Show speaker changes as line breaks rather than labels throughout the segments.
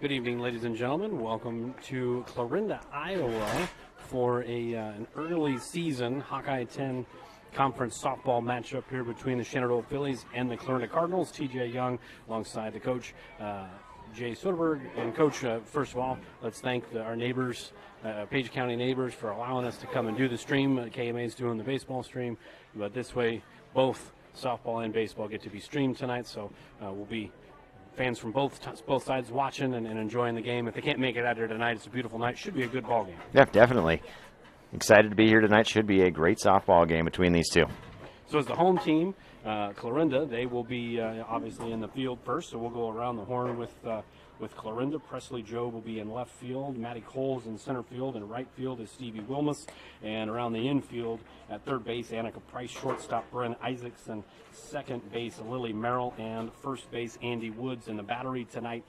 Good evening, ladies and gentlemen. Welcome to Clarinda, Iowa for an early season Hawkeye 10 conference softball matchup here between the Shenandoah Phillies and the Clarinda Cardinals. TJ Young alongside the coach, Jay Soderberg. And Coach, first of all, let's thank our neighbors, Page County neighbors, for allowing us to come and do the stream. KMA is doing the baseball stream, but this way both softball and baseball get to be streamed tonight, so we'll be fans from both sides watching and enjoying the game. If they can't make it out here tonight, it's a beautiful night. Should be a good ball game.
Yeah, definitely. Excited to be here tonight. Should be a great softball game between these two.
So as the home team, Clarinda, they will be obviously in the field first, so we'll go around the horn with Clarinda. Presley Joe will be in left field. Maddie Cole's in center field. In right field is Stevie Wilmus. And around the infield at third base, Annika Price. Shortstop, Bren Isaacson. Second base, Lily Merrill. And first base, Andy Woods. In the battery tonight,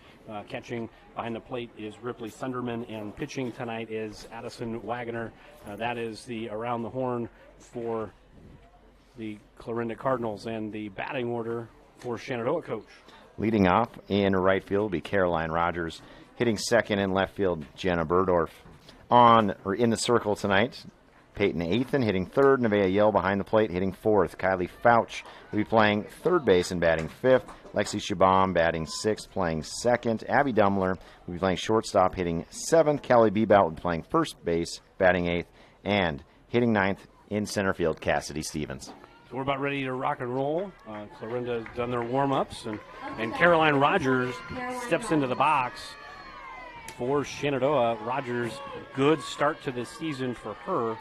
catching behind the plate is Ripley Sunderman. And pitching tonight is Addison Wagoner. That is the around the horn for the Clarinda Cardinals. And the batting order for Shenandoah, Coach.
Leading off in right field will be Caroline Rogers. Hitting second in left field, Jenna Burdorf. In the circle tonight, Peyton Athan hitting third. Nevaeh Yell behind the plate hitting fourth. Kylie Fouch will be playing third base and batting fifth. Lexi Shabam batting sixth, playing second. Abby Dumler will be playing shortstop, hitting seventh. Kelly Bebout will be playing first base, batting eighth. And hitting ninth in center field, Cassidy Stevens.
We're about ready to rock and roll. Clarinda has done their warm-ups, and Caroline Rogers steps into the box for Shenandoah. Rogers, good start to the season for her,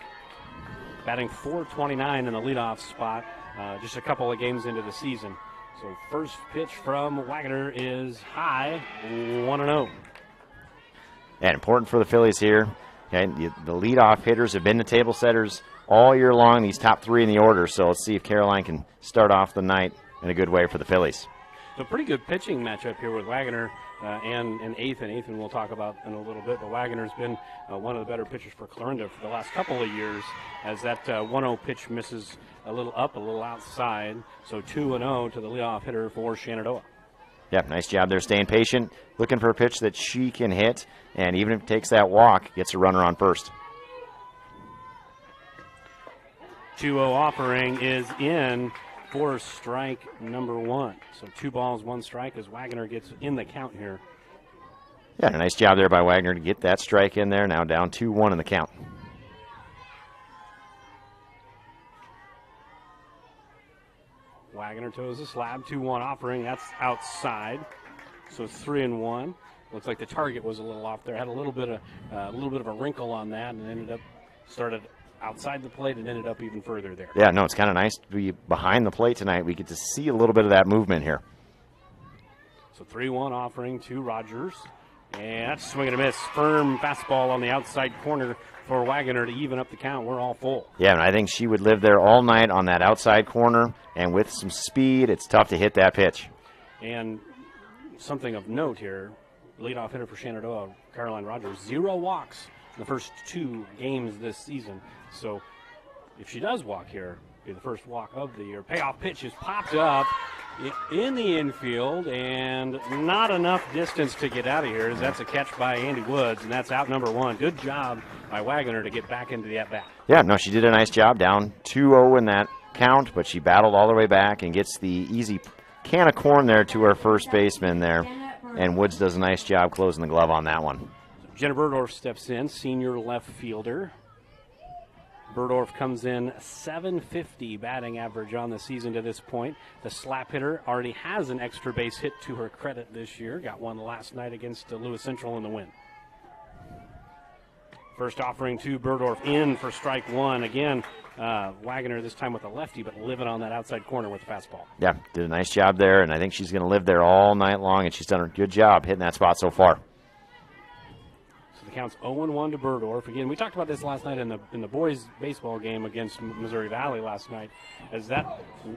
batting .429 in the leadoff spot, just a couple of games into the season. So first pitch from Wagoner is high, 1-0.
And important for the Phillies here. Okay, the leadoff hitters have been the table setters all year long, these top three in the order. So let's see if Caroline can start off the night in a good way for the Phillies.
So pretty good pitching matchup here with Wagoner and Athan. Athan we'll talk about in a little bit, but Wagoner's been one of the better pitchers for Clarinda for the last couple of years, as that 1-0 pitch misses a little up, a little outside. So 2-0 to the leadoff hitter for Shenandoah.
Yeah, nice job there, staying patient, looking for a pitch that she can hit, and even if it takes that walk, gets a runner on first.
2-0 offering is in for strike number one. So 2 balls, 1 strike as Wagoner gets in the count here.
Yeah, a nice job there by Wagoner to get that strike in there. Now down 2-1 in the count.
Wagoner toes the slab, 2-1 offering. That's outside. So 3-1. Looks like the target was a little off there. Had a little bit of a wrinkle on that, and started outside the plate and ended up even further there.
Yeah, no, it's kind of nice to be behind the plate tonight. We get to see a little bit of that movement here.
So 3-1 offering to Rogers. And that's swing and a miss. Firm fastball on the outside corner for Wagoner to even up the count. We're all full.
Yeah, and I think she would live there all night on that outside corner. And with some speed, it's tough to hit that pitch.
And something of note here, leadoff hitter for Shenandoah, Caroline Rogers, 0 walks in the first 2 games this season. So if she does walk here, it'll be the first walk of the year. Payoff pitch is popped up in the infield, and not enough distance to get out of here, as that's a catch by Andy Woods, and that's out number 1. Good job by Wagoner to get back into the at-bat.
Yeah, no, she did a nice job, down 2-0 in that count, but she battled all the way back and gets the easy can of corn there to her first baseman there, and Woods does a nice job closing the glove on that one.
Jenna Burdorf steps in, senior left fielder. Burdorf comes in .750 batting average on the season to this point. The slap hitter already has an extra base hit to her credit this year. Got one last night against Lewis Central in the win. First offering to Burdorf in for strike 1. Again, Wagoner this time with a lefty, but living on that outside corner with the fastball.
Yeah, did a nice job there, and I think she's going to live there all night long, and she's done a good job hitting that spot so far.
Counts 0-1 to Burdorf. Again, we talked about this last night in the boys' baseball game against Missouri Valley last night, as that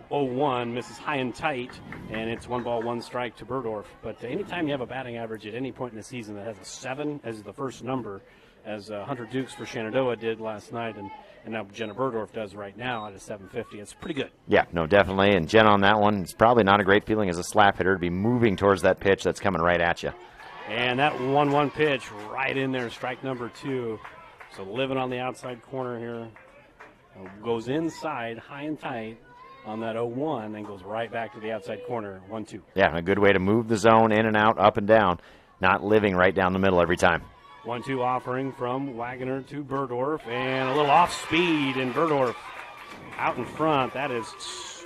0-1 misses high and tight, and it's 1 ball, 1 strike to Burdorf. But anytime you have a batting average at any point in the season that has a 7 as the first number, as Hunter Dukes for Shenandoah did last night, and now Jenna Burdorf does right now at a .750, it's pretty good.
Yeah, no, definitely. And Jen on that one, it's probably not a great feeling as a slap hitter to be moving towards that pitch that's coming right at you.
And that 1-1 pitch right in there, strike number 2. So living on the outside corner here. Goes inside, high and tight on that 0-1, and goes right back to the outside corner, 1-2.
Yeah, a good way to move the zone in and out, up and down, not living right down the middle every time.
1-2 offering from Wagner to Berdorf, and a little off speed, and Berdorf out in front. That is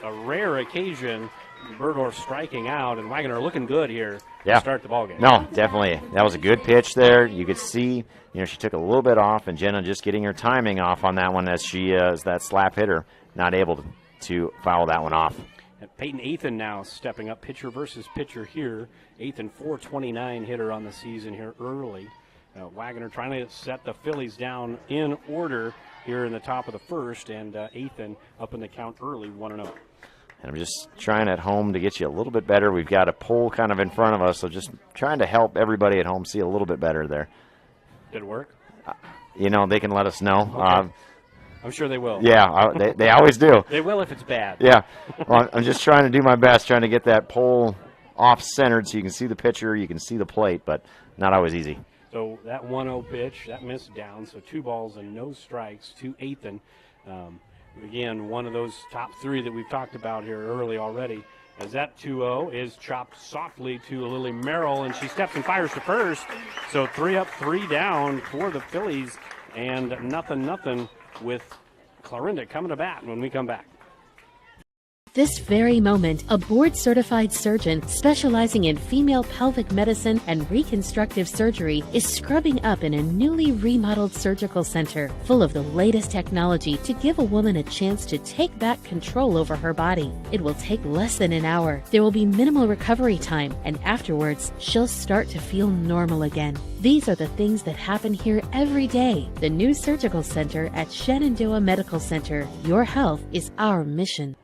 a rare occasion. Berdorf striking out, and Wagner looking good here to start the ballgame.
No, definitely. That was a good pitch there. You could see, she took a little bit off, and Jenna just getting her timing off on that one as she is that slap hitter, not able to foul that one off.
And Peyton Athan now stepping up, pitcher versus pitcher here. Athan, 429 hitter on the season here early. Wagner trying to set the Phillies down in order here in the top of the first, and Athan up in the count early, 1-0.
And I'm just trying at home to get you a little bit better. We've got a pole kind of in front of us, so just trying to help everybody at home see a little bit better there.
Did it work?
They can let us know.
Okay. I'm sure they will.
Yeah, they always do.
They will if it's bad.
Yeah. Well, I'm just trying to do my best, trying to get that pole off-centered so you can see the pitcher, you can see the plate, but not always easy.
So that 1-0 pitch, that missed down, so 2 balls and no strikes to Athan. Again, one of those top 3 that we've talked about here early already. As that 2-0 is chopped softly to Lily Merrill, and she steps and fires to first. So 3 up, 3 down for the Phillies, and nothing with Clarinda coming to bat when we come back.
This very moment, a board-certified surgeon specializing in female pelvic medicine and reconstructive surgery is scrubbing up in a newly remodeled surgical center full of the latest technology to give a woman a chance to take back control over her body. It will take less than an hour. There will be minimal recovery time, and afterwards, she'll start to feel normal again. These are the things that happen here every day. The new surgical center at Shenandoah Medical Center. Your health is our mission.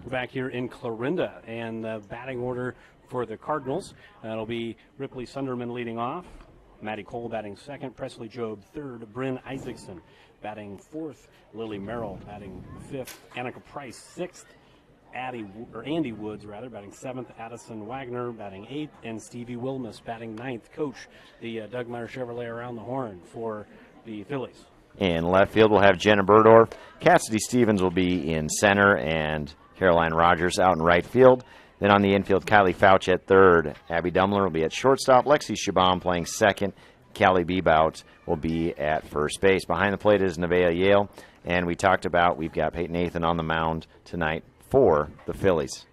Back here in Clarinda, and the batting order for the Cardinals. That'll be Ripley Sunderman leading off, Maddie Cole batting second, Presley Job third, Bryn Isaacson batting fourth, Lily Merrill batting fifth, Annika Price sixth, Andy Woods batting seventh, Addison Wagner batting eighth, and Stevie Wilmus batting ninth. Coach, the Doug Meyer Chevrolet around the horn for the Phillies.
In left field, we'll have Jenna Berdorf. Cassidy Stevens will be in center, and Caroline Rogers out in right field. Then on the infield, Kylie Fouch at third. Abby Dumler will be at shortstop. Lexi Shabam playing second. Callie Bebout will be at first base. Behind the plate is Nevaeh Yale. And we talked about we've got Peyton Athan on the mound tonight for the Phillies.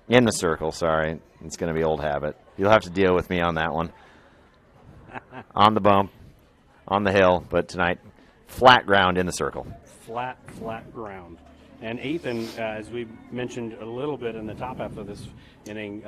In the circle, sorry. It's going to be old habit. You'll have to deal with me on that one. On the bump, on the hill, but tonight, flat ground in the circle.
Flat ground. And Athan, as we mentioned a little bit in the top half of this inning,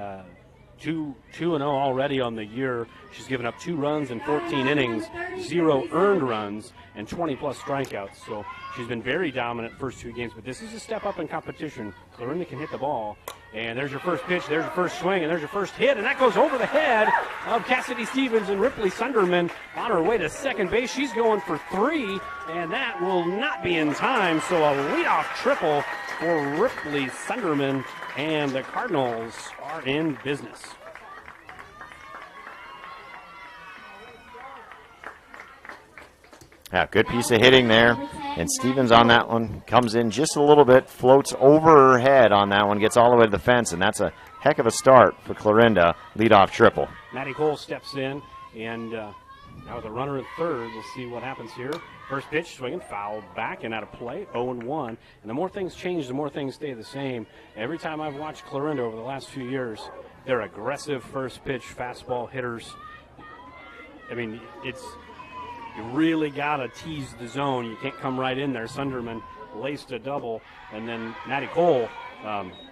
2-0 already on the year. She's given up 2 runs in 14 innings, 0 earned runs, and 20-plus strikeouts. So she's been very dominant first 2 games, but this is a step up in competition. Clarinda can hit the ball, and there's your first pitch, there's your first swing, and there's your first hit, and that goes over the head of Cassidy Stevens and Ripley Sunderman on her way to second base. She's going for 3, and that will not be in time, so a leadoff triple for Ripley Sunderman, and the Cardinals are in business.
Yeah, good piece of hitting there. And Stevens on that one comes in just a little bit, floats over her head on that one, gets all the way to the fence, and that's a heck of a start for Clarinda. Leadoff triple.
Maddie Cole steps in, and now with a runner at third, we'll see what happens here. First pitch, swinging, fouled back and out of play, 0-1. And the more things change, the more things stay the same. Every time I've watched Clarinda over the last few years, they're aggressive first pitch fastball hitters. I mean, you really got to tease the zone. You can't come right in there. Sunderman laced a double, and then Maddie Cole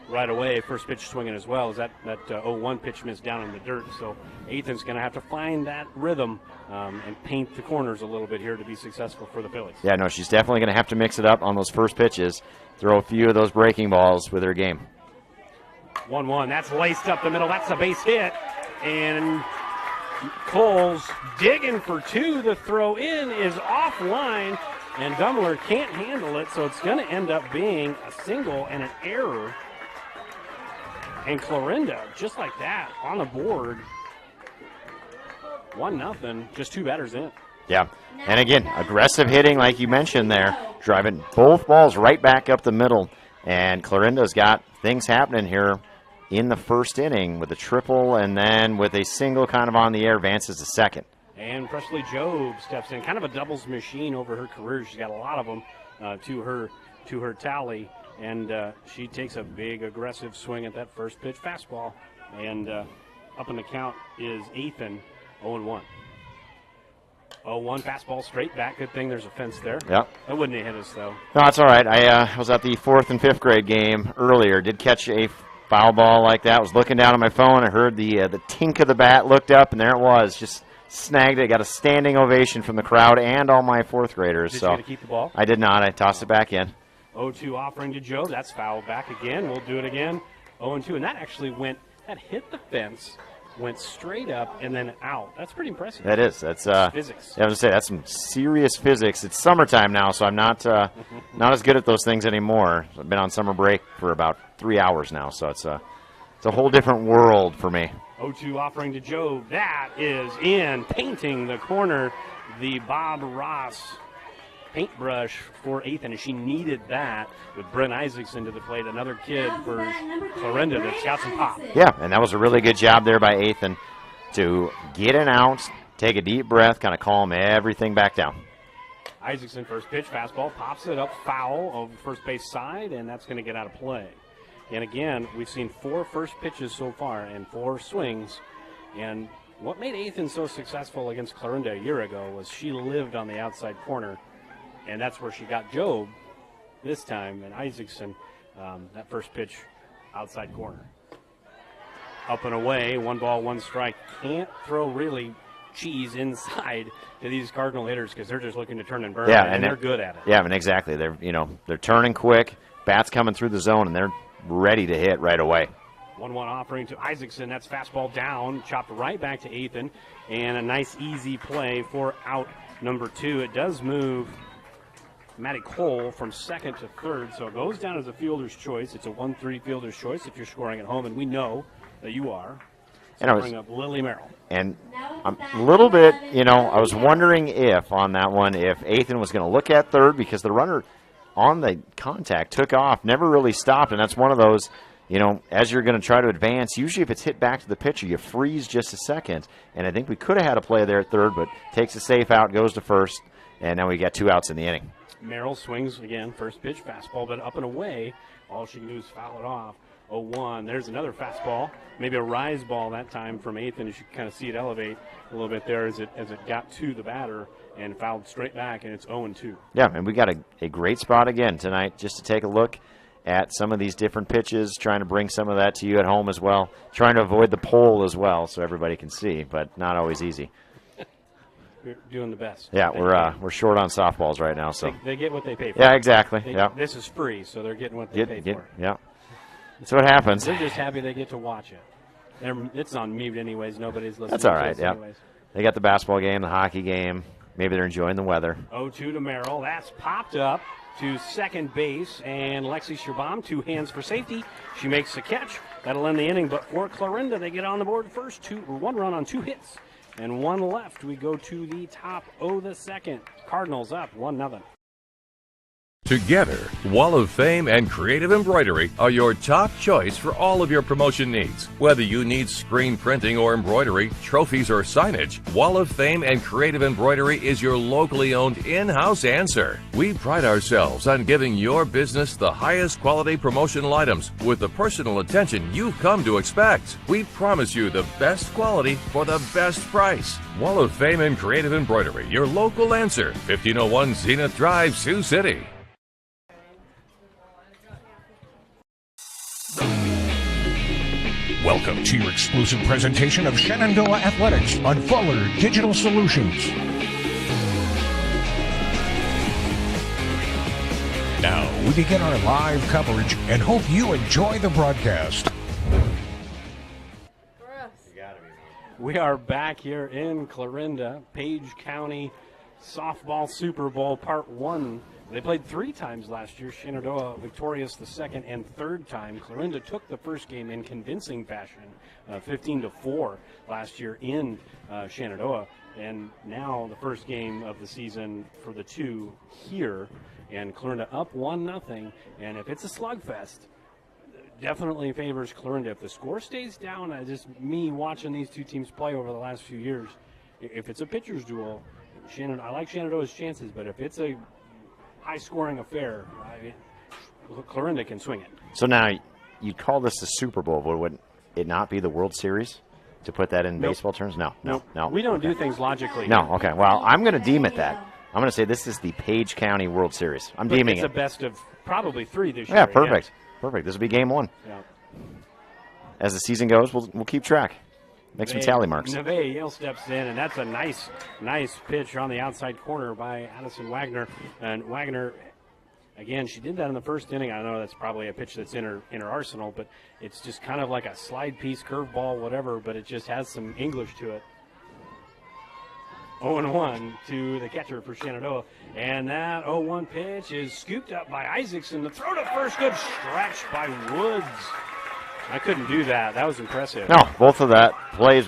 right away, first pitch swinging as well, as that 0-1 pitch missed down in the dirt. So Athan's going to have to find that rhythm and paint the corners a little bit here to be successful for the Phillies.
Yeah, no, she's definitely going to have to mix it up on those first pitches, throw a few of those breaking balls with her game.
1-1, that's laced up the middle. That's a base hit, and Cole's digging for 2. The throw in is offline, and Dumler can't handle it, so it's going to end up being a single and an error. And Clarinda, just like that, on the board 1-0, just 2 batters in.
Yeah, and again, aggressive hitting like you mentioned there, driving both balls right back up the middle. And Clarinda's got things happening here in the first inning with a triple and then with a single kind of on the air, advances to second.
And Presley Jobe steps in, kind of a doubles machine over her career. She's got a lot of them to her tally, and she takes a big aggressive swing at that first pitch fastball. And up in the count is Ethan, 0-1. 0-1 fastball straight back. Good thing there's a fence there.
Yep.
That wouldn't have hit us, though.
No, that's all right. I was at the 4th and 5th grade game earlier. Did catch a foul ball like that. Was looking down at my phone. I heard the tink of the bat. Looked up, and there it was. Just snagged it. Got a standing ovation from the crowd and all my 4th graders.
Did
so
you get to keep the ball?
I did not. I tossed it back in.
0-2 offering to Joe. That's foul back again. We'll do it again. 0-2, and that actually that hit the fence, went straight up and then out. That's pretty impressive.
That is. That's
physics.
Yeah, I was gonna say that's some serious physics. It's summertime now, so I'm not as good at those things anymore. I've been on summer break for about 3 hours now, so it's a whole different world for me.
0-2 offering to Joe. That is in, painting the corner. The Bob Ross paintbrush for Ethan, and she needed that with Brent Isaacson to the plate, another kid for Clarinda that's got some pop.
Yeah, and that was a really good job there by Ethan to get an out, take a deep breath, kind of calm everything back down.
Isaacson, first pitch, fastball, pops it up foul of first base side, and that's going to get out of play. And again, we've seen 4 first pitches so far and 4 swings, and what made Ethan so successful against Clarinda a year ago was she lived on the outside corner, and that's where she got Job this time, and Isaacson, that first pitch, outside corner. Up and away, 1 ball, 1 strike. Can't throw really cheese inside to these Cardinal hitters because they're just looking to turn and burn, and they're good at it.
Yeah, and exactly. They're turning quick, bats coming through the zone, and they're ready to hit right away.
1-1 offering to Isaacson. That's fastball down, chopped right back to Ethan, and a nice easy play for out number 2. It does move Maddie Cole from second to third, so it goes down as a fielder's choice. It's a 1-3 fielder's choice if you're scoring at home, and we know that you are. So and bring up Lily Merrill.
And I'm a little bit, I was wondering if on that one, if Ethan was going to look at third because the runner on the contact took off, never really stopped, and that's one of those, as you're going to try to advance, usually if it's hit back to the pitcher, you freeze just a second. And I think we could have had a play there at third, but takes a safe out, goes to first, and now we got 2 outs in the inning.
Merrill swings again, first pitch, fastball, but up and away. All she can do is foul it off. 0-1. There's another fastball, maybe a rise ball that time from Ethan. You should kind of see it elevate a little bit there as it got to the batter and fouled straight back, and it's 0-2.
Yeah, and we got a great spot again tonight just to take a look at some of these different pitches, trying to bring some of that to you at home as well, trying to avoid the pole as well so everybody can see, but not always easy.
We're doing the best.
Yeah, we're short on softballs right now, so
they get what they pay for.
Yeah, exactly.
This is free, so they're getting what they pay for.
Yeah, that's what happens.
They're just happy they get to watch it. It's on mute anyways. Nobody's listening.
That's all right.
Yeah, anyways.
They got the basketball game, the hockey game. Maybe they're enjoying the weather.
0-2 to Merrill. That's popped up to second base, and Lexi Shabam, 2 hands for safety. She makes the catch. That'll end the inning, but for Clarinda, they get on the board first. 1 run on 2 hits. And 1 left. We go to the top of the second. Cardinals up 1-0.
Together, Wall of Fame and Creative Embroidery are your top choice for all of your promotion needs. Whether you need screen printing or embroidery, trophies or signage, Wall of Fame and Creative Embroidery is your locally owned in-house answer. We pride ourselves on giving your business the highest quality promotional items with the personal attention you've come to expect. We promise you the best quality for the best price. Wall of Fame and Creative Embroidery, your local answer. 1501 Zenith Drive, Sioux City.
Welcome to your exclusive presentation of Shenandoah Athletics on Fuller Digital Solutions. Now we begin our live coverage and hope you enjoy the broadcast.
We are back here in Clarinda, Page County Softball Super Bowl Part 1. They played 3 times last year. Shenandoah victorious the second and third time. Clarinda took the first game in convincing fashion, 15-4 last year in Shenandoah. And now the first game of the season for the two here. And Clarinda up 1-0. And if it's a slugfest, definitely favors Clarinda. If the score stays down, just me watching these two teams play over the last few years, if it's a pitcher's duel, I like Shenandoah's chances, but if it's a high-scoring affair, Clarinda can swing it.
So now you'd call this the Super Bowl, but would it not be the World Series to put that in baseball terms? No.
We don't do things logically.
No, okay. Well, I'm going to deem it that. I'm going to say this is the Page County World Series. I'm deeming it.
It's a best of probably 3 this year.
Yeah, perfect. Perfect. This will be game 1.
Yeah.
As the season goes, we'll keep track. Make some tally marks.
Neve Yale steps in, and that's a nice pitch on the outside corner by Addison Wagner. And Wagner, again, she did that in the first inning. I know that's probably a pitch that's in her arsenal, but it's just kind of like a slide piece, curveball, whatever, but it just has some English to it. 0-1 to the catcher for Shenandoah. And that 0-1 pitch is scooped up by Isaacson. The throw to first, good stretch by Woods. I couldn't do that. That was impressive.
No, both of that plays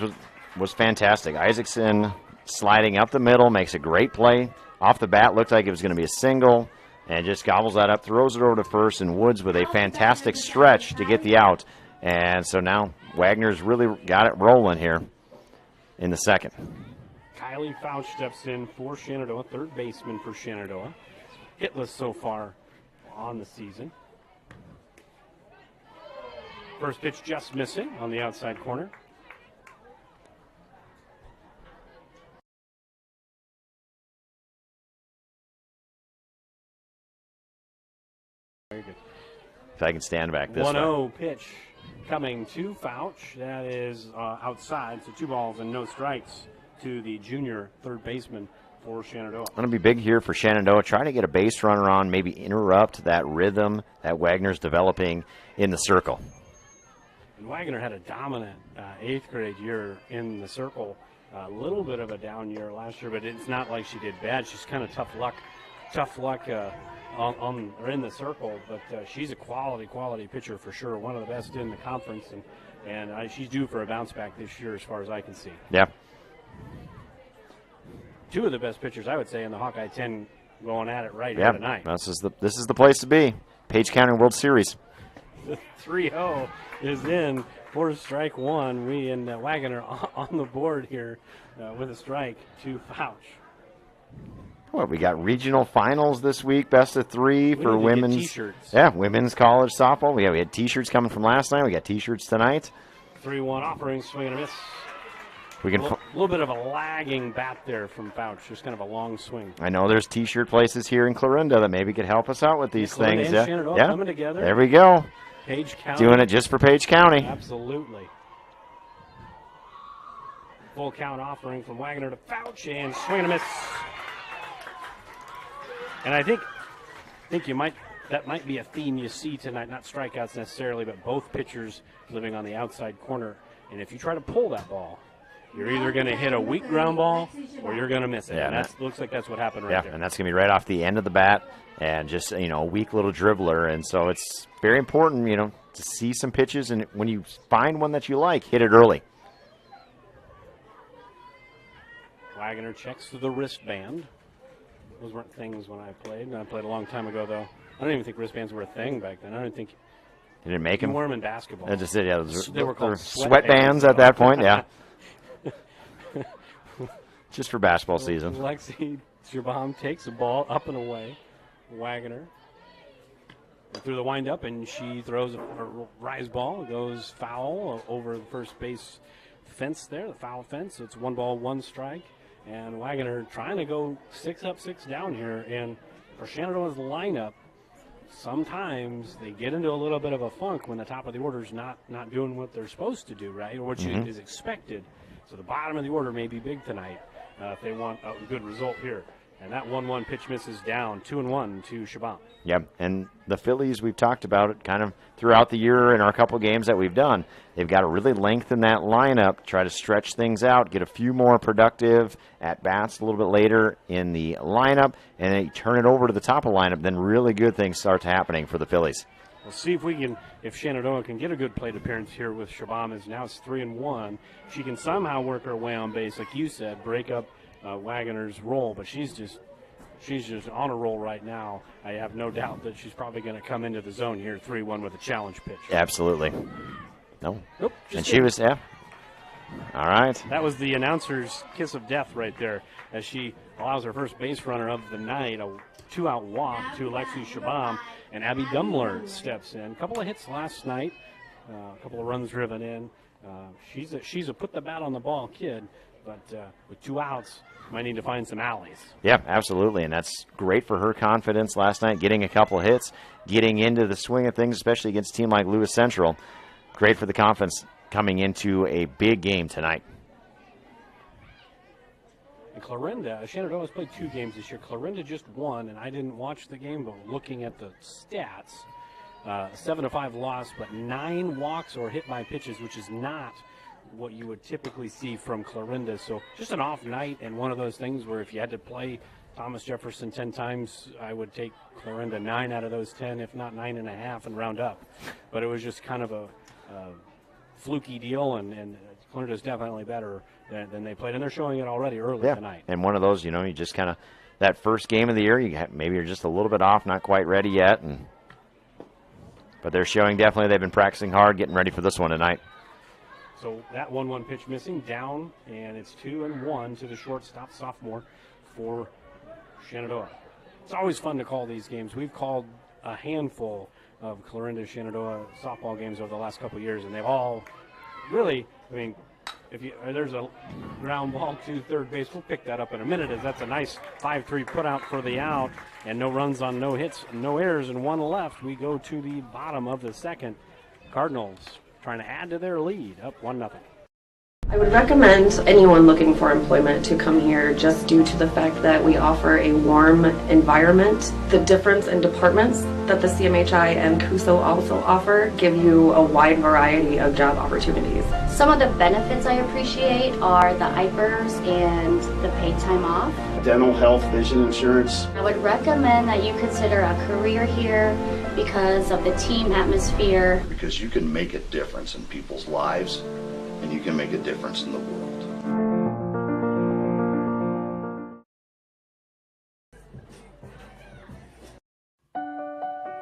was fantastic. Isaacson sliding up the middle, makes a great play. Off the bat, looked like it was going to be a single, and just gobbles that up, throws it over to first, and Woods with a fantastic stretch to get the out. And so now Wagner's really got it rolling here in the second.
Kylie Fouch steps in for Shenandoah, third baseman for Shenandoah. Hitless so far on the season. First pitch just missing on the outside corner. Very good.
If I can stand back this way.
1-0 pitch coming to Fouch. That is outside, so 2 balls and no strikes to the junior third baseman for Shenandoah.
Going to be big here for Shenandoah. Try to get a base runner on, maybe interrupt that rhythm that Wagner's developing in the circle.
And Wagner had a dominant 8th grade year in the circle. A little bit of a down year last year, but it's not like she did bad. She's kind of tough luck or in the circle. But she's a quality pitcher for sure. One of the best in the conference, and she's due for a bounce back this year, as far as I can see.
Yeah.
2 of the best pitchers, I would say, in the Hawkeye 10 going at it right here tonight.
This is the place to be. Page County World Series.
The 3-0 is in for strike 1. We and Wagner on the board here with a strike to Fouch.
Well, we got regional finals this week, best of 3 for women's.
T-shirts.
Yeah, women's college softball. We had T-shirts coming from last night. We got T-shirts tonight.
3-1 offering, swing and a miss.
We can
a little bit of a lagging bat there from Fouch, just kind of a long swing.
I know there's T-shirt places here in Clarinda that maybe could help us out with these things.
Yeah, coming together.
There we go.
Page County.
Doing it just for Page County.
Absolutely. Full count offering from Wagner to Fouch, and swing and a miss. And I think that might be a theme you see tonight, not strikeouts necessarily, but both pitchers living on the outside corner. And if you try to pull that ball, you're either going to hit a weak ground ball or you're going to miss it.
Yeah,
and that looks like that's what happened right there.
And that's going to be right off the end of the bat and just, a weak little dribbler. And so it's very important, to see some pitches. And when you find one that you like, hit it early.
Wagner checks the wristband. Those weren't things when I played. I played a long time ago, though. I don't even think wristbands were a thing back then. I don't think.
You didn't make them?
You wore them in basketball.
I just did, yeah.
They were called
sweatbands at that point, yeah. Just for basketball season.
Lexi Shabam takes the ball up and away. Wagner through the windup, and she throws a rise ball. It goes foul over the first base fence there, the foul fence. So it's 1 ball, 1 strike. And Wagner trying to go 6 up, 6 down here. And for Shenandoah's lineup, sometimes they get into a little bit of a funk when the top of the order is not doing what they're supposed to do, right, or what is expected. So the bottom of the order may be big tonight if they want a good result here. And that 1-1 pitch misses down, 2-1 to Shabam.
Yep, and the Phillies, we've talked about it kind of throughout the year in our couple games that we've done. They've got to really lengthen that lineup, try to stretch things out, get a few more productive at-bats a little bit later in the lineup, and then turn it over to the top of the lineup, then really good things start happening for the Phillies.
We'll see if we can, if Shenandoah can get a good plate appearance here with Shabam, as now it's 3-1. She can somehow work her way on base, like you said, break up Wagoner's roll, but she's just on a roll right now. I have no doubt that she's probably going to come into the zone here 3-1 with a challenge pitch.
Absolutely. No.
Nope,
and she was, yeah. All right.
That was the announcer's kiss of death right there, as she allows her first base runner of the night, a 2-out walk to Lexi Shabam, and Abby Dumler steps in. A couple of hits last night, a couple of runs driven in. She's a put the bat on the ball kid, but with 2 outs, might need to find some alleys.
Yeah, absolutely, and that's great for her confidence last night, getting a couple of hits, getting into the swing of things, especially against a team like Lewis Central. Great for the confidence coming into a big game tonight.
And Clarinda, Shenandoah's played 2 games this year. Clarinda just won, and I didn't watch the game, but looking at the stats, 7-5 loss, but 9 walks or hit by pitches, which is not what you would typically see from Clarinda. So just an off night, and one of those things where if you had to play Thomas Jefferson 10 times, I would take Clarinda 9 out of those 10, if not 9.5, and round up. But it was just kind of a fluky deal, and Clarinda's definitely better than they played, and they're showing it already early tonight.
And one of those, you just kind of, that first game of the year, maybe you're just a little bit off, not quite ready yet, but they're showing definitely they've been practicing hard, getting ready for this one tonight.
So that 1-1 pitch missing, down, and it's 2-1 to the shortstop sophomore for Shenandoah. It's always fun to call these games. We've called a handful of Clarinda Shenandoah softball games over the last couple of years, and they've all really, if there's a ground ball to third base, we'll pick that up in a minute, as that's a nice 5-3 put out for the out, and no runs on no hits, no errors, and 1 left. We go to the bottom of the second. Cardinals trying to add to their lead, up 1-0.
I would recommend anyone looking for employment to come here, just due to the fact that we offer a warm environment. The difference in departments that the CMHI and CUSO also offer give you a wide variety of job opportunities.
Some of the benefits I appreciate are the IPERS and the paid time off.
Dental, health, vision insurance.
I would recommend that you consider a career here because of the team atmosphere.
Because you can make a difference in people's lives, and you can make a difference in the world.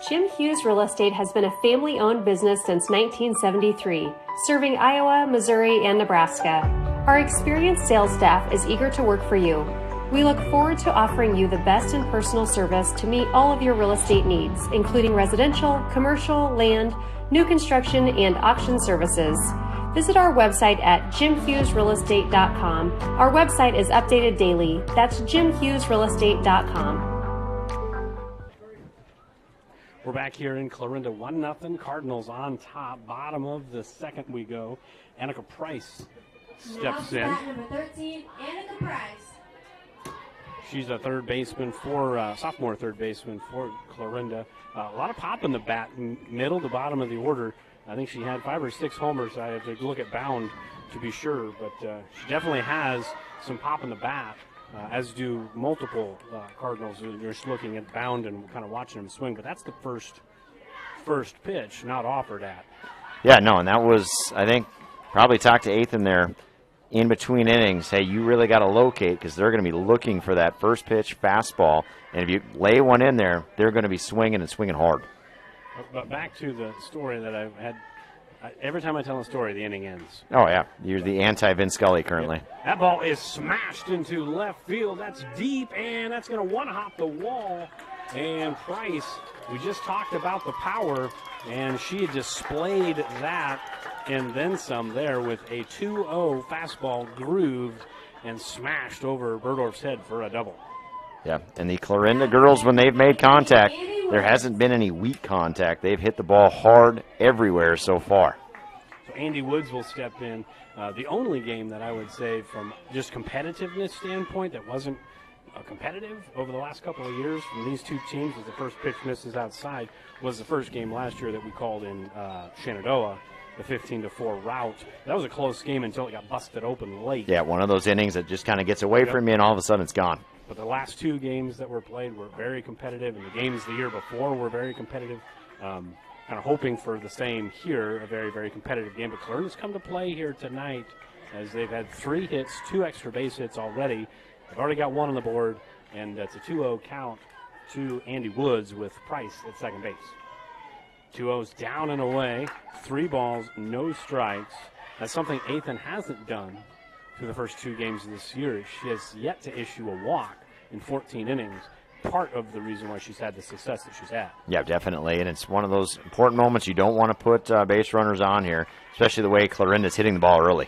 Jim Hughes Real Estate has been a family-owned business since 1973, serving Iowa, Missouri, and Nebraska. Our experienced sales staff is eager to work for you. We look forward to offering you the best in personal service to meet all of your real estate needs, including residential, commercial, land, new construction, and auction services. Visit our website at jimhughesrealestate.com. Our website is updated daily. That's jimhughesrealestate.com.
We're back here in Clarinda, 1-0. Cardinals on top. Bottom of the second we go. Annika Price steps in.
Number 13, Annika Price.
She's a third baseman for sophomore third baseman for Clarinda. A lot of pop in the bat, middle to bottom of the order. I think she had 5 or 6 homers. I have to look at Bound to be sure, but she definitely has some pop in the bat, as do multiple Cardinals. You're just looking at Bound and kind of watching them swing, but that's the first pitch not offered at.
Yeah, no, and that was, I think, probably talked to Ethan there in between innings. Hey, you really got to locate, because they're going to be looking for that first pitch fastball, and if you lay one in there, they're going to be swinging and swinging hard.
But back to the story that I've had. Every time I tell a story, the inning ends.
Oh, yeah. You're the anti-Vin Scully currently.
Yep. That ball is smashed into left field. That's deep, and that's going to one-hop the wall. And Price, we just talked about the power, and she displayed that and then some there with a 2-0 fastball grooved and smashed over Berdorf's head for a double.
Yeah, and the Clarinda girls, when they've made contact, there hasn't been any weak contact. They've hit the ball hard everywhere so far.
So Andy Woods will step in. The only game that I would say from just competitiveness standpoint that wasn't competitive over the last couple of years from these two teams, as the first pitch misses outside, was the first game last year that we called in Shenandoah, the 15-4 rout. That was a close game until it got busted open late.
Yeah, one of those innings that just kind of gets away from you, and all of a sudden it's gone.
But the last two games that were played were very competitive, and the games the year before were very competitive. Kind of hoping for the same here, a very, very competitive game. But Clarinda's come to play here tonight as they've had 3 hits, 2 extra base hits already. They've already got 1 on the board, and it's a 2-0 count to Andy Woods with Price at second base. 2-0's down and away, 3 balls, no strikes. That's something Ethan hasn't done through the first 2 games of this year. She has yet to issue a walk in 14 innings. Part of the reason why she's had the success that she's had. Yeah,
definitely, and it's one of those important moments you don't want to put base runners on here, especially the way Clarinda's hitting the ball early.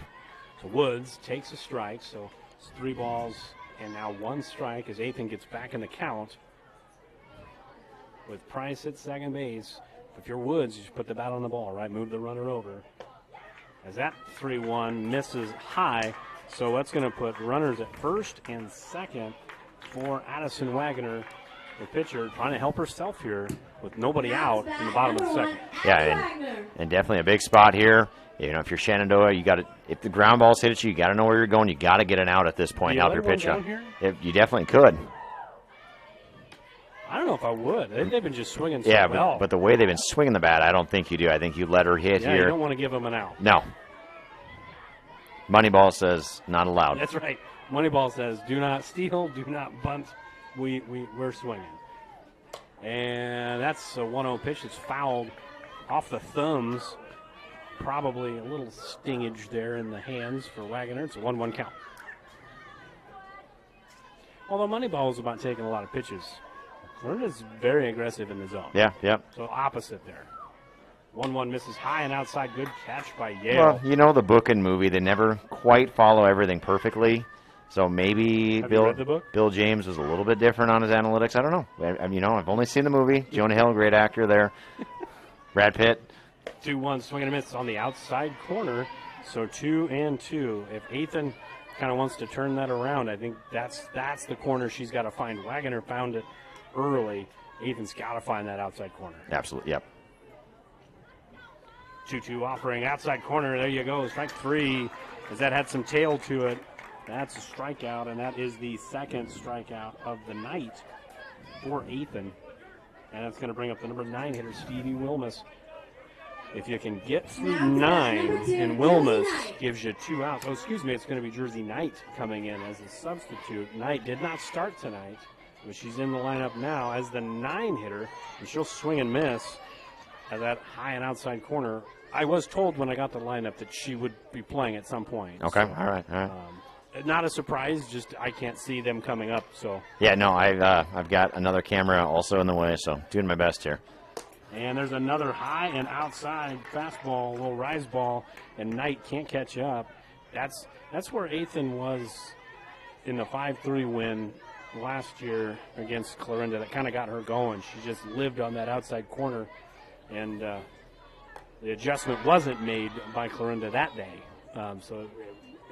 So Woods takes a strike, so it's 3 balls and now 1 strike as Ethan gets back in the count with Price at second base. If you're Woods, you just put the bat on the ball, right? Move the runner over. As that 3-1 misses high, so that's going to put runners at first and second for Addison Wagner, the pitcher, trying to help herself here with nobody out in the bottom of the second.
Yeah, and definitely a big spot here. You know, if you're Shenandoah, you got to, if the ground ball's hit at you, you got to know where you're going. You got to get an out at this point. Help your pitch up. You definitely could.
I don't know if I would. They've been just swinging so well.
Yeah, but the way they've been swinging the bat, I don't think you do. I think you let her hit here.
You don't want to give them an out.
No. Moneyball says not allowed.
That's right. Moneyball says do not steal, do not bunt. We're swinging. And that's a 1-0 pitch. It's fouled off the thumbs. Probably a little stingage there in the hands for Wagner. It's a 1-1 count. Although Moneyball is about taking a lot of pitches. Clarinda's very aggressive in the zone.
Yeah.
So opposite there. 1-1 misses high and outside. Good catch by Yale.
Well, you know the book and movie, they never quite follow everything perfectly. So maybe Bill James was a little bit different on his analytics. I don't know. I've only seen the movie. Jonah Hill, great actor there. Brad Pitt.
2-1 swing and a miss on the outside corner. So 2-2. If Ethan kind of wants to turn that around, I think that's the corner she's got to find. Wagner found it early. Ethan's got to find that outside corner.
Absolutely, yep.
2-2 offering outside corner. There you go. Strike 3. As that had some tail to it. That's a strikeout, and that is the second strikeout of the night for Ethan. And that's going to bring up the number 9 hitter, Stevie Wilmus. If you can get through 9, and Wilmus gives you 2 outs. Oh, excuse me, it's going to be Jersey Knight coming in as a substitute. Knight did not start tonight, but she's in the lineup now as the 9 hitter, and she'll swing and miss at that high and outside corner. I was told when I got the lineup that she would be playing at some point.
Okay, so, all right.
Not a surprise, just I can't see them coming up. So
yeah, no, I've got another camera also in the way, so doing my best here.
And there's another high and outside fastball, a little rise ball, and Knight can't catch up. That's where Ethan was in the 5-3 win last year against Clarinda. That kind of got her going. She just lived on that outside corner, and the adjustment wasn't made by Clarinda that day. So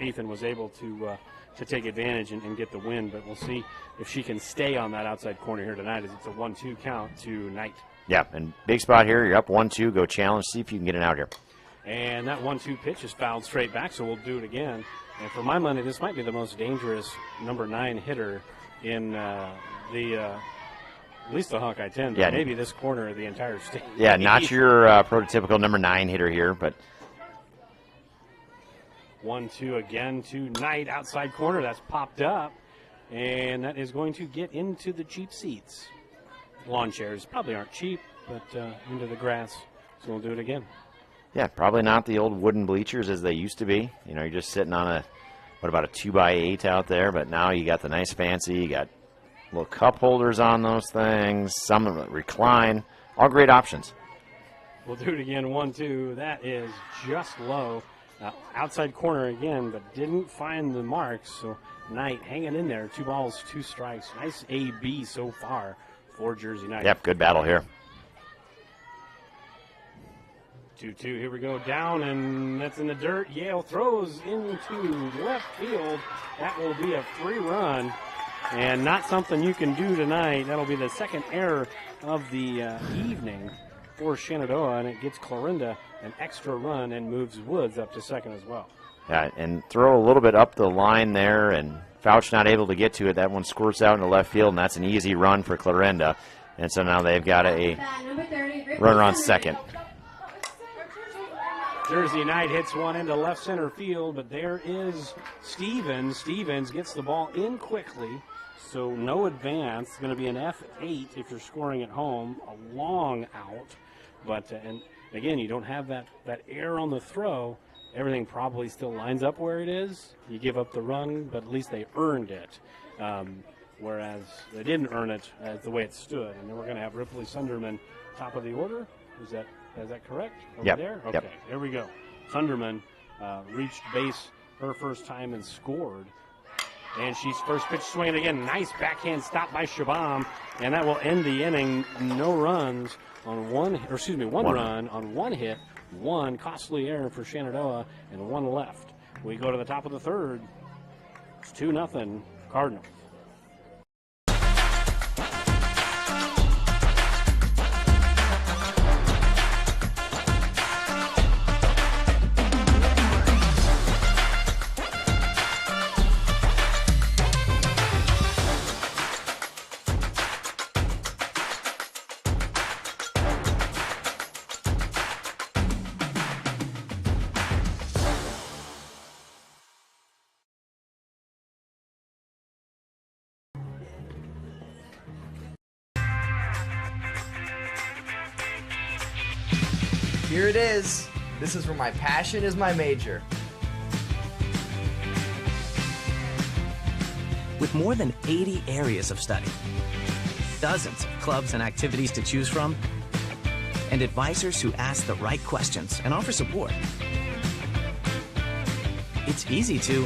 Ethan was able to take advantage and get the win, but we'll see if she can stay on that outside corner here tonight as it's a 1-2 count to Knight.
Yeah, and big spot here. You're up 1-2. Go challenge. See if you can get it out here.
And that 1-2 pitch is fouled straight back, so we'll do it again. And for my money, this might be the most dangerous number 9 hitter in at least the Hawkeye 10, but maybe this corner of the entire state.
Yeah, not your prototypical number 9 hitter here, but
1-2 again to Knight, outside corner. That's popped up, and that is going to get into the cheap seats. Lawn chairs probably aren't cheap, but into the grass. So we'll do it again.
Yeah, probably not the old wooden bleachers as they used to be. You know, you're just sitting on about a 2x8 out there, but now you got the nice fancy, you got little cup holders on those things, some that recline, all great options.
We'll do it again, 1-2. That is just low. Outside corner again, but didn't find the marks. So Knight hanging in there. 2 balls, 2 strikes. Nice A-B so far for Jersey Knight.
Yep, good battle here.
2-2, here we go, down, and that's in the dirt. Yale throws into left field. That will be a 3-run. And not something you can do tonight. That'll be the second error of the evening for Shenandoah, and it gets Clarinda an extra run and moves Woods up to second as well.
Yeah, and throw a little bit up the line there, and Fouch not able to get to it. That one squirts out into left field, and that's an easy run for Clarinda. And so now they've got a runner on second.
Jersey Knight hits one into left center field, but there is Stevens. Stevens gets the ball in quickly, so no advance. It's going to be an F8 if you're scoring at home, a long out. But, and again, you don't have that air on the throw. Everything probably still lines up where it is. You give up the run, but at least they earned it. Whereas they didn't earn it as the way it stood. And then we're going to have Ripley Sunderman top of the order. Is that correct? Over there? Okay, there we go. Sunderman reached base her first time and scored. And she's first pitch swinging again. Nice backhand stop by Shabam. And that will end the inning. No runs on one run on one hit. One costly error for Shenandoah and one left. We go to the top of the third. It's 2-0 Cardinals.
Here it is. This is where my passion is my major.
With more than 80 areas of study, dozens of clubs and activities to choose from, and advisors who ask the right questions and offer support, it's easy to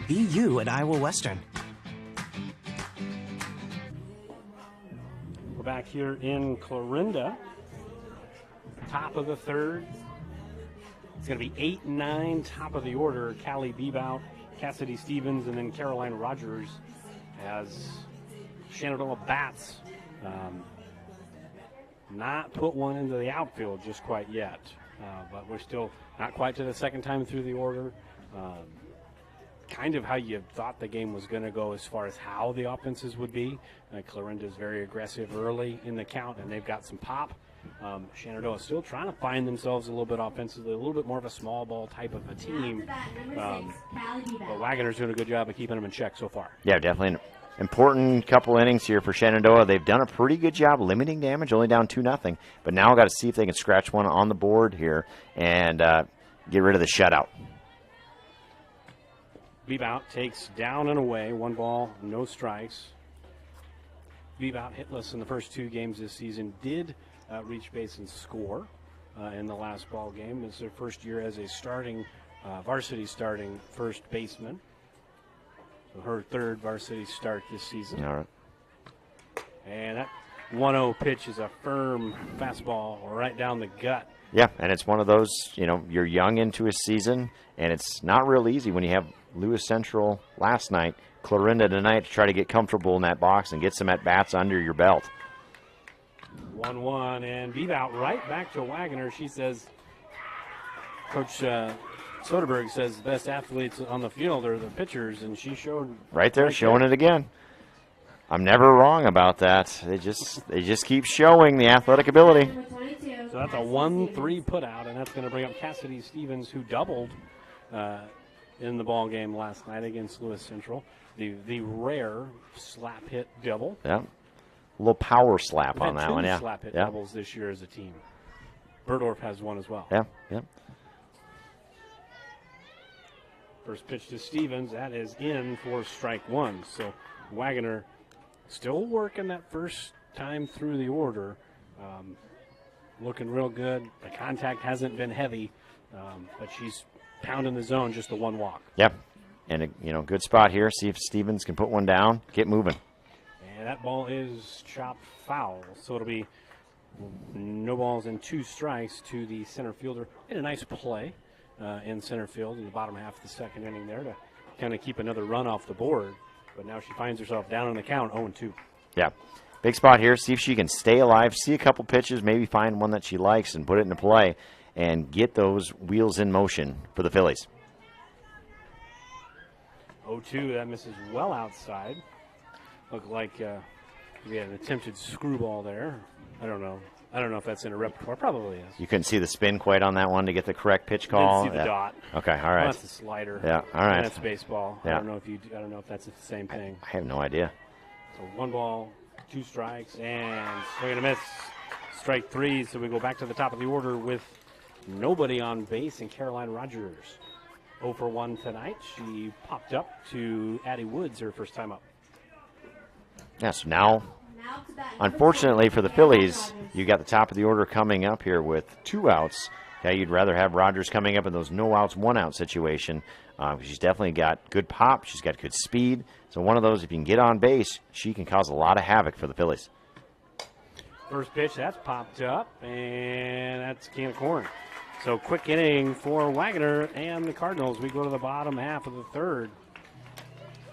be you at Iowa Western.
We're back here in Clarinda. Top of the third. It's going to be 8-9, top of the order. Callie Bebout, Cassidy Stevens, and then Caroline Rogers as Shenandoah bats. Not put one into the outfield just quite yet, but we're still not quite to the second time through the order. Kind of how you thought the game was going to go as far as how the offenses would be. Clarinda is very aggressive early in the count, and they've got some pop. Shenandoah still trying to find themselves a little bit offensively, a little bit more of a small ball type of a team. But Wagner's doing a good job of keeping them in check so far.
Yeah, definitely an important couple innings here for Shenandoah. They've done a pretty good job limiting damage, only down 2-0. But now got to see if they can scratch one on the board here and get rid of the shutout.
Bebout takes down and away, 1 ball, no strikes. Bebout hitless in the first 2 games this season, did reach base and score in the last ball game. It's their first year as a starting varsity starting first baseman. So her third varsity start this season.
All right.
And that 1-0 pitch is a firm fastball right down the gut.
Yeah, and it's one of those, you're young into a season, and it's not real easy when you have Lewis Central last night, Clarinda tonight to try to get comfortable in that box and get some at-bats under your belt.
1-1, and Bebout right back to Wagner. She says, Coach Soderberg says the best athletes on the field are the pitchers, and she showed
right there, showing it again. I'm never wrong about that. They just keep showing the athletic ability.
So that's a 1-3 put out, and that's going to bring up Cassidy Stevens, who doubled in the ball game last night against Lewis Central. The rare slap hit double.
Yeah. A little power slap on that one, yeah.
Slap hit doubles this year as a team. Berdorf has one as well.
Yeah, yeah.
First pitch to Stevens, that is in for strike 1. So Wagner still working that first time through the order. Looking real good. The contact hasn't been heavy, but she's pounding the zone, just the 1 walk.
Yep. And a good spot here. See if Stevens can put one down, get moving.
And that ball is chopped foul, so it'll be no balls and 2 strikes to the center fielder. And a nice play in center field in the bottom half of the second inning there to kind of keep another run off the board. but now she finds herself down on the count, 0-2.
Yeah. Big spot here. See if she can stay alive, see a couple pitches, maybe find one that she likes and put it into play and get those wheels in motion for the Phillies.
0-2, that misses well outside. Looked like we had an attempted screwball there. I don't know if that's in a repertoire. Probably is.
You couldn't see the spin quite on that one to get the correct pitch call.
Didn't see the dot.
Okay, all right.
Well, that's a slider.
Yeah, all right.
And that's baseball.
Yeah.
I don't know if that's the same thing.
I have no idea.
So 1 ball, 2 strikes, and swing and a miss. Strike 3. So we go back to the top of the order with nobody on base and Caroline Rogers. 0 for 1 tonight. She popped up to Addie Woods her first time up.
Yeah, so now, unfortunately for the Phillies, you got the top of the order coming up here with 2 outs. Okay, you'd rather have Rogers coming up in those no outs, 1 out situation. She's definitely got good pop. She's got good speed. So one of those, if you can get on base, she can cause a lot of havoc for the Phillies.
First pitch, that's popped up, and that's a can of corn. So quick inning for Wagner and the Cardinals. We go to the bottom half of the third.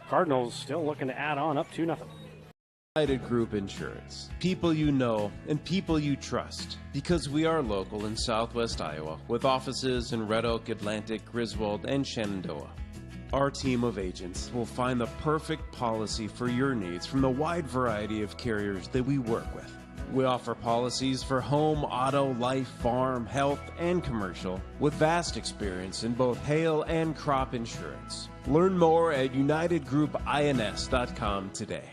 Cardinals still looking to add on, up 2-0.
United Group Insurance. People you know and people you trust. Because we are local in Southwest Iowa with offices in Red Oak, Atlantic, Griswold, and Shenandoah. Our team of agents will find the perfect policy for your needs from the wide variety of carriers that we work with. We offer policies for home, auto, life, farm, health, and commercial with vast experience in both hail and crop insurance. Learn more at unitedgroupins.com today.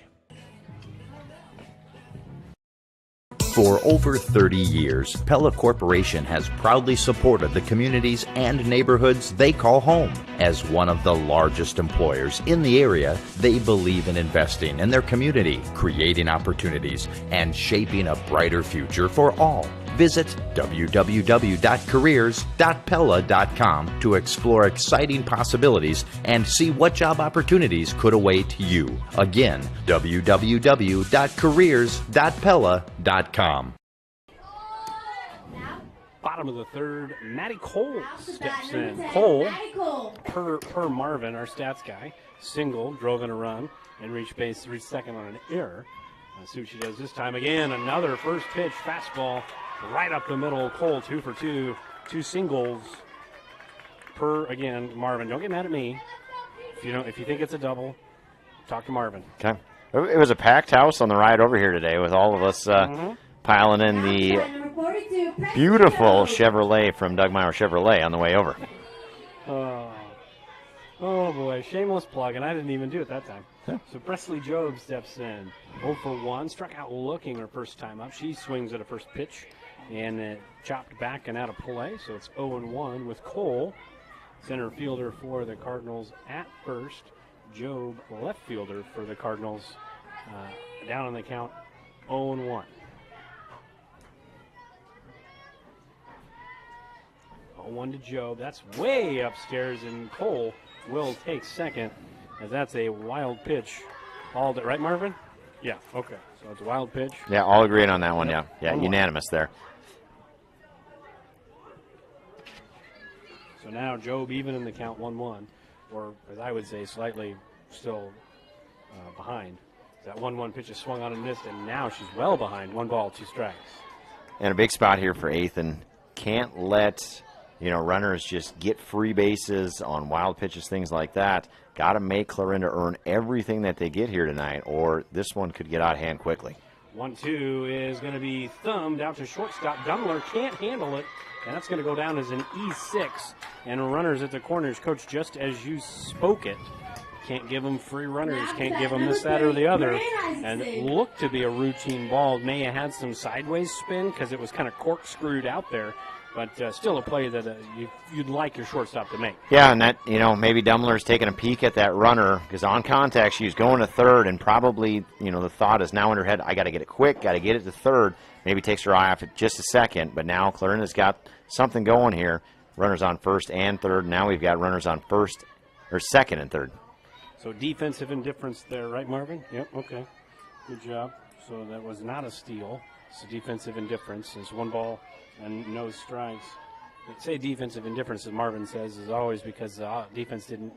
For over 30 years, Pella Corporation has proudly supported the communities and neighborhoods they call home. As one of the largest employers in the area, they believe in investing in their community, creating opportunities, and shaping a brighter future for all. Visit www.careers.pella.com to explore exciting possibilities and see what job opportunities could await you. Again, www.careers.pella.com.
Bottom of the third, Maddie Cole steps in. Cole, per Marvin, our stats guy, single, drove in a run, and reached base, reached second on an error. Let's see what she does this time. Again, another first pitch fastball right up the middle. Cole 2 for 2, 2 singles per, again, Marvin. Don't get mad at me. If you think it's a double, talk to Marvin.
Okay. It was a packed house on the ride over here today with all of us piling in the beautiful Chevrolet from Doug Meyer Chevrolet on the way over.
Oh boy, shameless plug, and I didn't even do it that time. Yeah. So Presley Job steps in. 0 for 1, struck out looking her first time up. She swings at a first pitch, and it chopped back and out of play. So it's 0-1 with Cole, center fielder for the Cardinals at first. Job, left fielder for the Cardinals, down on the count, 0-1. 0-1 to Job. That's way upstairs, and Cole will take second, as that's a wild pitch. All day, right, Marvin? Yeah, okay. So it's a wild pitch.
Yeah, all agreed on that one, yeah. Yeah, unanimous there.
So now Job even in the count 1-1, or as I would say, slightly still behind. That 1-1 pitch is swung on and missed, and now she's well behind. 1 ball, 2 strikes.
And a big spot here for Ethan. Can't let runners just get free bases on wild pitches, things like that. Got to make Clarinda earn everything that they get here tonight, or this one could get out of hand quickly.
1-2 is going to be thumbed out to shortstop. Dummler can't handle it, and that's going to go down as an E6. And runners at the corners, Coach, just as you spoke it. Can't give them free runners, can't give them this, that, or the other. And it looked to be a routine ball. May have had some sideways spin because it was kind of corkscrewed out there. But still a play that you'd like your shortstop to make.
Yeah, and that, maybe Dummler's taking a peek at that runner because on contact she's going to third, and probably, the thought is now in her head, I got to get it quick, got to get it to third. Maybe takes her eye off it just a second, but now Clarinda's got something going here. Runners on first and third. Now we've got runners on second and third.
So defensive indifference there, right, Marvin? Yep, okay. Good job. So that was not a steal. It's a defensive indifference. It's 1 ball and no strikes. They say defensive indifference, as Marvin says, is always because the defense didn't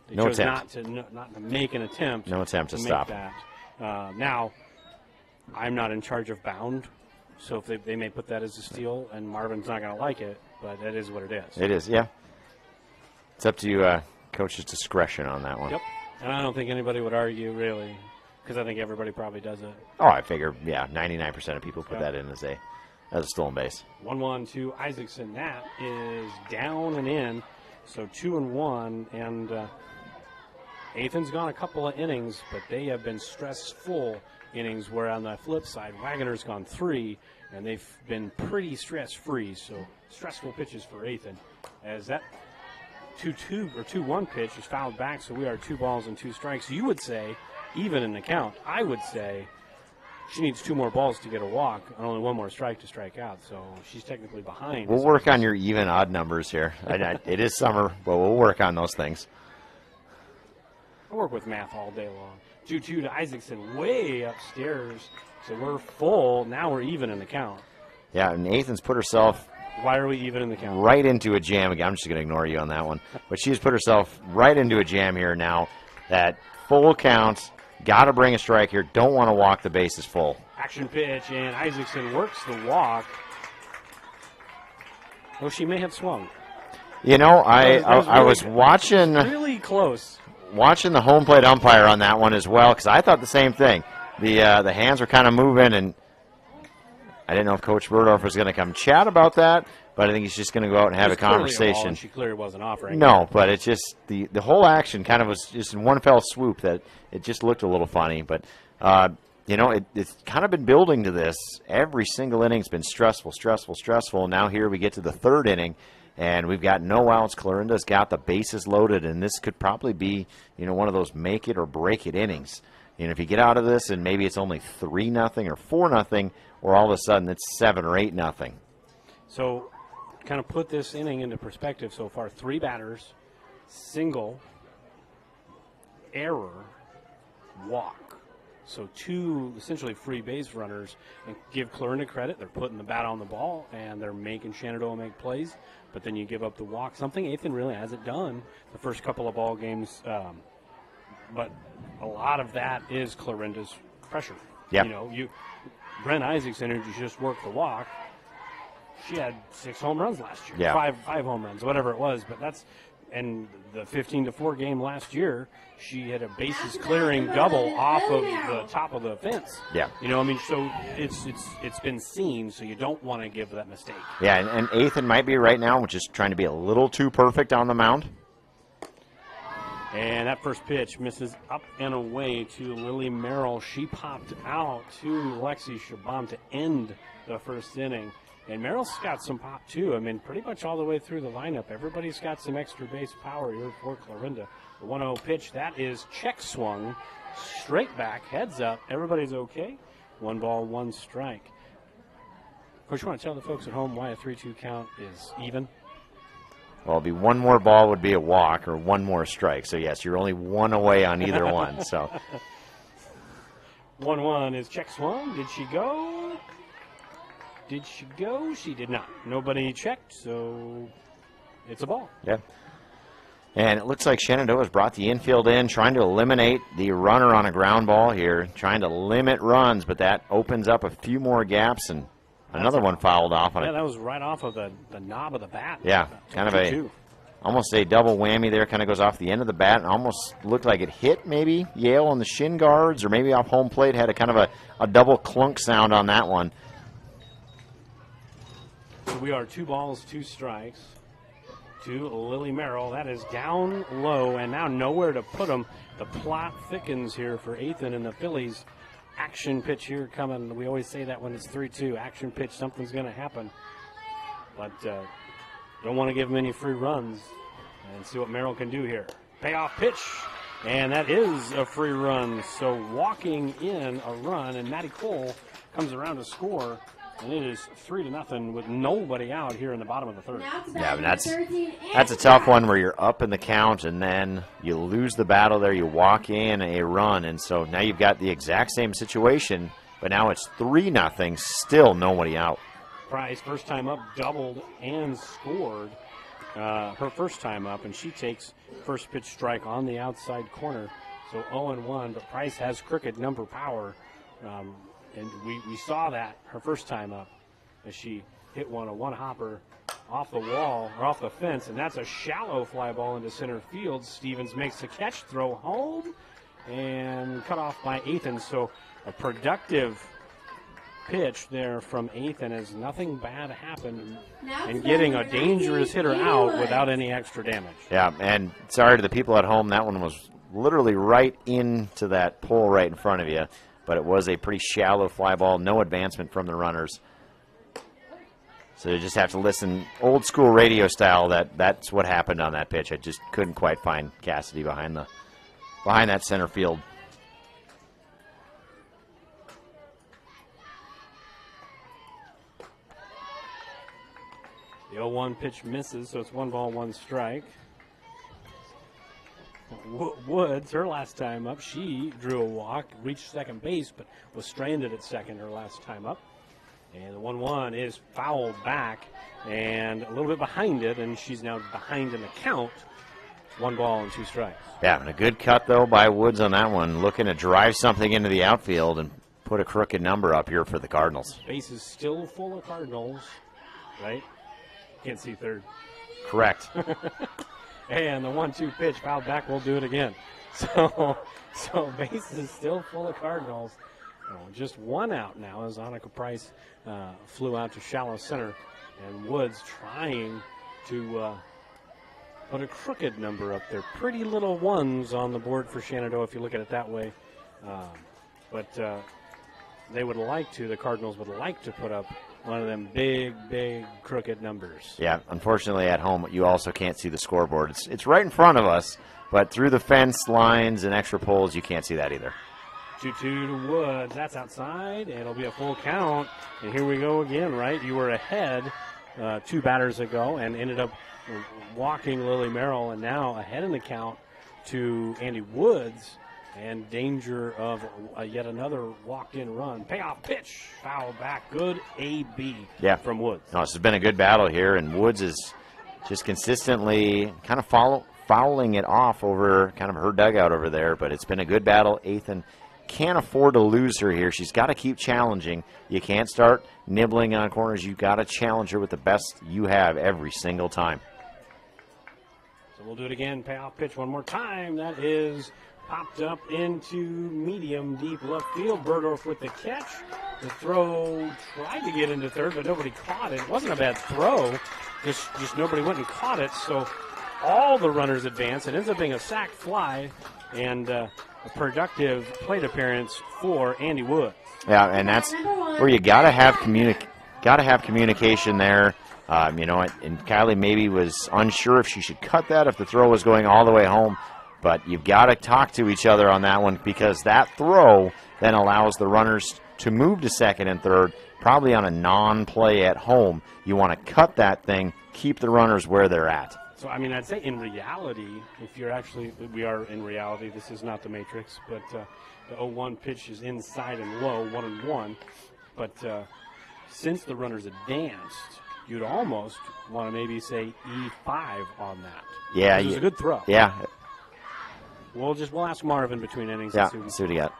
They
No
chose
attempt.
not to make an attempt.
No attempt to
make
stop.
that. Now, I'm not in charge of bound, so if they may put that as a steal, and Marvin's not going to like it, but that is what it is.
It is, yeah. It's up to coach's discretion on that one.
Yep. And I don't think anybody would argue, really, because I think everybody probably does it.
Oh, I figure, yeah, 99% of people put that in as a stolen base.
1-1 to Isaacson. That is down and in, so 2-1, and Athan's gone a couple of innings, but they have been stressful innings, where on the flip side, Wagoner's gone 3, and they've been pretty stress-free, so stressful pitches for Athan. As that 2-2 or 2-1 pitch is fouled back, so we are 2 balls and 2 strikes. You would say, even in the count, I would say she needs 2 more balls to get a walk and only 1 more strike to strike out, so she's technically behind.
We'll work on your even odd numbers here. It is summer, but we'll work on those things.
I work with math all day long. 2-2 to Isaacson, way upstairs, so we're full. Now we're even in the count.
Yeah, and Athan's put herself
Why are we even in the count?
right into a jam again. I'm just going to ignore you on that one. But she's put herself right into a jam here now. That full count, got to bring a strike here. Don't want to walk, the bases full.
Action pitch, and Isaacson works the walk. Oh, she may have swung.
You know,
That
I was
really-
watching
really close.
Watching the home plate umpire on that one as well, because I thought the same thing. The hands were kind of moving, and I didn't know if Coach Burdorf was going to come chat about that, but I think he's just going to go out and have a
It's clearly ball,
conversation.
and she clearly wasn't offering.
No, but it's just the whole action kind of was just in one fell swoop that it just looked a little funny. But, you know, it's kind of been building to this. Every single inning's been stressful. Now here we get to the 3rd inning, and we've got no outs. Clarinda's got the bases loaded, and this could probably be, you know, one of those make it or break it innings. You know, if you get out of this and maybe it's only 3-0 or 4-0, or all of a sudden it's 7 or 8-0.
So, kind of put this inning into perspective so far. 3 batters, single, error, walk. So 2 essentially free base runners. And give Clarinda credit. They're putting the bat on the ball, and they're making Shenandoah make plays. But then you give up the walk. Something Athan really hasn't done the first couple of ball games. But a lot of that is Clarinda's pressure.
Yep.
You know, Brent Isaacson, who just worked the walk, she had 6 home runs last year.
Yeah.
Five home runs, whatever it was. But that's, and the 15-4 game last year, she had a bases clearing double off of the top of the fence.
Yeah.
You know, I mean, so it's been seen, so you don't want to give that mistake.
Yeah, and Athan might be right now, which is trying to be a little too perfect on the mound.
And that first pitch misses up and away to Lily Merrill. She popped out to Lexi Shabam to end the first inning. And Merrill's got some pop, too. I mean, pretty much all the way through the lineup. Everybody's got some extra base power here for Clarinda. The 1-0 pitch, that is check swung, straight back, heads up. Everybody's okay. 1 ball, 1 strike. Of course, you want to tell the folks at home why a 3-2 count is even?
Well, it'd be 1 more ball would be a walk or 1 more strike. So, yes, you're only 1 away on either one. So
1-1 is check swung. Did she go? Did she go? She did not. Nobody checked, so it's a ball.
Yeah. And it looks like Shenandoah has brought the infield in, trying to eliminate the runner on a ground ball here, trying to limit runs, but that opens up a few more gaps, and another one fouled off on it.
Yeah, that was right off of the knob of the bat.
Yeah, kind of
2-2.
almost a double whammy there, kind of goes off the end of the bat and almost looked like it hit maybe Yale on the shin guards or maybe off home plate, had a kind of a double clunk sound on that one.
So we are 2 balls, 2 strikes to Lily Merrill. That is down low and now nowhere to put them. The plot thickens here for Athan and the Phillies. Action pitch here coming. We always say that when it's 3-2. Action pitch, something's going to happen. But don't want to give them any free runs and see what Merrill can do here. Payoff pitch, and that is a free run. So walking in a run, and Maddie Cole comes around to score. And it is 3-0 with nobody out here in the bottom of the 3rd.
Yeah, but that's a tough one where you're up in the count and then you lose the battle there. You walk in a run, and so now you've got the exact same situation, but now it's 3-0, still nobody out.
Price, first time up, doubled and scored. her first time up, and she takes first pitch strike on the outside corner. So 0-1, but Price has crooked number power. And we saw that her first time up as she hit a one-hopper off the wall, or off the fence, and that's a shallow fly ball into center field. Stevens makes the catch, throw home, and cut off by Ethan. So a productive pitch there from Ethan as nothing bad happened, and getting a dangerous hitter out without any extra damage.
Yeah, and sorry to the people at home, that one was literally right into that pole right in front of you, but it was a pretty shallow fly ball, no advancement from the runners. So you just have to listen old school radio style. That's what happened on that pitch. I just couldn't quite find Cassidy behind that center field.
The 0-1 pitch misses, so it's 1 ball, 1 strike. Woods, her last time up, she drew a walk, reached second base, but was stranded at second her last time up. And the 1-1 is fouled back and a little bit behind it, and she's now behind in the count. 1 ball and 2 strikes.
Yeah, and a good cut, though, by Woods on that one, looking to drive something into the outfield and put a crooked number up here for the Cardinals.
Base is still full of Cardinals, right? Can't see third.
Correct.
And the 1-2 pitch fouled back. We'll do it again. So base is still full of Cardinals. Just 1 out now as Annika Price flew out to shallow center, and Woods trying to put a crooked number up there. Pretty little 1s on the board for Shenandoah if you look at it that way. But the Cardinals would like to put up one of them big crooked numbers.
Yeah, unfortunately at home you also can't see the scoreboard. It's right in front of us, but through the fence lines and extra poles you can't see that either.
2-2 to Woods. That's outside, and it'll be a full count. And here we go again, right? You were ahead 2 batters ago and ended up walking Lily Merrill, and now ahead in the count to Andy Woods, and danger of yet another walked-in run. Payoff pitch, foul back, good AB from Woods.
No, this has been a good battle here, and Woods is just consistently kind of fouling it off over kind of her dugout over there, but it's been a good battle. Ethan can't afford to lose her here. She's got to keep challenging. You can't start nibbling on corners. You've got to challenge her with the best you have every single time.
So we'll do it again. Payoff pitch one more time. That is popped up into medium deep left field. Berdorf with the catch. The throw tried to get into third, but nobody caught it. It wasn't a bad throw. Just nobody went and caught it. So all the runners advance. It ends up being a sac fly and a productive plate appearance for Andy Woods.
Yeah, and that's where you got to have communication there. And Kylie maybe was unsure if she should cut that if the throw was going all the way home. But you've got to talk to each other on that one, because that throw then allows the runners to move to second and third, probably on a non-play at home. You want to cut that thing, keep the runners where they're at.
So, I'd say in reality, we are in reality, this is not the Matrix, but the 0-1 pitch is inside and low, 1-1. But since the runners advanced, you'd almost want to maybe say E5 on that.
Yeah.
It was a good throw.
Yeah.
We'll ask Marvin between innings.
Yeah, see what he got.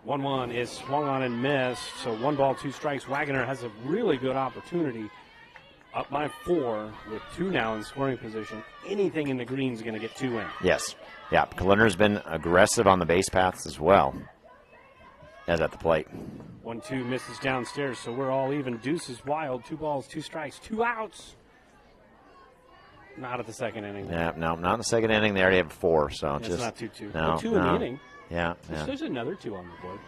1-1 is swung on and missed, so 1 ball, 2 strikes. Wagner has a really good opportunity. Up by 4 with 2 now in scoring position. Anything in the green is going to get 2 in.
Yes. Yeah, Kalinder's been aggressive on the base paths as well as at the plate.
1-2 misses downstairs, so we're all even. Deuce is wild. 2 balls, 2 strikes, 2 outs. Not at the second inning.
Yeah, no, not in the second inning. They already have 4, so
it's
just
not 2-2.
No,
2 in the inning.
Yeah.
There's another 2 on the board.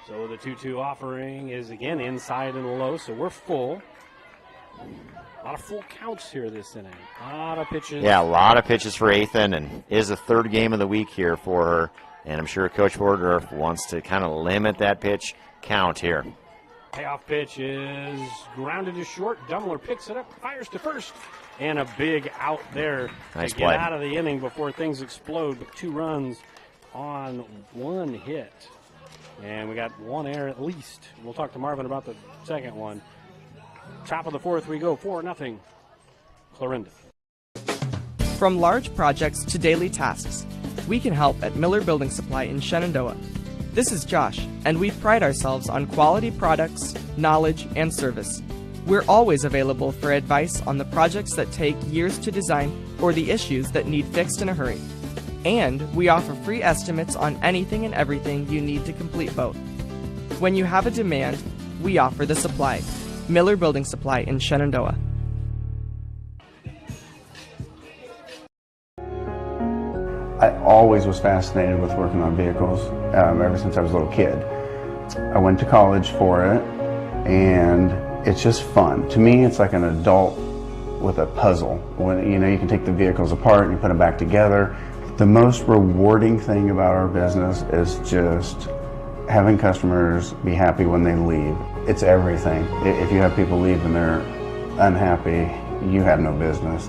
So the 2-2 offering is again inside and low, so we're full. A lot of full counts here this inning. A lot of pitches.
Yeah, a lot of pitches for Ethan, and is the 3rd game of the week here for her. And I'm sure Coach Bordorf wants to kind of limit that pitch count here.
Payoff pitch is grounded to short. Dummler picks it up, fires to first, and a big out there
nice
to
play.
Get out of the inning before things explode. With 2 runs on 1 hit. And we got 1 error at least. We'll talk to Marvin about the second one. Top of the 4th we go, 4-0, Clarinda.
From large projects to daily tasks, we can help at Miller Building Supply in Shenandoah. This is Josh, and we pride ourselves on quality products, knowledge, and service. We're always available for advice on the projects that take years to design or the issues that need fixed in a hurry. And we offer free estimates on anything and everything you need to complete both. When you have a demand, we offer the supply. Miller Building Supply in Shenandoah.
I always was fascinated with working on vehicles ever since I was a little kid. I went to college for it, and it's just fun. To me, it's like an adult with a puzzle. When you can take the vehicles apart and you put them back together. The most rewarding thing about our business is just having customers be happy when they leave. It's everything. If you have people leave and they're unhappy, you have no business.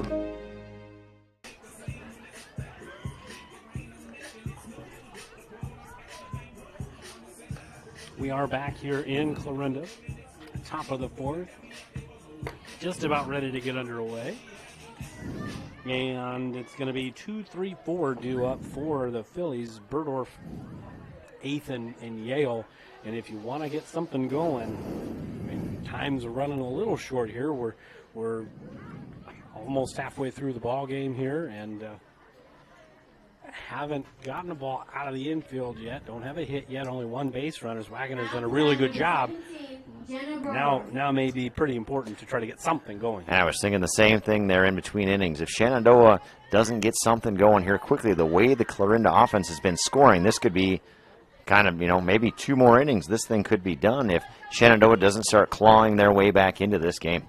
We are back here in Clarinda, top of the fourth, just about ready to get underway. And it's going to be 2-3-4 due up for the Phillies, Burdorf, Ethan, and Yale. And if you want to get something going, I mean, time's running a little short here. We're almost halfway through the ball game here, and haven't gotten the ball out of the infield yet. Don't have a hit yet. Only one base runner. Wagner's done a really good job. Now may be pretty important to try to get something going.
And I was thinking the same thing there in between innings. If Shenandoah doesn't get something going here quickly, the way the Clarinda offense has been scoring, this could be kind of, maybe 2 more innings. This thing could be done if Shenandoah doesn't start clawing their way back into this game.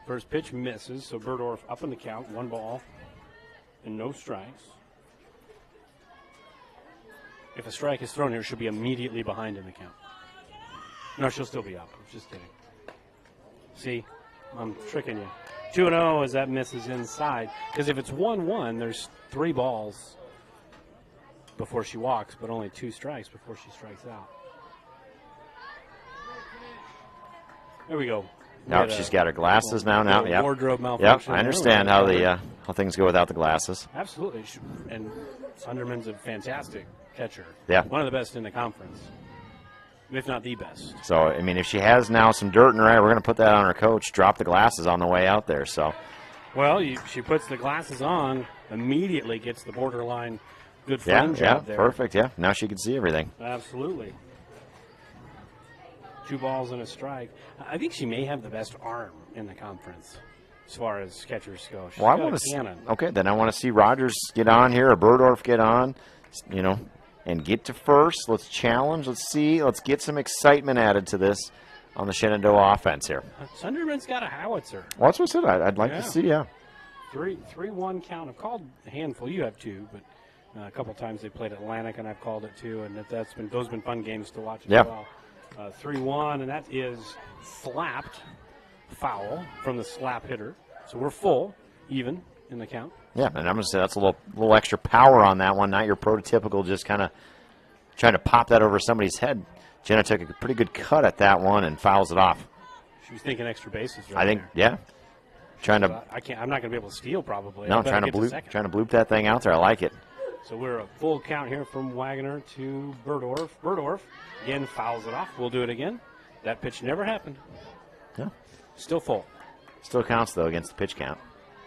First pitch misses, so Burdorf up in the count, 1 ball and no strikes. If a strike is thrown here, she'll be immediately behind in the count. No, she'll still be up. I'm just kidding. See, I'm tricking you. 2-0 as that misses inside. Because if it's 1-1, there's 3 balls before she walks, but only 2 strikes before she strikes out. There we go.
Now she's got her glasses now. Yep.
Wardrobe malfunction.
Yep, I understand how things go without the glasses.
Absolutely. And Sunderman's a fantastic catcher.
Yeah.
One of the best in the conference, if not the best.
So, I mean, if she has now some dirt in her eye, we're going to put that on her coach. Drop the glasses on the way out there. So,
well, she puts the glasses on, immediately gets the borderline good frame job there.
Perfect. Yeah, now she can see everything.
Absolutely. 2 balls and a strike. I think she may have the best arm in the conference as far as catchers go. She's
I
got
want
a
to
cannon.
Okay, then I want to see Rogers get on here, or Burdorf get on, and get to first. Let's challenge. Let's see. Let's get some excitement added to this on the Shenandoah offense here.
Sunderman's got a howitzer.
Well, that's what I said. I'd like to see,
3-1 count. I've called a handful. You have 2, but a couple times they played Atlantic, and I've called it 2, and those have been fun games to watch as well. 3-1, and that is slapped foul from the slap hitter. So we're full, even in the count.
Yeah, and I'm going to say that's a little extra power on that one, not your prototypical just kind of trying to pop that over somebody's head. Jenna took a pretty good cut at that one and fouls it off.
She was thinking extra bases
I think,
there.
Trying to.
I'm not going to be able to steal probably.
No, trying to bloop that thing out there. I like it.
So we're a full count here from Wagner to Burdorf. Burdorf again fouls it off. We'll do it again. That pitch never happened.
Yeah.
Still full.
Still counts though against the pitch count.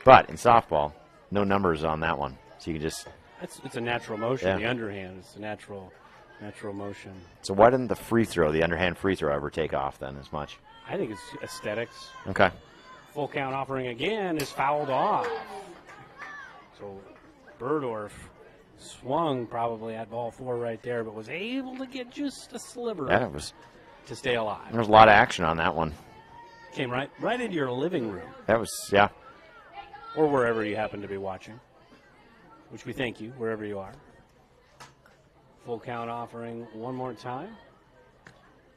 But in softball, no numbers on that one. So you can just.
It's a natural motion. The underhand. It's a natural motion.
So why didn't the free throw, the underhand free throw, ever take off then as much?
I think it's aesthetics.
Okay.
Full count offering again is fouled off. So Burdorf swung probably at ball 4 right there, but was able to get just a sliver to stay alive.
There was a lot of action on that one.
Came right into your living room.
That was,
Or wherever you happen to be watching, which we thank you, wherever you are. Full count offering one more time.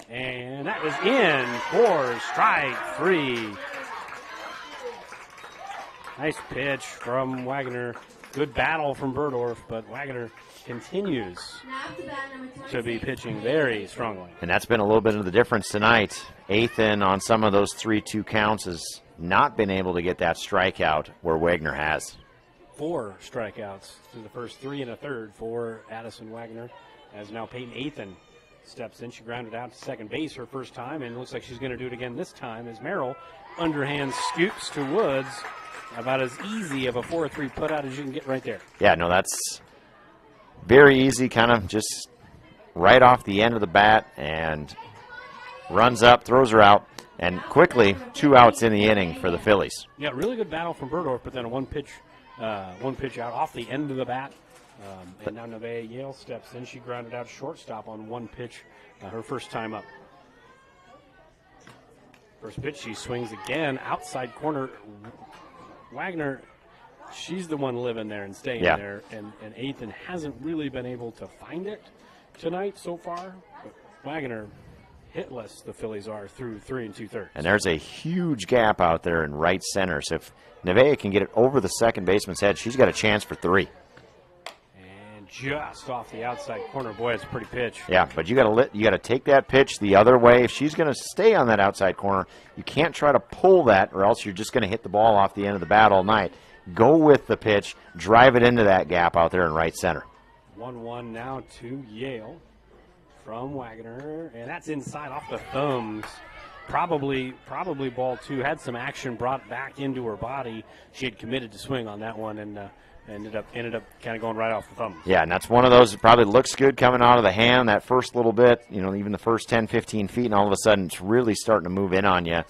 And that was in for strike 3. Nice pitch from Wagner. Good battle from Burdorf, but Wagner continues to be pitching very strongly.
And that's been a little bit of the difference tonight. Ethan on some of those 3-2 counts has not been able to get that strikeout where Wagner has.
4 strikeouts through the first 3 1/3 for Addison Wagner, as now Peyton Athan steps in. She grounded out to second base her first time, and it looks like she's going to do it again this time as Merrill underhand scoops to Woods. About as easy of a 4-3 put out as you can get right there.
Yeah, no, that's very easy, kind of just right off the end of the bat, and runs up, throws her out, and quickly 2 outs in the inning for the Phillies.
Yeah, really good battle from Burdorf, but then a one pitch out off the end of the bat. And now Nevaeh Yale steps in. She grounded out shortstop on 1 pitch, her first time up. First pitch, she swings again, outside corner. Wagner, she's the one living there and staying there, and Athan hasn't really been able to find it tonight so far. But Wagner, hitless the Phillies are through 3 2/3.
And there's a huge gap out there in right center. So if Nevaeh can get it over the second baseman's head, she's got a chance for 3.
And just off the outside corner, boy, it's a pretty pitch.
Yeah, but you got to take that pitch the other way. If she's going to stay on that outside corner, you can't try to pull that, or else you're just going to hit the ball off the end of the bat all night. Go with the pitch, drive it into that gap out there in right center.
1-1 now to Yale from Wagner, and that's inside off the thumbs. Probably ball 2. Had some action brought back into her body. She had committed to swing on that one, and ended up kind of going right off the thumbs.
Yeah, and that's one of those that probably looks good coming out of the hand that first little bit, even the first 10, 15 feet, and all of a sudden it's really starting to move in on you.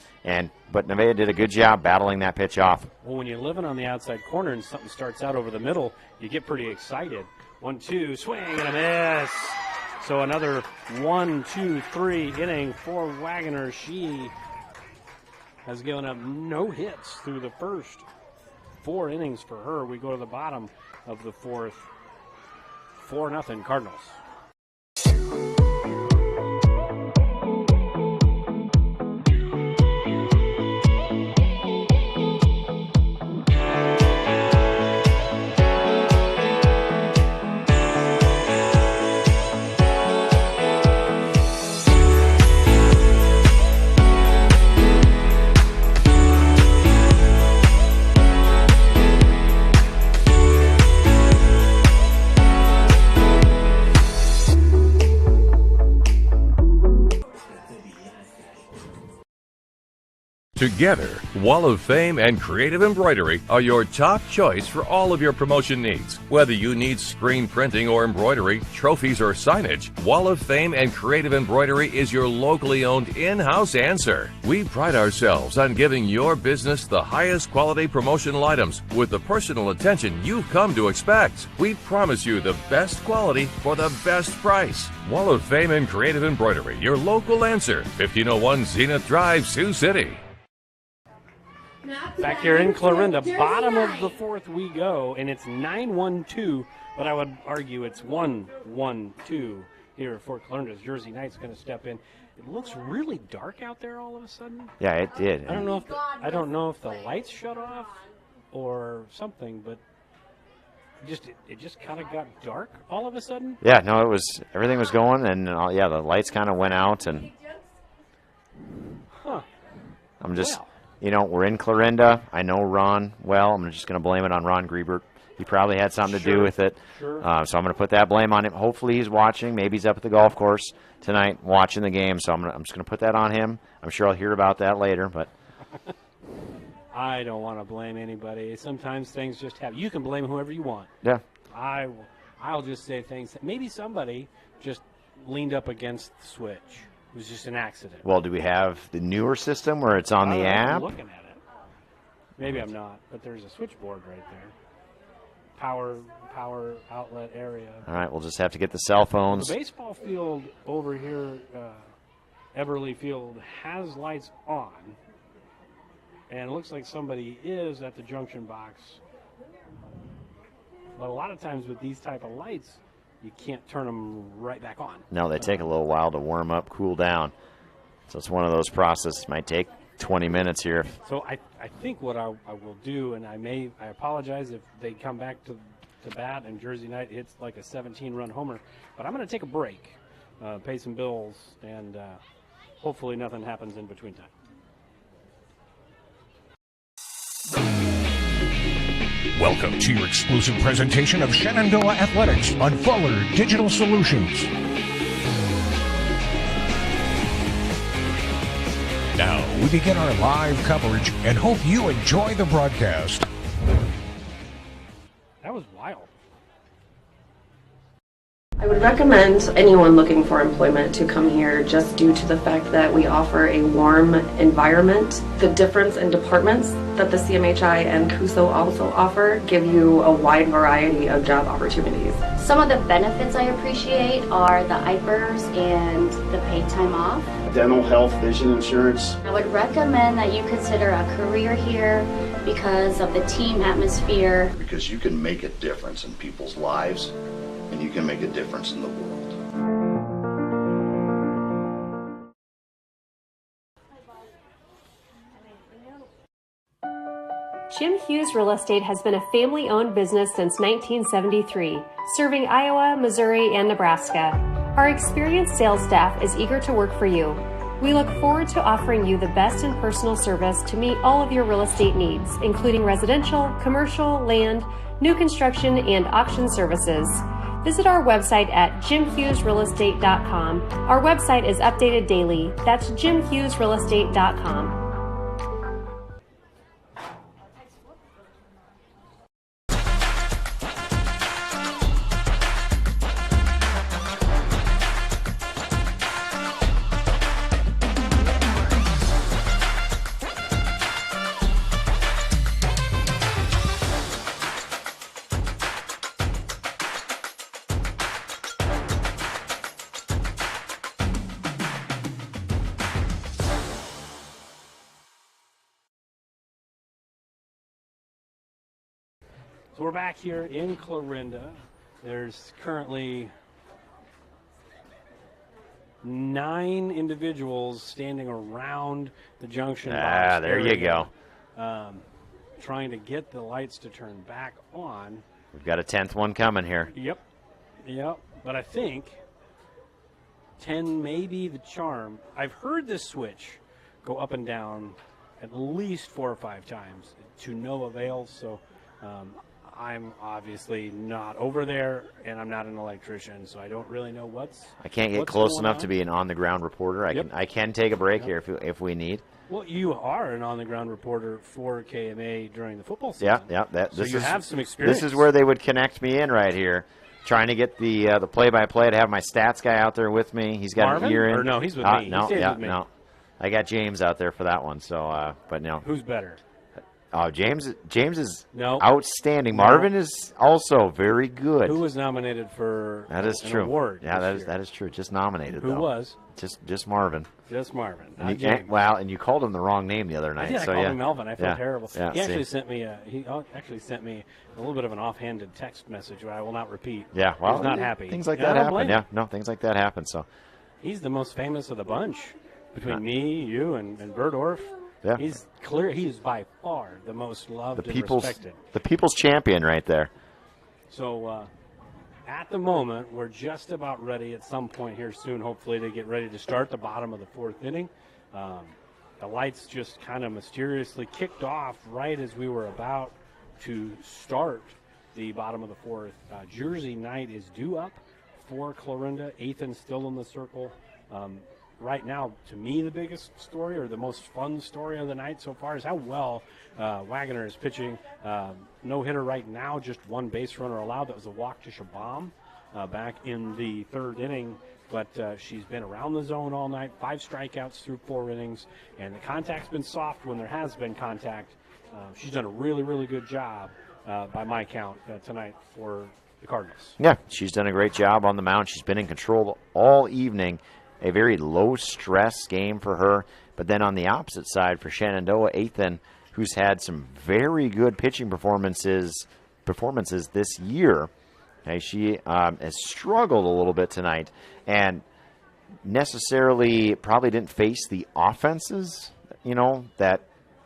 But Nevaeh did a good job battling that pitch off.
Well, when you're living on the outside corner and something starts out over the middle, you get pretty excited. 1-2, swing and a miss. So another 1-2-3 inning for Wagner. She has given up no hits through the first 4 innings for her. We go to the bottom of the 4th. 4-0 Cardinals.
Together, Wall of Fame and Creative Embroidery are your top choice for all of your promotion needs. Whether you need screen printing or embroidery, trophies or signage, Wall of Fame and Creative Embroidery is your locally owned in-house answer. We pride ourselves on giving your business the highest quality promotional items with the personal attention you've come to expect. We promise you the best quality for the best price. Wall of Fame and Creative Embroidery, your local answer. 1501 Zenith Drive, Sioux City.
Back here in Clarinda, bottom of the 4th we go, and it's 9-1-2, but I would argue it's 1-1-2 here for Clarinda. Jersey Knight's going to step in. It looks really dark out there all of a sudden.
Yeah, it did.
I don't know if the lights shut off or something, but it just kind of got dark all of a sudden.
Yeah, no, everything was going, and the lights kind of went out, and I'm just. We're in Clarinda. I know Ron well. I'm just going to blame it on Ron Griebert. He probably had something to do with it.
Sure.
So I'm going to put that blame on him. Hopefully he's watching. Maybe he's up at the golf course tonight watching the game. So I'm just going to put that on him. I'm sure I'll hear about that later. But
I don't want to blame anybody. Sometimes things just happen. You can blame whoever you want.
Yeah.
I'll just say things. Maybe somebody just leaned up against the switch. It was just an accident.
Well, do we have the newer system where it's on the app?
I'm looking at it. Maybe I'm not, but there's a switchboard right there. Power outlet area.
All right, we'll just have to get the cell phones.
The baseball field over here, Everly Field, has lights on, and it looks like somebody is at the junction box. But a lot of times with these type of lights, you can't turn them right back on.
No, they take a little while to warm up, cool down. So it's one of those processes. Might take 20 minutes here.
So I think what I will do, and I apologize if they come back to bat and Jersey Knight hits like a 17-run homer, but I'm going to take a break, pay some bills, and hopefully nothing happens in between time.
Welcome to your exclusive presentation of Shenandoah Athletics on Fuller Digital Solutions. Now we begin our live coverage and hope you enjoy the broadcast.
That was wild.
I would recommend anyone looking for employment to come here just due to the fact that we offer a warm environment. The difference in departments that the CMHI and CUSO also offer give you a wide variety of job opportunities.
Some of the benefits I appreciate are the IPERS and the paid time off.
Dental, health, vision insurance.
I would recommend that you consider a career here because of the team atmosphere.
Because you can make a difference in people's lives, and you can make a difference in the world.
Jim Hughes Real Estate has been a family-owned business since 1973, serving Iowa, Missouri, and Nebraska. Our experienced sales staff is eager to work for you. We look forward to offering you the best in personal service to meet all of your real estate needs, including residential, commercial, land, new construction, and auction services. Visit our website at jimhughesrealestate.com. Our website is updated daily. That's jimhughesrealestate.com.
So we're back here in Clarinda. There's currently 9 individuals standing around the junction box
There you go.
trying to get the lights to turn back on.
We've got a 10th one coming here.
Yep. But I think 10 may be the charm. I've heard this switch go up and down at least 4 or 5 times to no avail. So I'm obviously not over there, and I'm not an electrician, so I don't really know what's.
I can't get close enough to be an on-the-ground reporter. I can take a break here if we need.
Well, you are an on-the-ground reporter for KMA during the football season.
So
you have some experience.
This is where they would connect me in right here, trying to get the play-by-play. To have my stats guy out there with me. He's got
Marvin?
an ear in.
Or no, he's with me.
No,
he stays with me.
no. I got James out there for that one. So, but no.
Who's better?
Oh, James is
No.
outstanding.
No.
Marvin is also very good.
Who was nominated for
That is
an
true.
award?
Yeah,
this year?
that is true. Just nominated.
Who
though.
was?
Just Marvin.
Just Marvin.
And
Not
you,
James.
and you called him the wrong name the other night.
I did.
So
I called
yeah.
him Melvin. I felt terrible.
Yeah,
He actually sent me a little bit of an offhanded text message, which I will not repeat.
Yeah, well,
he's not happy.
Things like
And I
that
don't
happen.
blame
Yeah,
him.
no, things like that happen. So
He's the most famous of the bunch between me, you, and Berdorf.
Yeah.
He's clear. He is by far the most loved and respected.
The people's champion right there.
So at the moment, we're just about ready at some point here soon, hopefully, to get ready to start the bottom of the 4th inning. The lights just kind of mysteriously kicked off right as we were about to start the bottom of the 4th. Jersey night is due up for Clarinda. Ethan's still in the circle. Right now, to me, the biggest story or the most fun story of the night so far is how well Wagoner is pitching. No hitter right now, just 1 base runner allowed. That was a walk to Shabam back in the 3rd inning. But she's been around the zone all night, 5 strikeouts through 4 innings, and the contact's been soft when there has been contact. She's done a really, really good job by my count tonight for the Cardinals.
Yeah, she's done a great job on the mound. She's been in control all evening. A very low-stress game for her. But then on the opposite side for Shenandoah, Ethan, who's had some very good pitching performances this year. Okay, she has struggled a little bit tonight and necessarily probably didn't face the offenses, that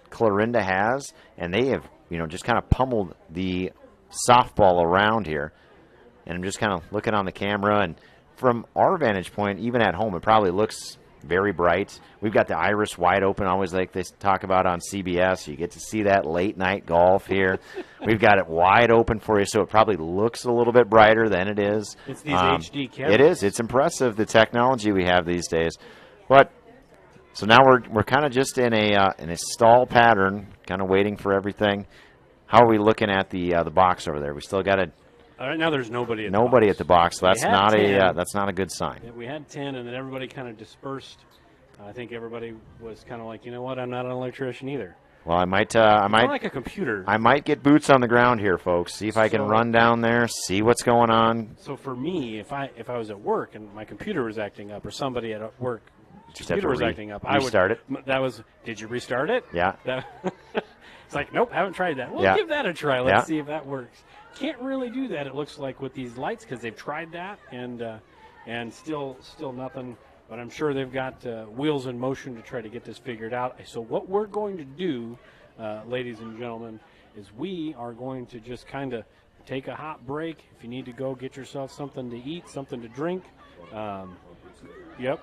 Clarinda has. And they have, just kind of pummeled the softball around here. And I'm just kind of looking on the camera, and from our vantage point, even at home, it probably looks very bright. We've got the iris wide open, always like they talk about on CBS. You get to see that late night golf here. We've got it wide open for you, so it probably looks a little bit brighter than it is.
It's these HD cameras.
It is. It's impressive, the technology we have these days. But so now we're kind of just in a stall pattern, kind of waiting for everything. How are we looking at the box over there? We still got
Right now there's nobody at
the box. So that's not
10.
that's not a good sign.
Yeah, we had 10, and then everybody kind of dispersed. I think everybody was kind of like, you know what? I'm not an electrician either.
Well, I might
like a computer.
I might get boots on the ground here, folks. See if I can run down there, see what's going on.
So for me, if I was at work and my computer was acting up, or somebody at work
Just
computer
have to
was acting up,
restart it.
That was. Did you restart it?
Yeah.
It's like, nope, haven't tried that. Well,
Yeah.
give that a try. Let's
Yeah.
see if that works. Can't really do that, it looks like, with these lights, because they've tried that and still nothing. But I'm sure they've got wheels in motion to try to get this figured out. So what we're going to do, ladies and gentlemen, is we are going to just kind of take a hot break. If you need to go get yourself something to eat, something to drink,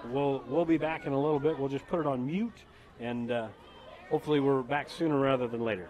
we'll be back in a little bit. We'll just put it on mute, and hopefully we're back sooner rather than later.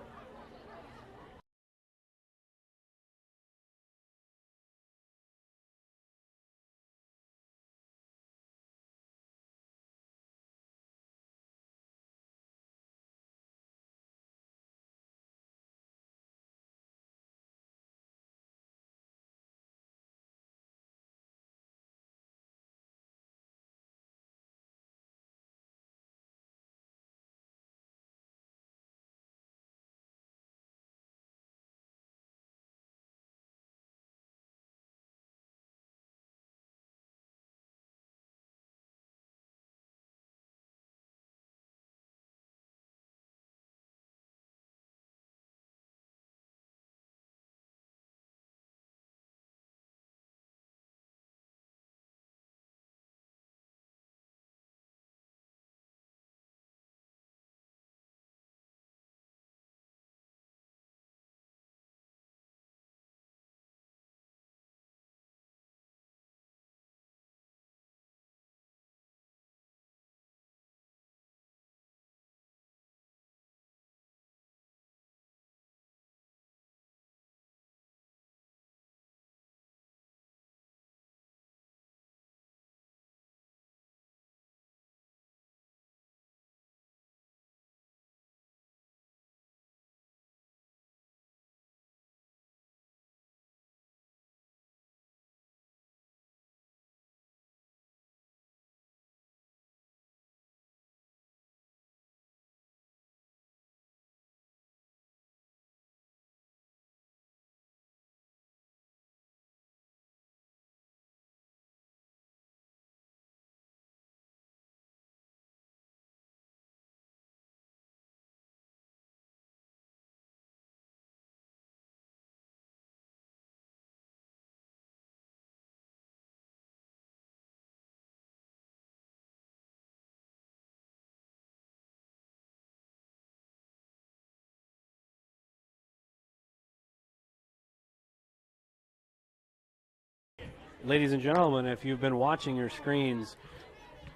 Ladies and gentlemen, if you've been watching your screens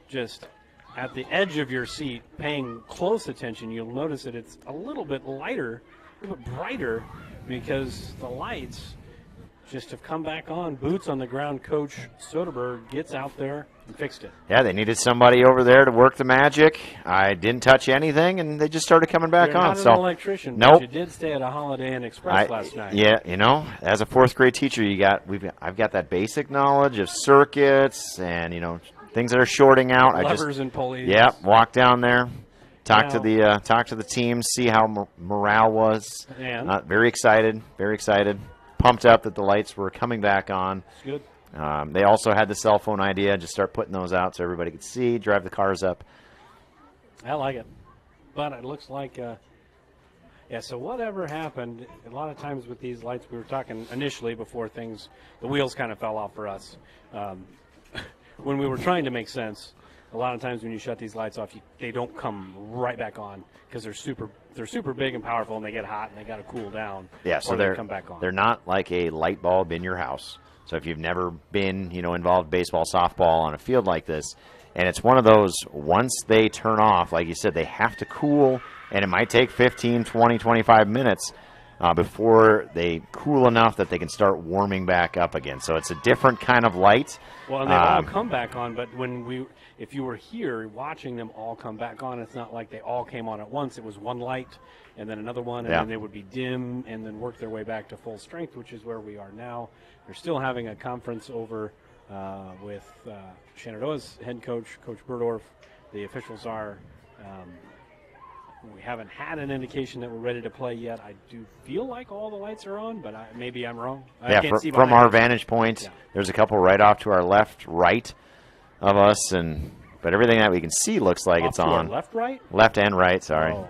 just at the edge of your seat, paying close attention, you'll notice that it's a little bit lighter, a little bit brighter, because the lights just have come back on. Boots on the ground. Coach Soderberg gets out there and fixed it.
Yeah, they needed somebody over there to work the magic. I didn't touch anything, and they just started coming back
You're
on.
not an electrician,
nope.
but you did stay at a Holiday Inn Express last night.
Yeah, you know, as a fourth grade teacher, I've got that basic knowledge of circuits and things that are shorting out.
Levers and pulleys.
Yeah, walk down there, talk to the team, see how morale was.
And
very excited, pumped up that the lights were coming back on.
It's good.
They also had the cell phone idea, just start putting those out so everybody could see, drive the cars up.
I like it. But it looks like, so whatever happened, a lot of times with these lights, we were talking initially before the wheels kind of fell off for us. When we were trying to make sense, a lot of times when you shut these lights off, they don't come right back on because they're super big and powerful, and they get hot and they got to cool down.
Yeah, so
they come back on.
They're not like a light bulb in your house. So if you've never been, involved baseball, softball on a field like this, and it's one of those, once they turn off, like you said, they have to cool, and it might take 15, 20, 25 minutes before they cool enough that they can start warming back up again. So it's a different kind of light.
Well, and they all come back on, but if you were here watching them all come back on, it's not like they all came on at once. It was one light and then another one, and then they would be dim and then work their way back to full strength, which is where we are now. They're still having a conference over with Shenandoah's head coach, Coach Burdorf. The officials are. We haven't had an indication that we're ready to play yet. I do feel like all the lights are on, but maybe I'm wrong. I can't see
from our vantage point, there's a couple right off to our left, right of us, but everything that we can see looks like it's on.
Left, right?
Left and right, sorry.
Oh.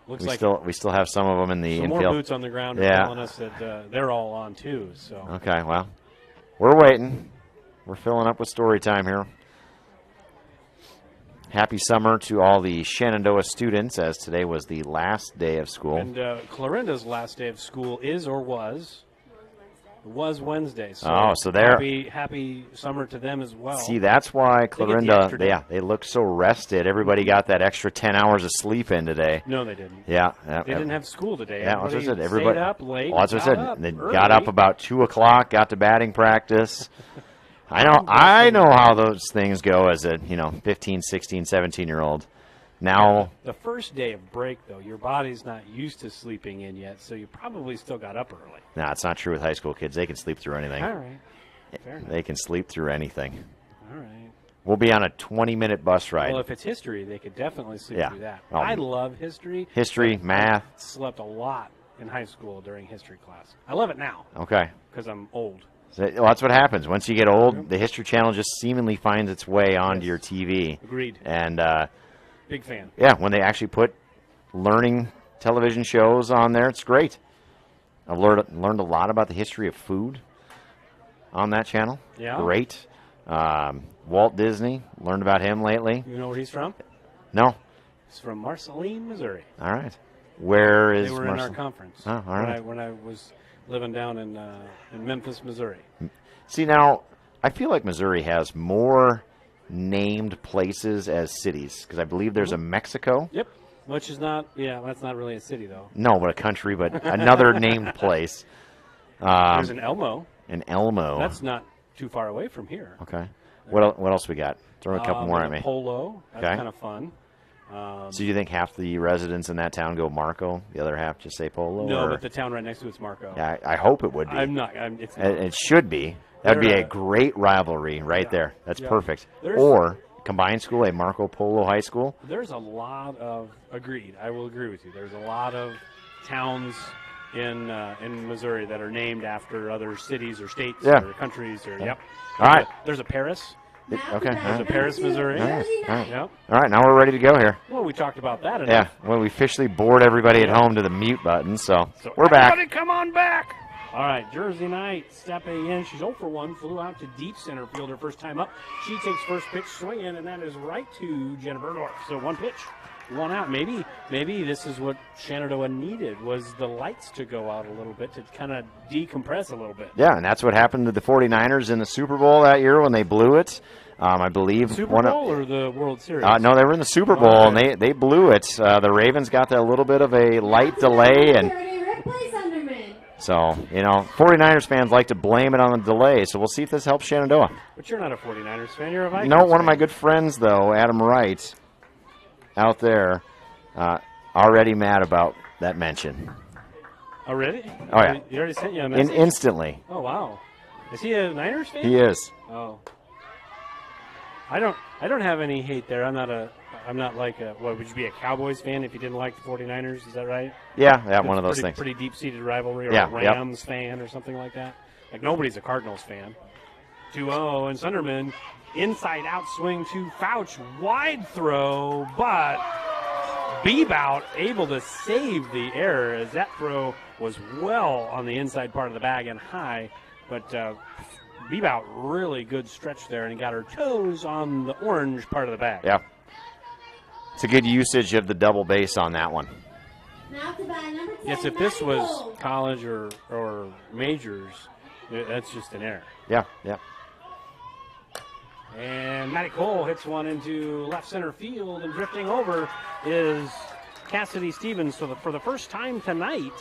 Looks
we still have some of them in the infield.
More boots on the ground are telling us that they're all on too. So
okay, well, we're waiting. We're filling up with story time here. Happy summer to all the Shenandoah students, as today was the last day of school.
And Clarinda's last day of school is or was? It was Wednesday.
So they're
happy summer to them as well.
See, that's why Clarinda, they look so rested. Everybody got that extra 10 hours of sleep in today.
No, they didn't.
Yeah.
They didn't have school today.
Yeah,
Everybody stayed up late.
Well, that's what I said. They got up about 2 o'clock, got to batting practice. I know how those things go as a 15, 16, 17-year-old. Now
the first day of break, though, your body's not used to sleeping in yet, so you probably still got up early.
No, it's not true with high school kids. They can sleep through anything.
All right. Fair enough.
They can sleep through anything.
All right.
We'll be on a 20-minute bus ride.
Well, if it's history, they could definitely sleep through that.
Oh.
I love history.
History, math.
I slept a lot in high school during history class. I love it now.
Okay.
Because I'm old.
So, well, that's what happens. Once you get old, the History Channel just seemingly finds its way onto your TV.
Agreed.
And
big fan.
Yeah, when they actually put learning television shows on there, it's great. I've learned a lot about the history of food on that channel.
Yeah.
Great. Walt Disney, learned about him lately.
You know where he's from?
No.
He's from Marceline, Missouri.
All right. Where is
They were in our conference.
Oh, all right.
When I was living down in Memphis, Missouri.
See, now, I feel like Missouri has more named places as cities, because I believe there's a Mexico.
Yep, which is not, that's not really a city, though.
No, but a country, but another named place.
There's an Elmo.
An Elmo.
That's not too far away from here.
Okay. What else we got? Throw a couple more at me.
Polo. That's kind of fun.
So do you think half the residents in that town go Marco, the other half just say Polo?
No, but the town right next to it's Marco.
Yeah, I hope it would be.
It's not.
It should be. That'd be a great rivalry right there. That's perfect. Or combined school, a Marco Polo high school.
There's a lot of agreed. I will agree with you. There's a lot of towns in Missouri that are named after other cities or states or countries. Or
All right.
There's a Paris.
Okay.
There's a Paris, Missouri.
All right.
Yep.
All right. Now we're ready to go here.
Well, we talked about that enough.
Yeah. Well, we officially bored everybody at home to the mute button, so we're back.
Everybody come on back. All right, Jersey Knight stepping in. She's 0 for 1, flew out to deep center field her first time up. She takes first pitch swinging, and that is right to Jenna Burdorf. So 1 pitch, 1 out. Maybe this is what Shenandoah needed, was the lights to go out a little bit to kind of decompress a little bit.
Yeah, and that's what happened to the 49ers in the Super Bowl that year when they blew it. I believe
Super Bowl or the World Series?
No, they were in the Super Bowl, and they blew it. The Ravens got that little bit of a light delay, and so, 49ers fans like to blame it on the delay, so we'll see if this helps Shenandoah.
But you're not a 49ers fan, you're a Vikings
No, one
fan.
of my good friends, though, Adam Wright, out there, already mad about that mention.
Already?
Oh, yeah.
He already sent you a message?
Instantly.
Oh, wow. Is he a Niners fan?
He is.
Oh. I don't have any hate there. I'm not like would you be a Cowboys fan if you didn't like the 49ers? Is that right?
Yeah, one of those things.
Pretty deep-seated rivalry, or a Rams fan or something like that. Like nobody's a Cardinals fan. 2-0, and Sunderman, inside out swing to Fouch, wide throw, but Bebout able to save the error as that throw was well on the inside part of the bag and high, but Bebout really good stretch there, and he got her toes on the orange part of the bag.
Yeah. It's a good usage of the double base on that one.
Now to bat number 10,
yes, if this was college or majors, That's just an error.
Yeah, yeah.
And Matty Cole hits one into left center field, and drifting over is Cassidy Stevens. So for the first time tonight,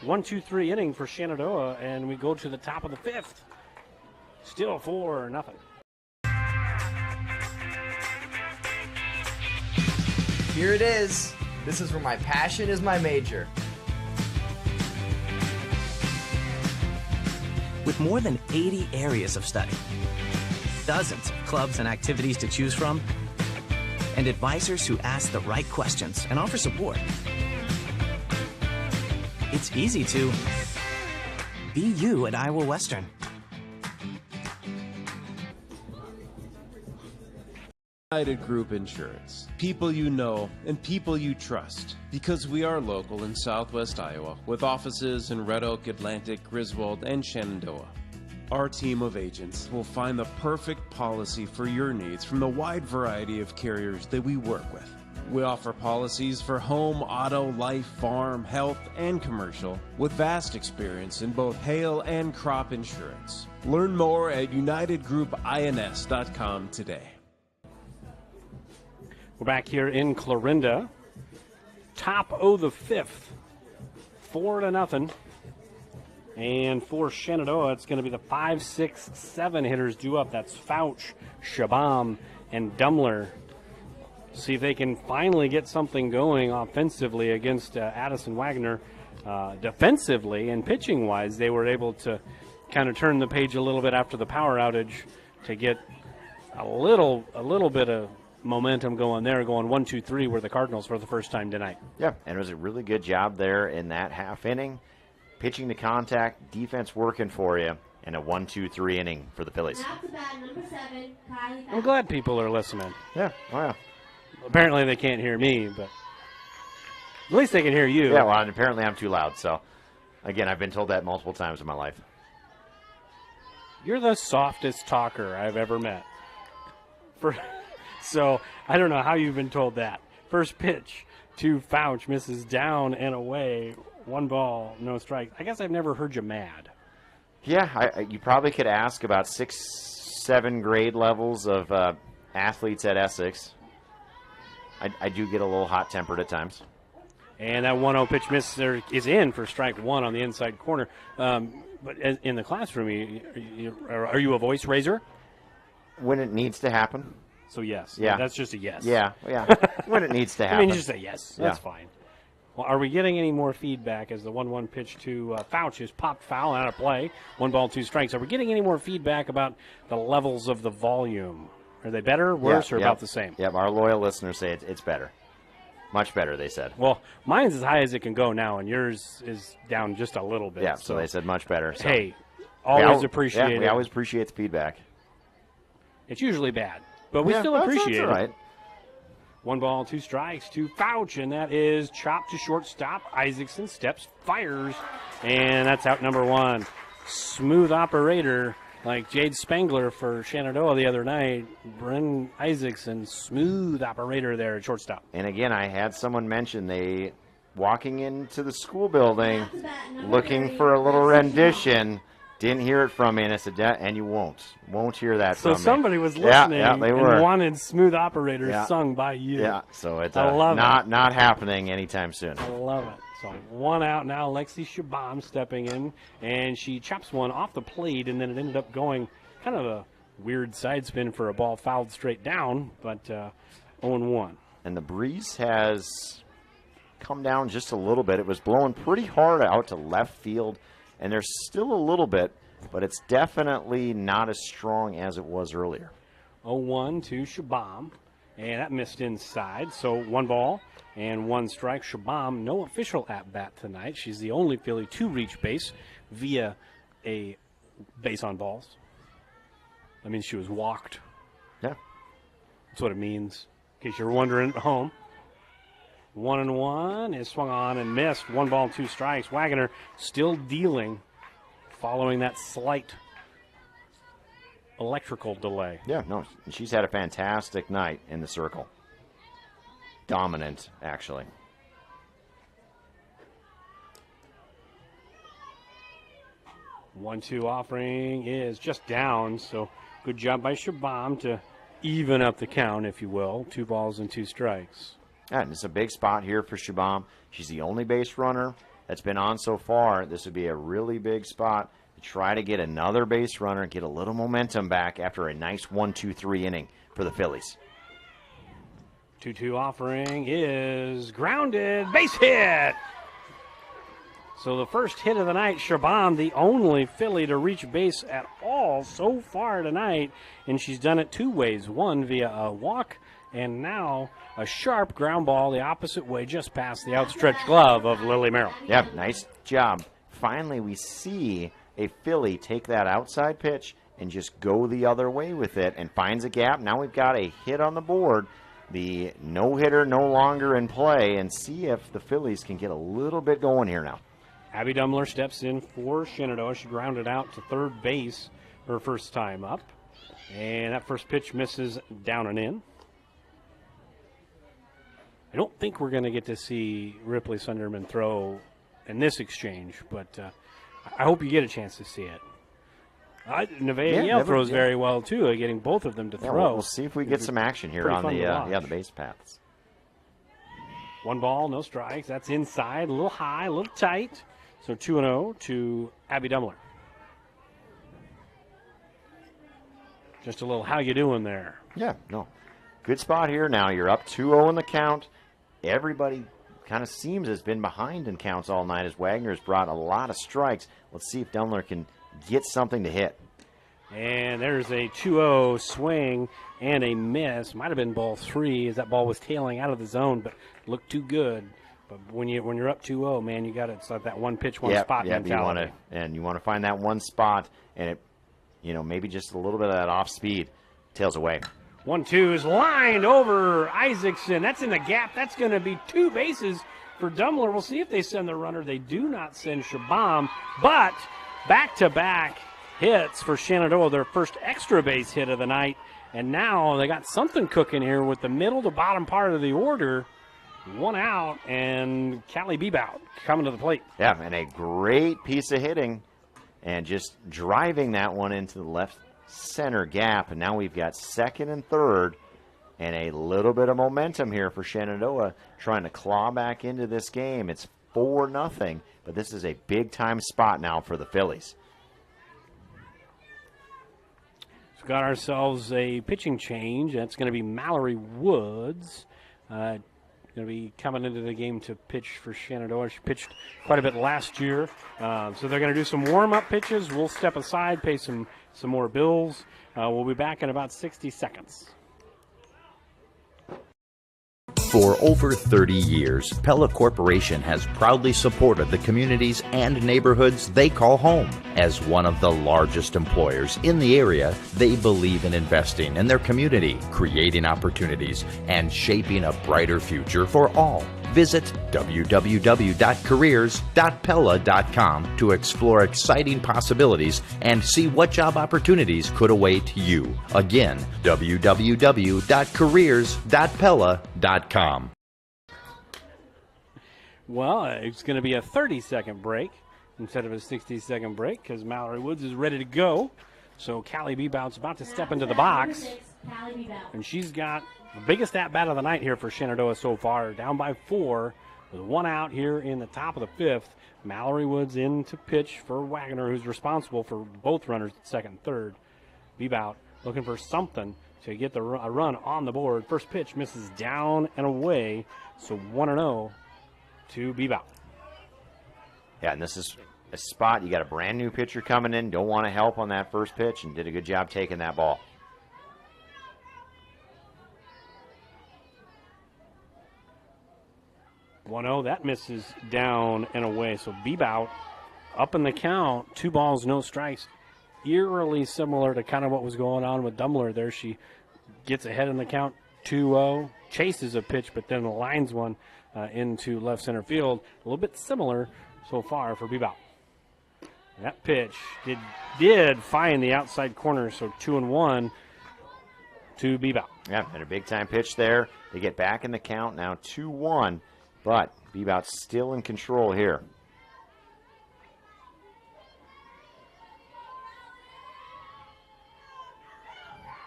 1-2-3 inning for Shenandoah, and we go to the top of the fifth. Still 4-0.
Here it is. This is where my passion is my major.
With more than 80 areas of study, dozens of clubs and activities to choose from, and advisors who ask the right questions and offer support, it's easy to be you at Iowa Western.
United Group Insurance. People you know and people you trust. Because we are local in Southwest Iowa, with offices in Red Oak, Atlantic, Griswold, and Shenandoah. Our team of agents will find the perfect policy for your needs from the wide variety of carriers that we work with. We offer policies for home, auto, life, farm, health, and commercial, with vast experience in both hail and crop insurance. Learn more at UnitedGroupINS.com today.
We're back here in Clarinda. Top of the fifth, 4-0. And for Shenandoah, it's going to be the 5, 6, 7 hitters due up. That's Fouch, Shabam, and Dumler. See if they can finally get something going offensively against Addison Wagner. Defensively and pitching-wise, they were able to kind of turn the page a little bit after the power outage to get a little bit of momentum going there, going 1-2-3 were the Cardinals for the first time tonight.
Yeah, and it was a really good job there in that half inning. Pitching to contact, defense working for you, and a 1-2-3 inning for the Phillies.
I'm glad people are listening.
Yeah, oh yeah.
Apparently they can't hear me, but at least they can hear you.
Yeah, well, and apparently I'm too loud, so again, I've been told that multiple times in my life.
You're the softest talker I've ever met. So I don't know how you've been told that. First pitch to Fouch, misses down and away. 1 ball, no strike. I guess I've never heard you mad.
Yeah, you probably could ask about 6, 7 grade levels of athletes at Essex. I do get a little hot-tempered at times.
And that 1-0 pitch miss there is in for strike 1 on the inside corner. But in the classroom, are you a voice raiser?
When it needs to happen.
So yes.
Yeah.
That's just a yes.
Yeah. When it needs to happen.
I mean, just say yes. That's fine. Well, are we getting any more feedback as the 1-1 pitch to Fouch is popped foul out of play? 1 ball, 2 strikes. Are we getting any more feedback about the levels of the volume? Are they better, worse, or about the same?
Yep, our loyal listeners say it's better. Much better, they said.
Well, mine's as high as it can go now, and yours is down just a little bit.
Yeah, so they said much better. So.
Hey, always appreciate it.
We always appreciate the feedback.
It's usually bad, but we still appreciate
it. Right.
1 ball, 2 strikes to Fouch, and that is chopped to shortstop. Isaacson steps, fires, and that's out number 1. Smooth operator like Jade Spangler for Shenandoah the other night. Bren Isaacson, smooth operator there at shortstop.
And again, I had someone mention they walking into the school building looking for a little rendition. Didn't hear it from me, and I said, and you won't hear that from me.
So somebody was listening
they were.
And wanted Smooth Operator sung by you.
Yeah, so it's not happening anytime soon.
I love it. So 1 out now, Lexi Shabam stepping in, and she chops one off the plate, and then it ended up going kind of a weird side spin for a ball fouled straight down, but 0-1.
And the breeze has come down just a little bit. It was blowing pretty hard out to left field, and there's still a little bit, but it's definitely not as strong as it was earlier.
0-1 to Shabam, and that missed inside. So 1 ball and 1 strike. Shabam, no official at-bat tonight. She's the only Philly to reach base via a base on balls. That means she was walked.
Yeah.
That's what it means, in case you're wondering at home. 1-1 is swung on and missed. 1 ball, 2 strikes. Wagner still dealing following that slight electrical delay.
Yeah, no, she's had a fantastic night in the circle. Dominant, actually.
1-2 offering is just down, so good job by Shabam to even up the count, if you will. 2 balls and 2 strikes.
And it's a big spot here for Shabam. She's the only base runner that's been on so far. This would be a really big spot to try to get another base runner and get a little momentum back after a nice 1-2-3 inning for the Phillies.
2-2 offering is grounded. Base hit! So the first hit of the night, Shabam, the only Philly to reach base at all so far tonight, and she's done it 2 ways. One via a walk, and now a sharp ground ball the opposite way, just past the outstretched glove of Lily Merrill.
Yeah, nice job. Finally, we see a Philly take that outside pitch and just go the other way with it and finds a gap. Now we've got a hit on the board. The no-hitter no longer in play, and see if the Phillies can get a little bit going here now.
Abby Dumler steps in for Shenandoah. She grounded out to third base her first time up. And that first pitch misses down and in. I don't think we're going to get to see Ripley Sunderman throw in this exchange, but I hope you get a chance to see it. Nevaeh Yale throws very well, too, getting both of them to throw.
We'll see if we get some action here on the base paths.
1 ball, no strikes. That's inside, a little high, a little tight. So 2-0 to Abby Dumler. Just a little how you doing there.
Yeah, no. Good spot here. Now you're up 2-0 in the count. Everybody kind of seems has been behind in counts all night as Wagner's brought a lot of strikes. Let's see if Dumler can get something to hit.
And there's a 2-0 swing and a miss. Might have been ball 3 as that ball was tailing out of the zone, but looked too good. But when you're up 2-0, man, you got it's like that one pitch, one spot mentality.
You want to find that one spot, and it, maybe just a little bit of that off speed tails away.
1-2 is lined over Isaacson. That's in the gap. That's going to be 2 bases for Dumler. We'll see if they send the runner. They do not send Shabam, but back-to-back hits for Shenandoah, their first extra base hit of the night. And now they got something cooking here with the middle to bottom part of the order. 1 out, and Callie Bebout coming to the plate.
Yeah, and a great piece of hitting, and just driving that one into the left center gap. And now we've got second and third, and a little bit of momentum here for Shenandoah, trying to claw back into this game. It's 4-0, but this is a big-time spot now for the Phillies.
We've got ourselves a pitching change. That's going to be Mallory Woods. Going to be coming into the game to pitch for Shenandoah. She pitched quite a bit last year. So they're going to do some warm-up pitches. We'll step aside, pay some more bills. We'll be back in about 60 seconds.
For over 30 years, Pella Corporation has proudly supported the communities and neighborhoods they call home. As one of the largest employers in the area, they believe in investing in their community, creating opportunities, and shaping a brighter future for all. Visit www.careers.pella.com to explore exciting possibilities and see what job opportunities could await you. Again, www.careers.pella.com.
Well, it's going to be a 30-second break instead of a 60-second break because Mallory Woods is ready to go. So Callie Bebout's about to step into the box. And she's got the biggest at-bat of the night here for Shenandoah so far, down by 4 with 1 out here in the top of the 5th. Mallory Woods in to pitch for Wagner, who's responsible for both runners at second and third. Bebout looking for something to get a run on the board. First pitch misses down and away, so 1-0 to Bebout.
Yeah, and this is a spot. You got a brand new pitcher coming in, don't want to help on that first pitch, and did a good job taking that ball.
1-0, that misses down and away. So Bebout up in the count, 2 balls, no strikes. Eerily similar to kind of what was going on with Dumler there. She gets ahead in the count, 2-0, chases a pitch, but then lines one into left center field. A little bit similar so far for Bebout. That pitch did find the outside corner, so 2-1 to Bebout.
Yeah, and a big-time pitch there. They get back in the count now, 2-1. But Bebout's still in control here.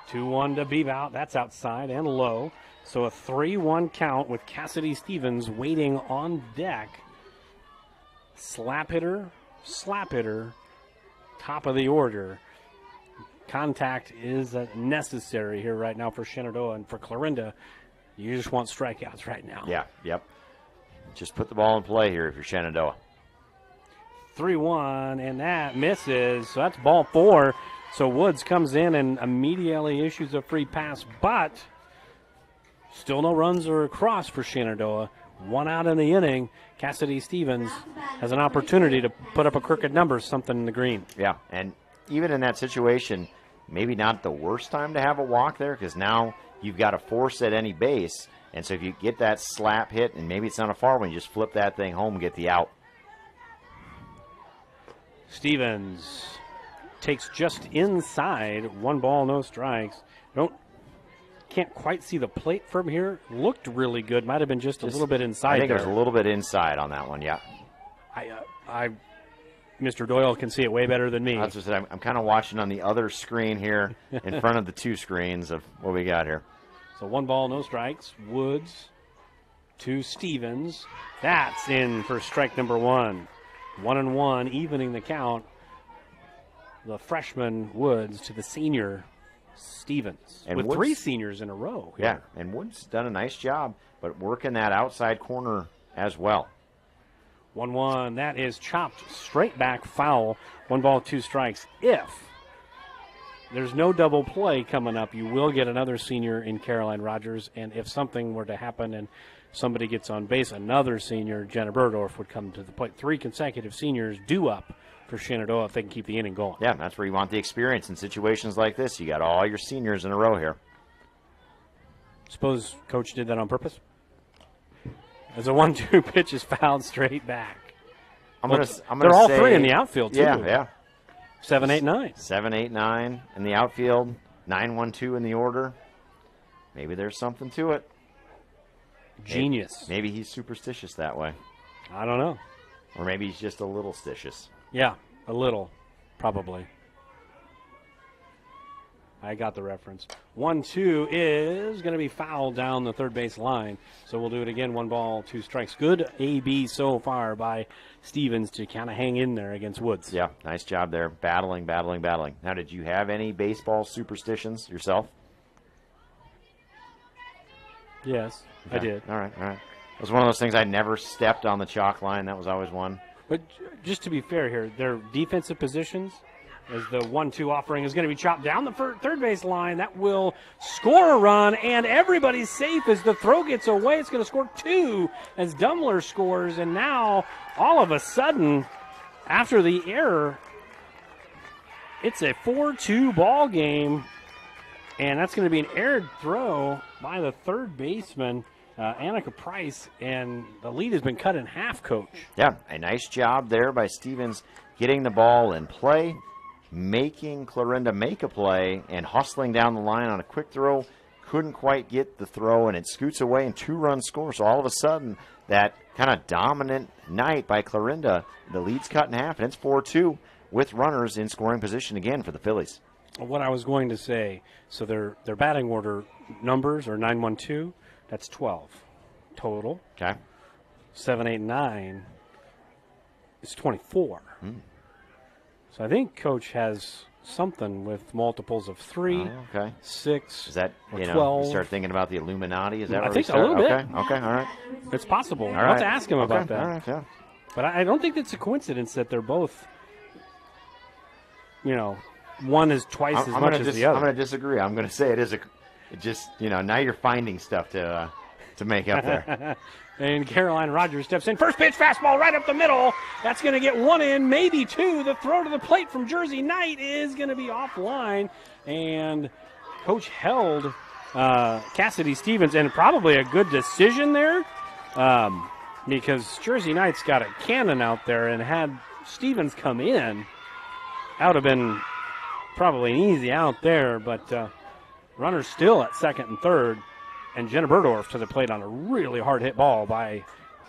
2-1 to Beebout. That's outside and low. So a 3-1 count with Cassidy Stevens waiting on deck. Slap hitter, top of the order. Contact is necessary here right now for Shenandoah, and for Clarinda, you just want strikeouts right now.
Yeah, yep. Just put the ball in play here if you're Shenandoah.
3-1, and that misses. So that's ball 4. So Woods comes in and immediately issues a free pass, but still no runs or across for Shenandoah. 1 out in the inning. Cassidy Stevens has an opportunity to put up a crooked number, something in the green.
Yeah, and even in that situation, maybe not the worst time to have a walk there, because now you've got to force at any base. And so if you get that slap hit, and maybe it's not a far one, you just flip that thing home and get the out.
Stevens takes just inside. 1 ball, no strikes. Can't quite see the plate from here. Looked really good. Might have been just a little bit inside.
I think
there.
There's a little bit inside on that one, yeah.
Mr. Doyle can see it way better than me.
That's what I said. I'm kind of watching on the other screen here in front of the 2 screens of what we got here.
So 1 ball, no strikes. Woods to Stevens. That's in for strike number 1. 1-1, evening the count. The freshman Woods to the senior Stevens, and with Woods, 3 seniors in a row here.
Yeah, and Woods done a nice job, but working that outside corner as well.
1-1, that is chopped straight back foul. 1 ball, 2 strikes. If there's no double play coming up, you will get another senior in Caroline Rogers, and if something were to happen and somebody gets on base, another senior, Jenna Burdorf, would come to the plate. 3 consecutive seniors due up for Shenandoah if they can keep the inning going.
Yeah, that's where you want the experience in situations like this. You got all your seniors in a row here.
Suppose Coach did that on purpose? As a 1-2 pitch is fouled straight back. They're all 3 in the outfield, too.
Yeah.
7, 8, 9.
7, 8, 9 in the outfield. 9, 1, 2 in the order. Maybe there's something to it.
Genius.
Maybe he's superstitious that way.
I don't know.
Or maybe he's just a little stitious.
Yeah, a little, probably. I got the reference. 1-2 is going to be fouled down the third base line. So we'll do it again. 1 ball, 2 strikes. Good AB so far by Stevens to kind of hang in there against Woods.
Yeah, nice job there. Battling. Now, did you have any baseball superstitions yourself?
Yes, okay. I did.
All right. It was one of those things I never stepped on the chalk line. That was always one.
But just to be fair here, their defensive positions, as the 1-2 offering is going to be chopped down the third base line. That will score a run, and everybody's safe as the throw gets away. It's going to score 2 as Dumler scores, and now all of a sudden, after the error, it's a 4-2 ball game, and that's going to be an erred throw by the third baseman, Annika Price, and the lead has been cut in half, Coach.
Yeah, a nice job there by Stevens getting the ball in play, making Clarinda make a play, and hustling down the line on a quick throw. Couldn't quite get the throw, and it scoots away and 2-run score. So all of a sudden, that kind of dominant night by Clarinda, the lead's cut in half, and it's 4-2 with runners in scoring position again for the Phillies.
What I was going to say, so their batting order numbers are 9-1-2. That's 12 total.
Okay.
7, 8, 9 is 24. So I think Coach has something with multiples of 3, 6,
is that,
or
12. You start thinking about the Illuminati? Is that
I
where
think
we
a
start?
little bit.
Okay, all right.
It's possible.
All
I'll have
right.
to ask him about that.
All right, yeah.
But I don't think it's a coincidence that they're both, one is twice as much as the other.
I'm going to disagree. I'm going to say it is now you're finding stuff to make up there.
And Caroline Rogers steps in. First pitch, fastball right up the middle. That's going to get 1 in, maybe 2. The throw to the plate from Jersey Knight is going to be offline. And Coach held Cassidy Stevens, and probably a good decision there because Jersey Knight's got a cannon out there, and had Stevens come in, that would have been probably an easy out there. But runners still at second and third. And Jenna Burdorf to the plate on a really hard hit ball by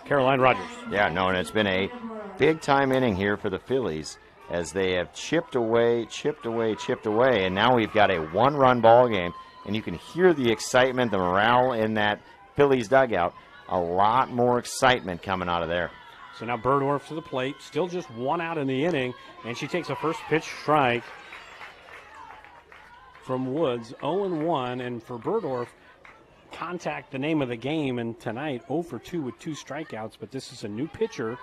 Caroline Rogers.
Yeah, no, and it's been a big-time inning here for the Phillies. as they have chipped away, and now we've got a one-run ball game, and you can hear the excitement, the morale in that Phillies dugout. A lot more excitement coming out of there.
So now Berdorf to the plate, still just one out in the inning, and she takes a first pitch strike from Woods, 0-1, and for Berdorf, contact the name of the game, and tonight 0 for 2 with 2 strikeouts, but this is a new pitcher.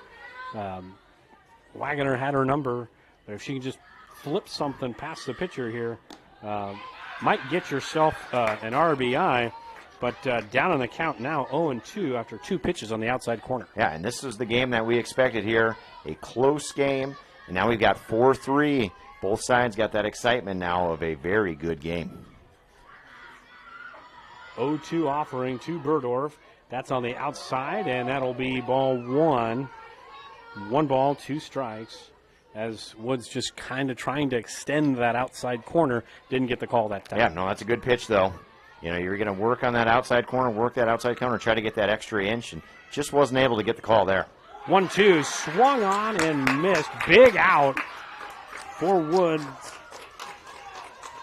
Wagoner had her number, but if she can just flip something past the pitcher here, might get yourself an RBI, but down on the count now, 0-2 after 2 pitches on the outside corner.
Yeah, and this was the game that we expected here, a close game, and now we've got 4-3. Both sides got that excitement now of a very good game.
0-2 offering to Berdorf. That's on the outside, and that'll be ball 1. 1 ball, 2 strikes, as Woods just kind of trying to extend that outside corner. Didn't get the call that time.
Yeah, no, that's a good pitch, though. You know, you're going to work on that outside corner, try to get that extra inch, and just wasn't able to get the call there.
1-2, swung on and missed. Big out for Woods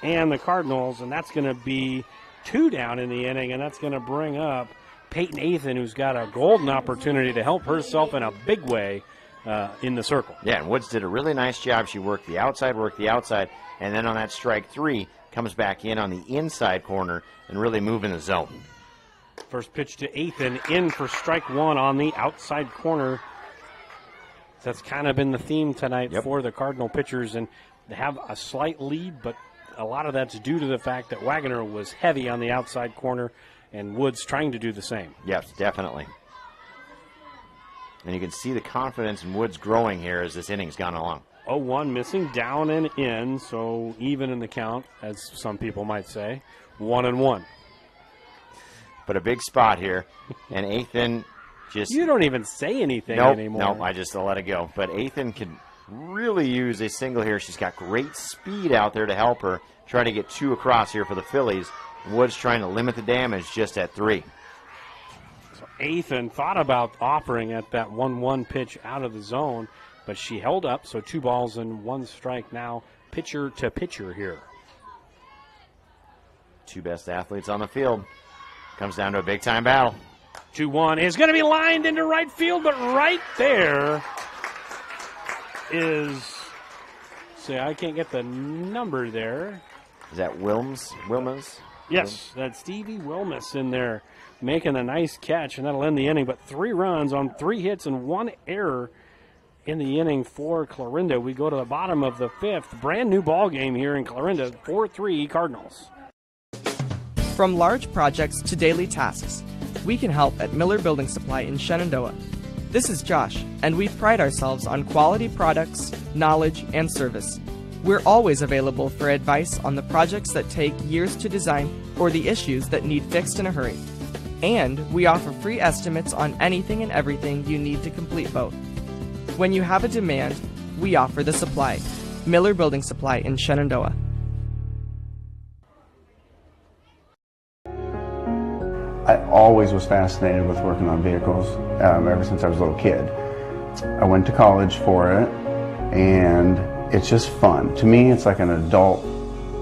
and the Cardinals, and that's going to be 2 down in the inning, and that's going to bring up Peyton Athan, who's got a golden opportunity to help herself in a big way in the circle.
Yeah, and Woods did a really nice job. She worked the outside, and then on that strike 3, comes back in on the inside corner and really moving the zone.
First pitch to Athan, in for strike 1 on the outside corner. That's kind of been the theme tonight for the Cardinal pitchers, and they have a slight lead, but a lot of that's due to the fact that Wagoner was heavy on the outside corner, and Woods trying to do the same.
Yes, definitely. And you can see the confidence in Woods growing here as this inning's gone along.
0-1, missing down and in, so even in the count, as some people might say. 1-1.
But a big spot here, and Athan just...
You don't even say anything anymore.
Nope, I just let it go. But Athan could really use a single here. She's got great speed out there to help her try to get 2 across here for the Phillies. Woods trying to limit the damage just at 3.
So Athan thought about offering at that 1-1 pitch out of the zone, but she held up, so 2 balls and 1 strike now, pitcher to pitcher here.
2 best athletes on the field. Comes down to a big-time battle.
2-1 is going to be lined into right field, but right there is, see, I can't get the number there.
Is that Wilmes?
Yes, that's Stevie Wilmes in there making a nice catch, and that'll end the inning. But 3 runs on 3 hits and 1 error in the inning for Clarinda. We go to the bottom of the 5th. Brand new ball game here in Clarinda, 4-3 Cardinals.
From large projects to daily tasks, we can help at Miller Building Supply in Shenandoah. This is Josh, and we pride ourselves on quality products, knowledge, and service. We're always available for advice on the projects that take years to design or the issues that need fixed in a hurry. And we offer free estimates on anything and everything you need to complete both. When you have a demand, we offer the supply. Miller Building Supply in Shenandoah.
I always was fascinated with working on vehicles ever since I was a little kid. I went to college for it, and it's just fun. To me, it's like an adult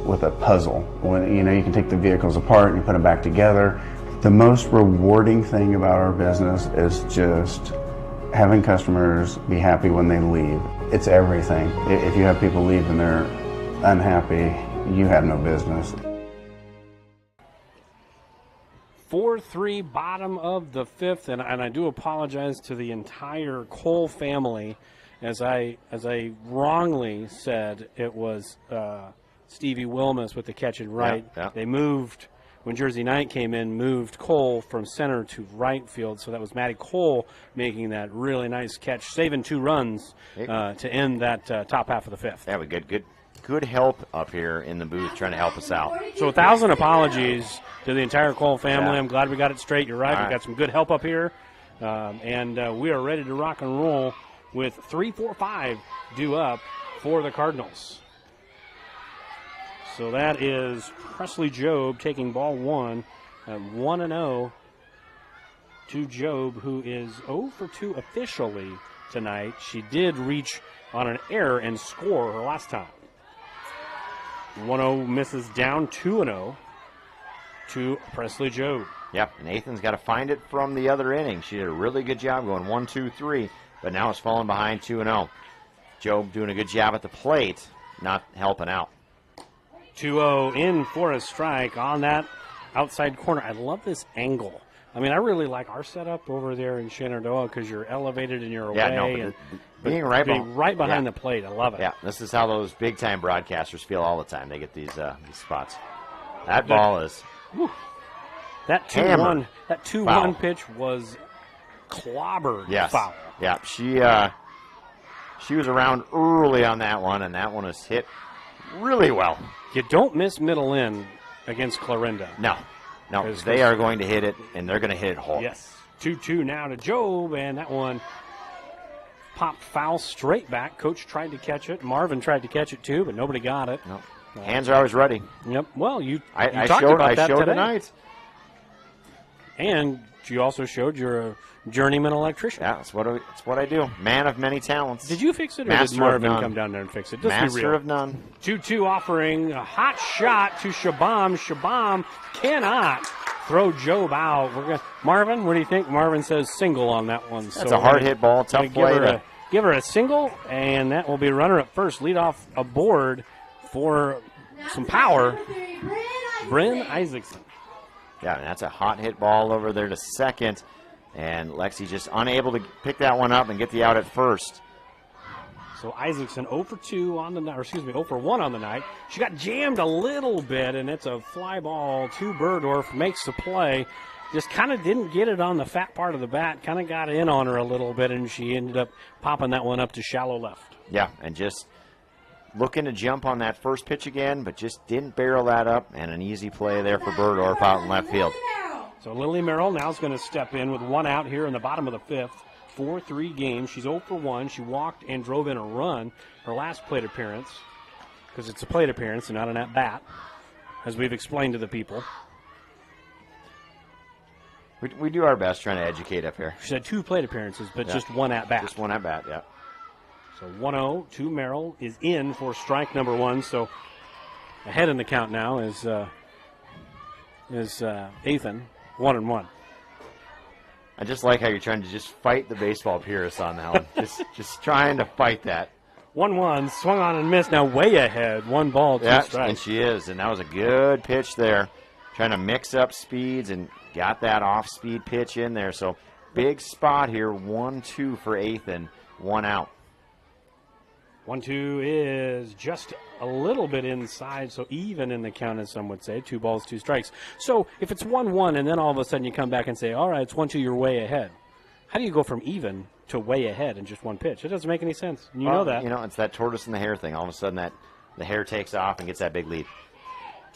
with a puzzle. When you can take the vehicles apart and you put them back together. The most rewarding thing about our business is just having customers be happy when they leave. It's everything. If you have people leave and they're unhappy, you have no business.
4-3 bottom of the 5th, and I do apologize to the entire Cole family, as I wrongly said it was Stevie Wilmes with the catch in right.
Yeah.
They moved, when Jersey Knight came in, moved Cole from center to right field, so that was Maddie Cole making that really nice catch, saving 2 runs to end that top half of the 5th.
Yeah, we good help up here in the booth trying to help us out.
So 1,000 apologies to the entire Cole family.
Yeah.
I'm glad we got it straight. You're right.
All
We got some good help up here. And we are ready to rock and roll with 3-4-5 due up for the Cardinals. So that is Presley Job taking ball 1 at 1-0 to Job, who is 0 for 2 officially tonight. She did reach on an error and score her last time. 1-0 misses down, 2-0 to Presley Joe.
Yep, and Nathan's got to find it from the other inning. She did a really good job going 1, 2, 3, but now it's falling behind 2-0. Job doing a good job at the plate, not helping out.
2-0 in for a strike on that outside corner. I love this angle. I mean, I really like our setup over there in Shenandoah because you're elevated and you're away.
Being right
behind the plate, I love it.
Yeah, this is how those big-time broadcasters feel all the time. They get these spots. That ball is
that 2-1. That 2-1 pitch was clobbered.
Yes.
Foul.
Yeah, she was around early on that one, and that one is hit really well.
You don't miss middle in against Clarinda.
No, they are going to hit it, and they're going to hit it hard.
Yes. 2-2 now to Job, and that one popped foul straight back. Coach tried to catch it. Marvin tried to catch it too, but nobody got it.
No. Hands are always ready.
Yep. Well, you
I
talked
showed,
about
I
that
showed
today.
tonight.
And you also showed you're a journeyman electrician.
Yeah, that's what I do. Man of many talents.
Did you fix it, or
Master
did Marvin
of none.
come down there and fix it? Just
Master
be real.
of none.
2-2 offering a hot shot to Shabam. Shabam cannot throw Job out. Marvin, what do you think? Marvin says single on that one.
That's a hard hit ball. Tough play.
Give her a single, and that will be runner at first. Lead off a board for some power. Bryn Isaacson.
Yeah, and that's a hot hit ball over there to second. And Lexi just unable to pick that one up and get the out at first.
So Isaacson 0 for 2 on the night, or excuse me, 0 for 1 on the night. She got jammed a little bit, and it's a fly ball to Burdorf, makes the play. Just kind of didn't get it on the fat part of the bat, kind of got in on her a little bit, and she ended up popping that one up to shallow left.
Yeah, and just looking to jump on that first pitch again, but just didn't barrel that up, and an easy play there for Burdorf out in left field.
So Lily Merrill now is going to step in with one out here in the bottom of the fifth. 4-3 game. She's 0 for 1. She walked and drove in a run her last plate appearance, because it's a plate appearance and not an at-bat, as we've explained to the people.
We do our best trying to educate up here.
She had 2 plate appearances, but just one at-bat.
Just one at-bat, yeah.
So 1-0 to Merrill is in for strike number 1. So ahead in the count now is Ethan, 1-1.
I just like how you're trying to just fight the baseball purists on that one. just trying to fight that.
1-1, swung on and missed. Now way ahead. 1 ball, 2 strikes.
And she is. And that was a good pitch there. Trying to mix up speeds and got that off-speed pitch in there. So big spot here. 1-2 for Ethan. 1 out.
1-2 is just a little bit inside, so even in the count, as some would say. 2 balls, 2 strikes. So if it's 1-1 and then all of a sudden you come back and say, all right, it's 1-2, you're way ahead. How do you go from even to way ahead in just one pitch? It doesn't make any sense. You know that.
It's that tortoise and the hare thing. All of a sudden the hare takes off and gets that big lead.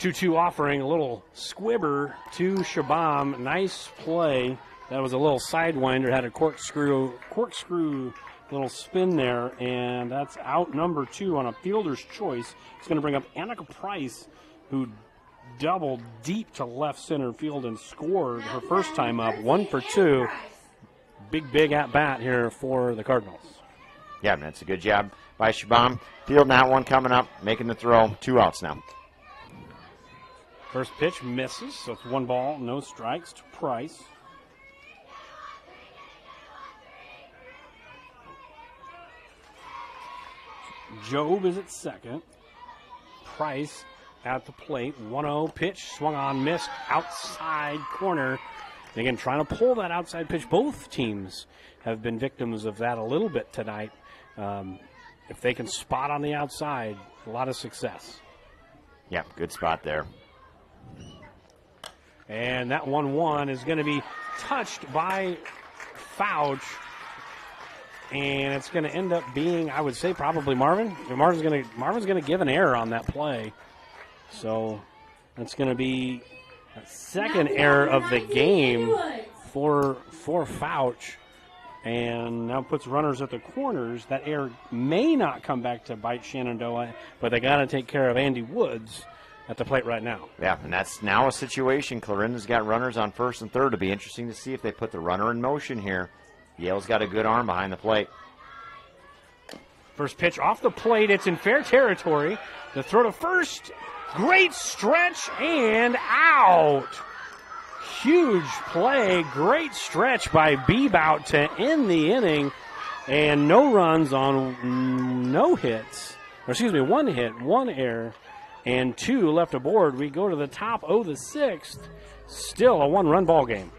2-2 offering, a little squibber to Shabam. Nice play. That was a little sidewinder, had a corkscrew little spin there, and that's out number 2 on a fielder's choice. It's going to bring up Annika Price, who doubled deep to left center field and scored her first time up. 1 for 2. Big at-bat here for the Cardinals.
Yeah, that's a good job by Shabam. Fielding that one coming up, making the throw. 2 outs now.
First pitch misses, so it's 1 ball, no strikes to Price. Job is at second. Price at the plate. 1-0 pitch, swung on, missed, outside corner. And again, trying to pull that outside pitch. Both teams have been victims of that a little bit tonight. If they can spot on the outside, a lot of success.
Yeah, good spot there.
And that 1-1 is going to be touched by Fouch. And it's going to end up being, I would say, probably Marvin. Marvin's going to give an error on that play. So that's going to be a second error of the game for Fouch. And now puts runners at the corners. That error may not come back to bite Shenandoah, but they got to take care of Andy Woods at the plate right now.
Yeah, and that's now a situation. Clarinda's got runners on first and third. It'll be interesting to see if they put the runner in motion here. Yale's got a good arm behind the plate.
First pitch off the plate. It's in fair territory. The throw to first. Great stretch and out. Huge play. Great stretch by Bebout to end the inning. And no runs on no hits. Or excuse me, 1 hit, 1 error, and 2 left aboard. We go to the top of the 6th. Still a 1-run ball game.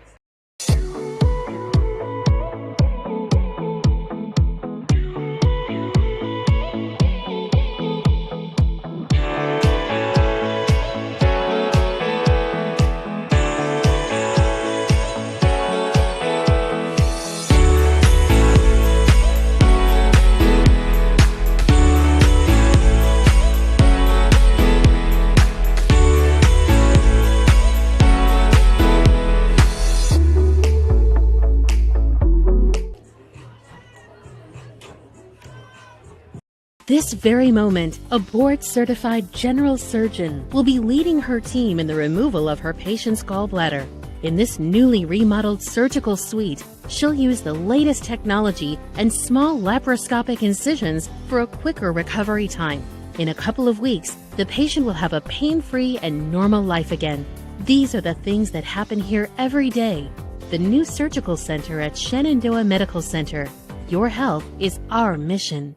This very moment, a board-certified general surgeon will be leading her team in the removal of her patient's gallbladder. In this newly remodeled surgical suite, she'll use the latest technology and small laparoscopic incisions for a quicker recovery time. In a couple of weeks, the patient will have a pain-free and normal life again. These are the things that happen here every day. The new surgical center at Shenandoah Medical Center. Your health is our mission.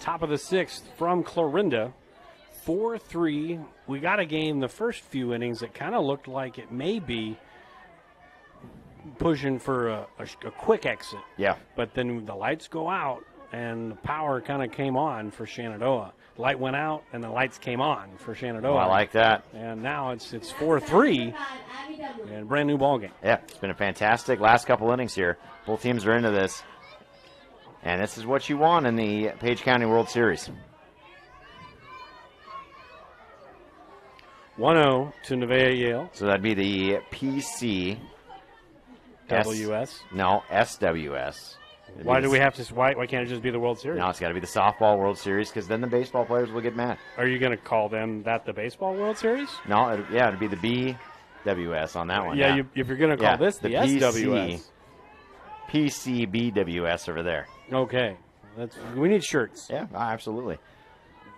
Top of the 6th from Clarinda, 4-3. We got a game the first few innings that kind of looked like it may be pushing for a quick exit.
Yeah.
But then the lights go out and the power kind of came on for Shenandoah. The light went out and the lights came on for Shenandoah.
Oh, I like that.
And now it's 4-3 and brand new ball game.
Yeah, it's been a fantastic last couple innings here. Both teams are into this. And this is what you want in the Page County World Series.
1-0 to Nevaeh Yale.
So that'd be the PC.
WS?
No, SWS.
Why do we have to? Why can't it just be the World Series?
No, it's got to be the softball World Series because then the baseball players will get mad.
Are you going to call them that the baseball World Series?
No, it'd be the BWS on that one.
Yeah, if you're going to call this the SWS.
PCBWS over there.
Okay. We need shirts.
Yeah, absolutely.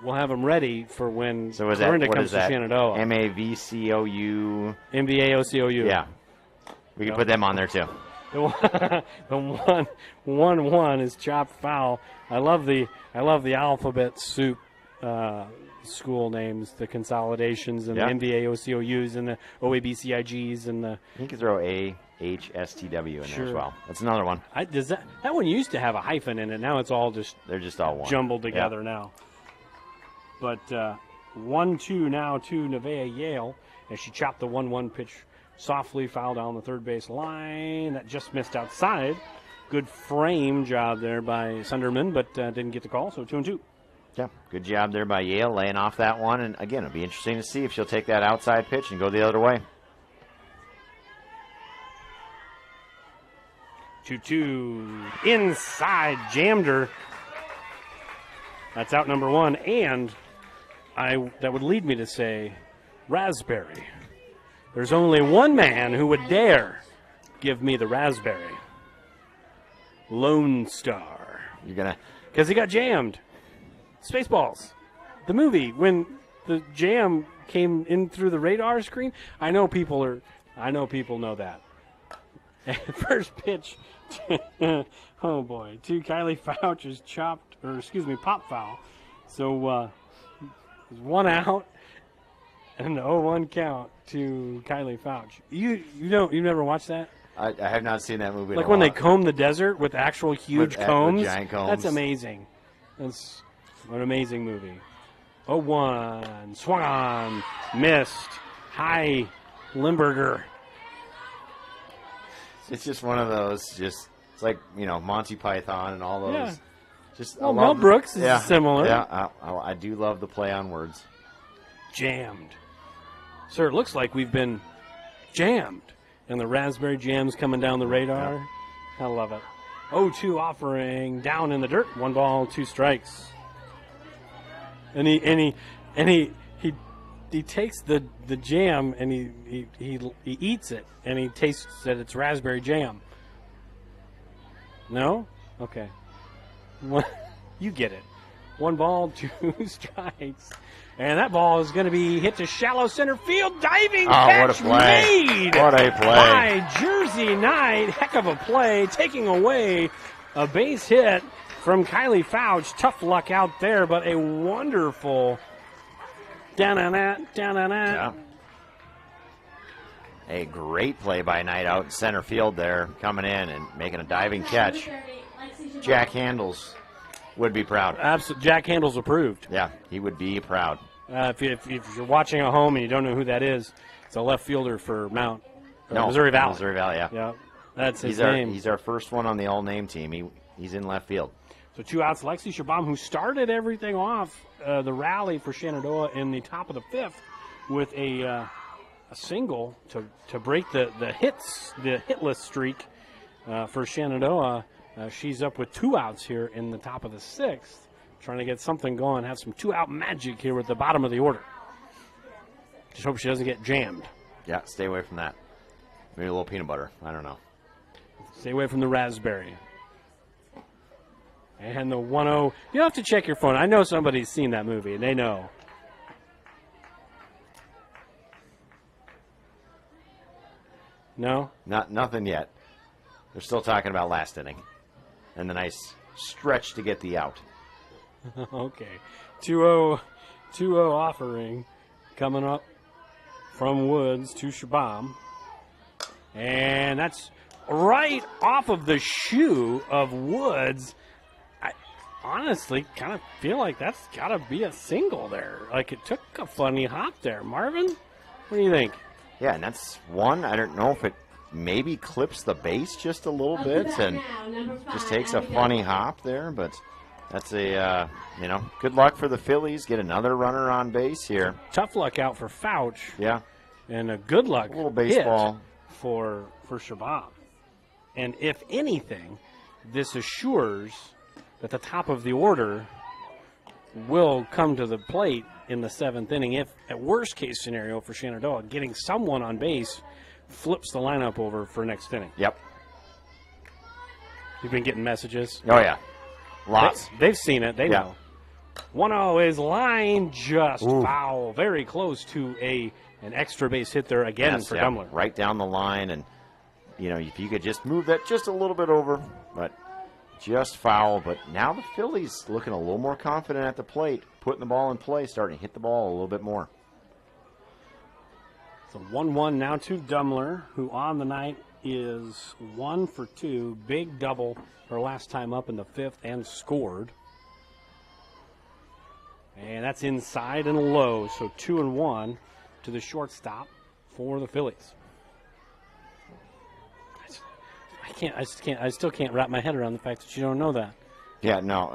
We'll have them ready for when
Clarinda
comes to Shenandoah.
MAVCOU.
MVAOCOU.
Yeah. We can put them on there too.
The 1-1 is chopped foul. I love the alphabet soup school names, the consolidations and the MVAOCOUs and the OABCIGs and the.
You can throw AHSTW in there as well. That's another one.
That one used to have a hyphen in it. Now it's all they're just all
one.
Jumbled together now. But 1-2 now to Nevaeh Yale as she chopped the 1-1 pitch softly, foul down the third base line. That just missed outside. Good frame job there by Sunderman, but didn't get the call, so 2-2.
Yeah, good job there by Yale laying off that one. And again, it'll be interesting to see if she'll take that outside pitch and go the other way.
2-2 inside, jammed her. That's out number 1, and that would lead me to say raspberry. There's only one man who would dare give me the raspberry. Lone Star. Because he got jammed. Spaceballs. The movie, when the jam came in through the radar screen. I know people know that. First pitch. Oh boy. To Kylie Fouch's pop foul. So there's 1 out and an 0-1 count to Kylie Fouch. You've never watched that?
I have not seen that movie.
Like when they comb the desert with actual huge combs.
With giant combs.
That's amazing. That's an amazing movie. 0-1, swung on, missed, high, Limburger.
It's just one of those. It's like Monty Python and all those.
Yeah. Mel Brooks is similar.
Yeah, I do love the play on words.
Jammed. Sir, it looks like we've been jammed. And the raspberry jam's coming down the radar.
Yeah.
I love it. 0-2 offering, down in the dirt. 1 ball, 2 strikes. And he takes the jam and he eats it and he tastes that it's raspberry jam. No? Okay. You get it. 1 ball, 2 strikes. And that ball is going to be hit to shallow center field. Diving catch made.
What a play.
By Jersey Knight. Heck of a play. Taking away a base hit from Kylie Fouch. Tough luck out there, but a wonderful
Yeah. A great play by Knight out in center field there, coming in and making a diving catch. Jack Handles would be proud.
Absolutely. Jack Handles approved.
Yeah, he would be proud.
If you're watching at home and you don't know who that is, it's a left fielder for Missouri Valley.
Missouri Valley, yeah.
Yeah, that's his name.
He's our first one on the all-name team. He's in left field.
So 2 outs. Lexi Shabam, who started everything off the rally for Shenandoah in the top of the 5th with a single to break the hitless streak for Shenandoah. She's up with 2 outs here in the top of the 6th, trying to get something going, have some 2-out magic here at the bottom of the order. Just hope she doesn't get jammed.
Yeah, stay away from that. Maybe a little peanut butter. I don't know.
Stay away from the raspberry. And the 1-0. You have to check your phone. I know somebody's seen that movie, and they know. No?
Nothing yet. They're still talking about last inning. And the nice stretch to get the out.
Okay. 2-0 offering coming up from Woods to Shabam. And that's right off of the shoe of Woods. I honestly kind of feel like that's got to be a single there. Like it took a funny hop there. Marvin, what do you think?
Yeah, and that's one. I don't know if it maybe clips the base just a little bit and just takes a funny hop there, but that's a, good luck for the Phillies. Get another runner on base here.
Tough luck out for Fouch.
Yeah.
And a good luck
a little baseball
hit for Shabam. And if anything, this assures that the top of the order will come to the plate in the 7th inning. If, at worst case scenario for Shenandoah, getting someone on base flips the lineup over for next inning.
Yep.
You've been getting messages?
Oh, yeah. Lots.
They've seen it. They know. 1-0 is line just foul. Very close to an extra base hit there again for Dummler.
Right down the line. And, if you could just move that just a little bit over, but just foul. But now the Phillies looking a little more confident at the plate, putting the ball in play, starting to hit the ball a little bit more.
So 1-1 now to Dummler, who on the night is 1 for 2. Big double her last time up in the 5th and scored. And that's inside and low. So 2-1 to the shortstop for the Phillies. I still can't wrap my head around the fact that you don't know that.
Yeah, no.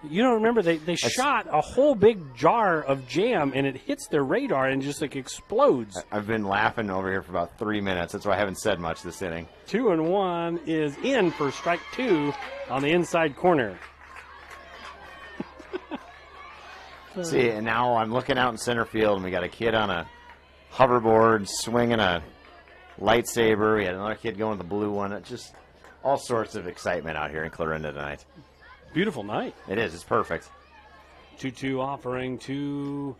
You don't remember they shot a whole big jar of jam and it hits their radar and just explodes.
I've been laughing over here for about 3 minutes. That's why I haven't said much this inning.
2-1 is in for strike 2 on the inside corner.
See, and now I'm looking out in center field and we got a kid on a hoverboard swinging a lightsaber. We had another kid going with the blue one. It's just all sorts of excitement out here in Clarinda tonight.
Beautiful night.
It is. It's perfect.
2-2 offering to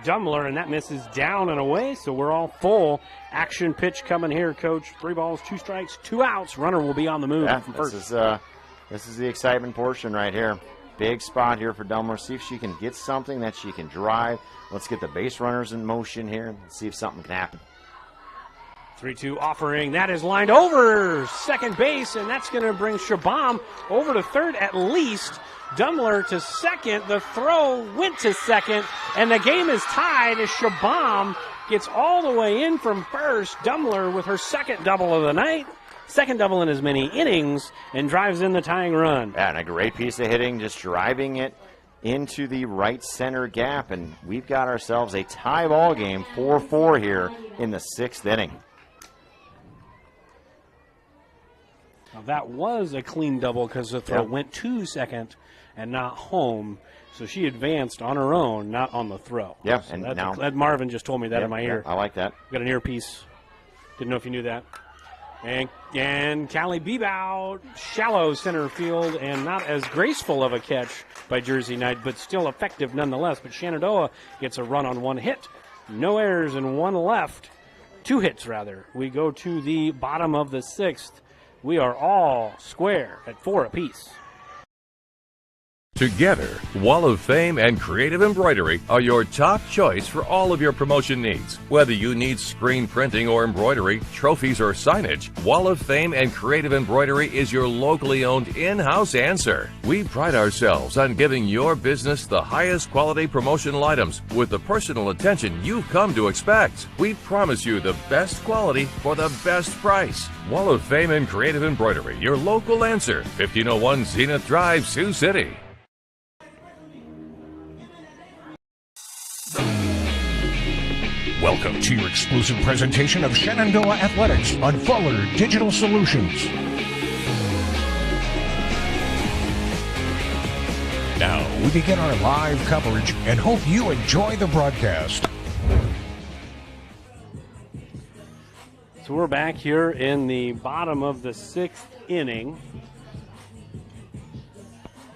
Dummler, and that misses down and away, so we're all full. Action pitch coming here, Coach. 3 balls, 2 strikes, 2 outs. Runner will be on the move from first.
This is the excitement portion right here. Big spot here for Dummler. See if she can get something that she can drive. Let's get the base runners in motion here and see if something can happen.
3-2 offering. That is lined over second base, and that's going to bring Shabam over to third at least. Dummler to second. The throw went to second, and the game is tied as Shabam gets all the way in from first. Dummler with her second double of the night, second double in as many innings, and drives in the tying run.
Yeah, and a great piece of hitting, just driving it into the right center gap, and we've got ourselves a tie ball game, 4-4 here in the 6th inning.
Now that was a clean double because the throw went to second and not home. So she advanced on her own, not on the throw.
Yeah,
so
and
now Marvin just told me that in my ear.
I like that.
Got an earpiece. Didn't know if you knew that. And Callie Bebout, shallow center field, and not as graceful of a catch by Jersey Knight, but still effective nonetheless. But Shenandoah gets a run on one hit. No errors and one left. 2 hits, rather. We go to the bottom of the 6th. We are all square at 4 apiece.
Together, Wall of Fame and Creative Embroidery are your top choice for all of your promotion needs. Whether you need screen printing or embroidery, trophies or signage, Wall of Fame and Creative Embroidery is your locally owned in-house answer. We pride ourselves on giving your business the highest quality promotional items with the personal attention you've come to expect. We promise you the best quality for the best price. Wall of Fame and Creative Embroidery, your local answer. 1501 Zenith Drive, Sioux City.
Welcome to your exclusive presentation of Shenandoah Athletics on Fuller Digital Solutions. Now we begin our live coverage and hope you enjoy the broadcast.
So we're back here in the bottom of the 6th inning.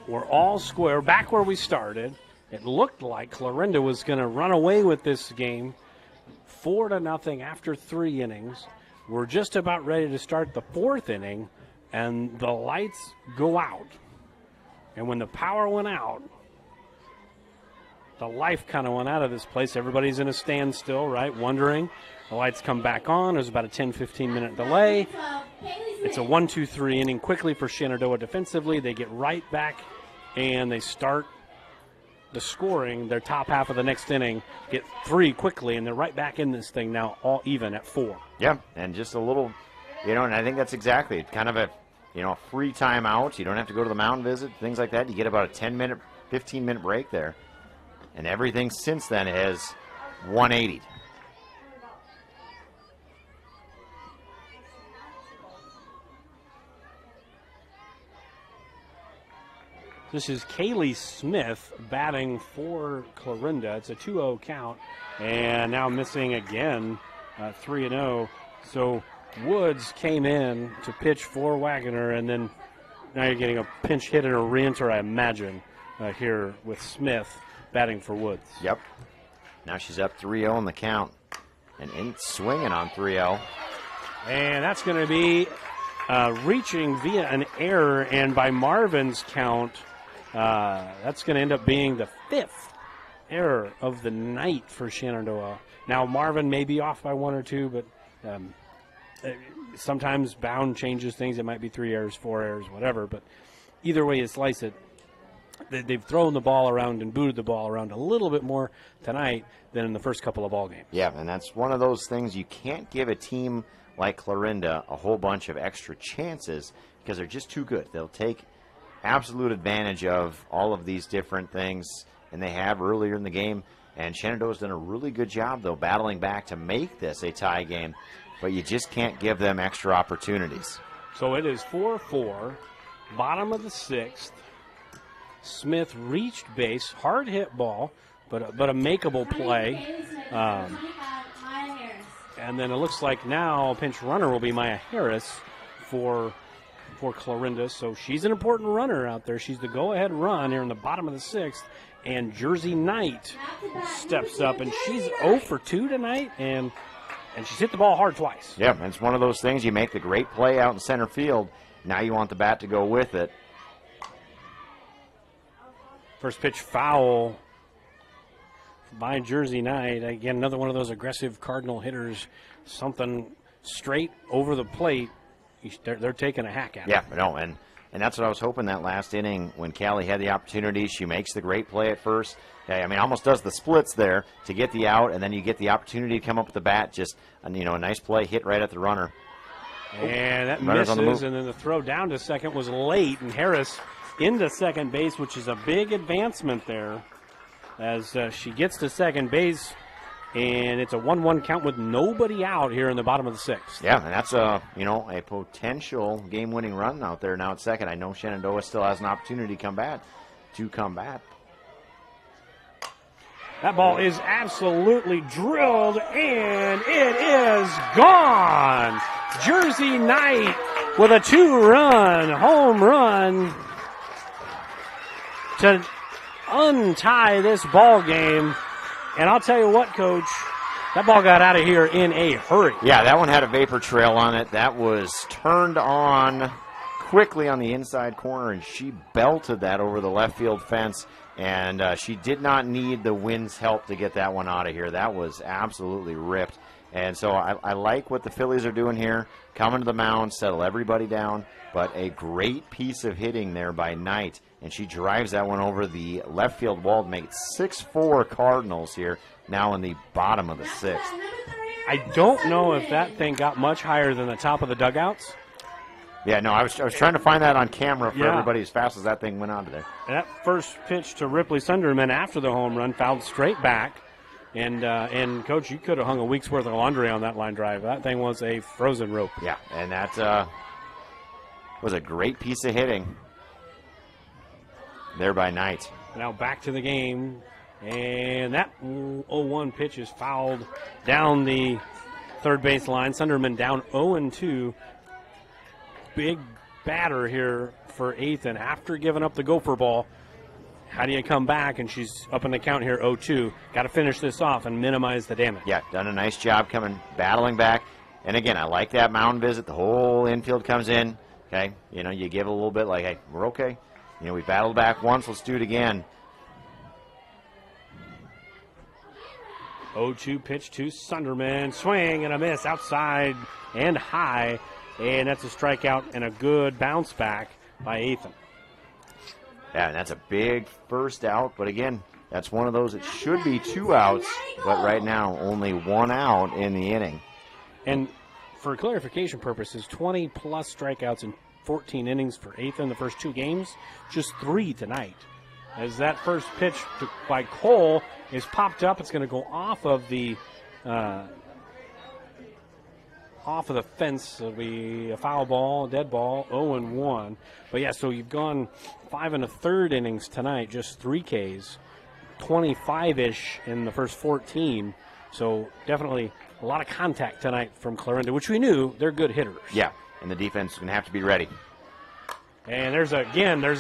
We're all square, back where we started. It looked like Clarinda was going to run away with this game 4-0 after 3 innings. We're just about ready to start the 4th inning, and the lights go out. And when the power went out, the life kind of went out of this place. Everybody's in a standstill, right, wondering. The lights come back on. There's about a 10-15 minute delay. It's a 1-2-3 inning quickly for Shenandoah defensively. They get right back, and they start the scoring, their top half of the next inning, get 3 quickly, and they're right back in this thing now, all even at 4.
Yeah, and just a little, and I think that's exactly it. Kind of a, free timeout. You don't have to go to the mound visit, things like that. You get about a 10-minute, 15-minute break there. And everything since then is 180.
This is Kaylee Smith batting for Clarinda. It's a 2-0 count, and now missing again, 3-0. So Woods came in to pitch for Wagoner, and then now you're getting a pinch hit and a re-enter, I imagine, here with Smith batting for Woods.
Yep. Now she's up 3-0 in the count, and in swinging on 3-0.
And that's going to be reaching via an error, and by Marvin's count, that's going to end up being the 5th error of the night for Shenandoah. Now, Marvin may be off by 1 or 2, but sometimes bound changes things. It might be 3 errors, 4 errors, whatever. But either way you slice it, they've thrown the ball around and booted the ball around a little bit more tonight than in the first couple of ball games.
Yeah, and that's one of those things you can't give a team like Clarinda a whole bunch of extra chances because they're just too good. They'll take absolute advantage of all of these different things, and they have earlier in the game. And Shenandoah's done a really good job, though, battling back to make this a tie game. But you just can't give them extra opportunities.
So it is 4-4, bottom of the 6th. Smith reached base, hard hit ball, but a makeable play. And then it looks like now a pinch runner will be Maya Harris for Clarinda. So she's an important runner out there. She's the go-ahead run here in the bottom of the 6th. And Jersey Knight steps up, and she's 0 for 2 tonight, and she's hit the ball hard twice.
Yeah, and it's one of those things. You make the great play out in center field. Now you want the bat to go with it.
First pitch foul by Jersey Knight. Again, another one of those aggressive Cardinal hitters. Something straight over the plate. They're taking a hack at it.
Yeah, no, and that's what I was hoping that last inning when Callie had the opportunity. She makes the great play at first. I mean, almost does the splits there to get the out, and then you get the opportunity to come up with the bat. Just, a nice play, hit right at the runner.
And that misses, and then the throw down to second was late, and Harris into second base, which is a big advancement there as she gets to second base, and it's a 1-1 count with nobody out here in the bottom of the 6th.
Yeah, and that's a potential game-winning run out there now at second. I know Shenandoah still has an opportunity to come back.
That ball is absolutely drilled, and it is gone. Jersey Knight with a 2-run home run to untie this ball game. And I'll tell you what, Coach, that ball got out of here in a hurry.
Yeah, that one had a vapor trail on it. That was turned on quickly on the inside corner, and she belted that over the left field fence. And she did not need the wind's help to get that one out of here. That was absolutely ripped. And so I like what the Phillies are doing here. Coming to the mound, settle everybody down. But a great piece of hitting there by Knight. And she drives that one over the left field wall to make it 6-4 Cardinals here, now in the bottom of the sixth.
I don't know if that thing got much higher than the top of the dugouts.
Yeah, no, I was trying to find that on camera for everybody as fast as that thing went onto there.
And that first pitch to Ripley Sunderman after the home run fouled straight back. And Coach, you could have hung a week's worth of laundry on that line drive. That thing was a frozen rope.
Yeah, and that was a great piece of hitting there by Knight.
Now back to the game. And that 0-1 pitch is fouled down the third base line. Sunderman down 0-2. Big batter here for Ethan after giving up the gopher ball. How do you come back? And she's up in the count here, 0-2. Got to finish this off and minimize the damage.
Yeah, done a nice job battling back. And again, I like that mound visit. The whole infield comes in. Okay, you know, you give it a little bit like, hey, we're okay. You know, we battled back once. Let's do it again.
0-2 pitch to Sunderman. Swing and a miss outside and high. And that's a strikeout and a good bounce back by Ethan.
Yeah, and that's a big first out. But again, that's one of those that should be 2 outs. But right now, only 1 out in the inning.
And for clarification purposes, 20-plus strikeouts in 14 innings for Ethan the first 2 games. Just 3 tonight. As that first pitch by Cole is popped up, it's going to go off of the fence. It'll be a foul ball, dead ball, 0-1. But yeah, so you've gone 5 1/3 innings tonight, just 3 Ks, 25-ish in the first 14. So definitely a lot of contact tonight from Clarinda, which we knew they're good hitters.
Yeah, and the defense is going to have to be ready.
And there's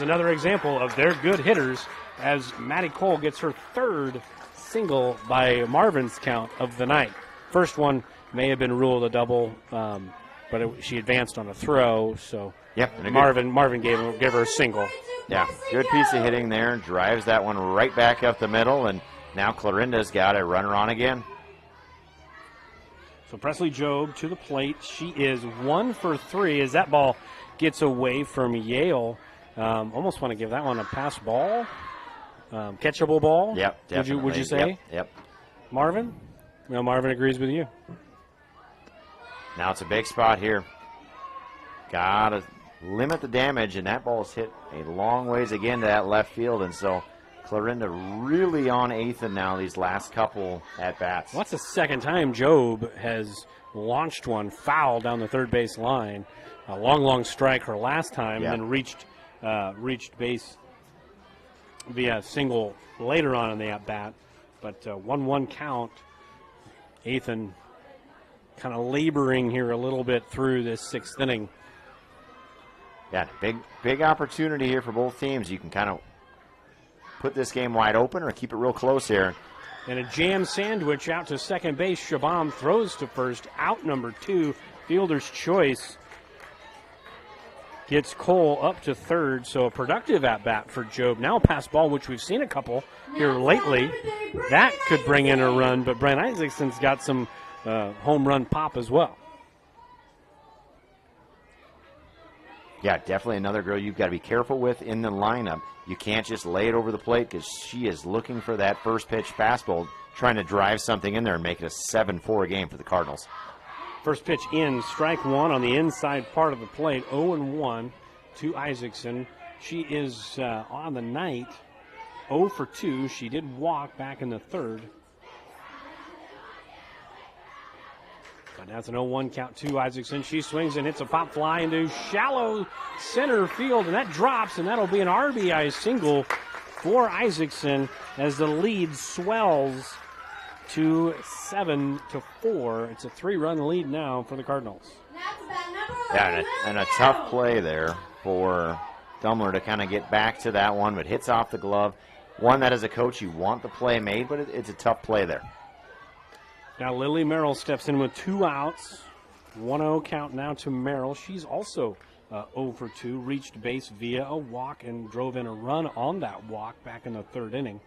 another example of their good hitters as Maddie Cole gets her 3rd single by Marvin's count of the night. First one may have been ruled a double, but she advanced on a throw. So Marvin gave her a single.
Yeah, good piece of hitting there. Drives that one right back up the middle, and now Clarinda's got a runner on again.
So Presley Jobe to the plate. She is 1 for 3 as that ball gets away from Yale. Almost want to give that one a pass ball, catchable ball.
Yep, definitely.
Would you say?
Yep.
Marvin? No, Marvin agrees with you.
Now it's a big spot here. Got to limit the damage, and that ball is hit a long ways again to that left field, and so Clarinda really on Ethan now these last couple at-bats.
Well, that's the second time Jobe has launched one foul down the third base line. A long strike her last time, and then reached base via single later on in the at-bat. But 1-1 count. Ethan kind of laboring here a little bit through this 6th inning.
Yeah, big opportunity here for both teams. You can kind of put this game wide open or keep it real close here.
And a jam sandwich out to second base. Shabam throws to first. Out number 2. Fielder's choice gets Cole up to 3rd. So a productive at-bat for Jobe. Now a pass ball, which we've seen a couple here lately. That could bring in a run, but Brent Isaacson's got some home run pop as well.
Yeah, definitely another girl you've got to be careful with in the lineup. You can't just lay it over the plate because she is looking for that first pitch fastball, trying to drive something in there and make it a 7-4 game for the Cardinals.
First pitch in, strike 1 on the inside part of the plate, 0-1 to Isaacson. She is on the night 0 for 2. She did walk back in the 3rd. But that's an 0-1 count to Isaacson. She swings and hits a pop fly into shallow center field, and that drops, and that'll be an RBI single for Isaacson as the lead swells to 7-4. It's a 3-run lead now for the Cardinals.
Yeah, and a tough play there for Dummler to kind of get back to that one, but hits off the glove. One that as a coach you want the play made, but it's a tough play there.
Now Lily Merrill steps in with 2 outs. 1-0 count now to Merrill. She's also 0 for 2, reached base via a walk and drove in a run on that walk back in the 3rd inning.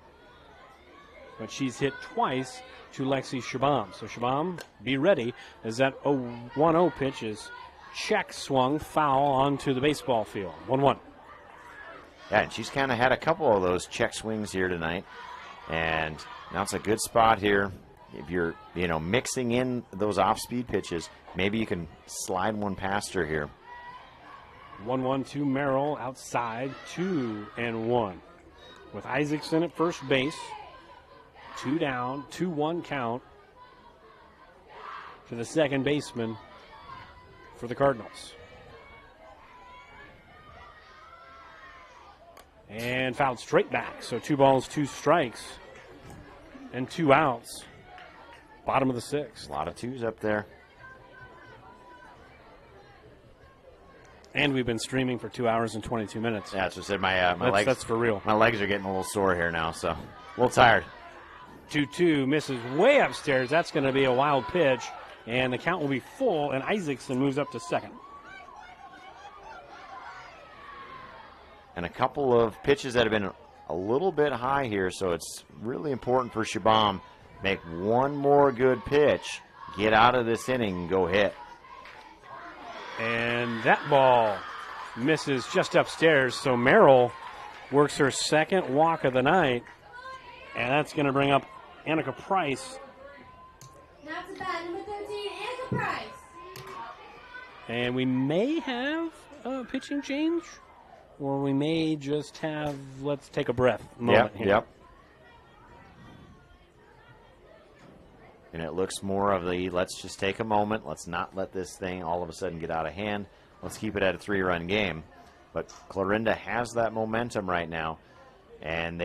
But she's hit twice to Lexi Shabam. So Shabam, be ready, as that 1-0 pitch is check swung foul onto the baseball field. 1-1.
Yeah, and she's kind of had a couple of those check swings here tonight. And now it's a good spot here. If you're, mixing in those off-speed pitches, maybe you can slide one past her here.
1-1 to Merrill, outside, 2-1. With Isaacson at first base, 2 down, 2-1 count to the second baseman for the Cardinals. And fouled straight back, so 2 balls, 2 strikes, and 2 outs. Bottom of the 6th.
A lot of 2s up there.
And we've been streaming for 2 hours and 22 minutes.
Yeah, that's what I said. My legs.
That's for real.
My legs are getting a little sore here now, so a little tired.
2-2 misses way upstairs. That's going to be a wild pitch, and the count will be full, and Isaacson moves up to second.
And a couple of pitches that have been a little bit high here, so it's really important for Shabam. Make one more good pitch, get out of this inning, and go hit.
And that ball misses just upstairs, so Merrill works her second walk of the night, and that's going to bring up Annika Price.
Now to bat, number 13, Annika Price.
And we may have a pitching change, or we may just have, let's take a breath moment here.
Yep. And it looks more of the, let's just take a moment. Let's not let this thing all of a sudden get out of hand. Let's keep it at a 3-run game. But Clarinda has that momentum right now. And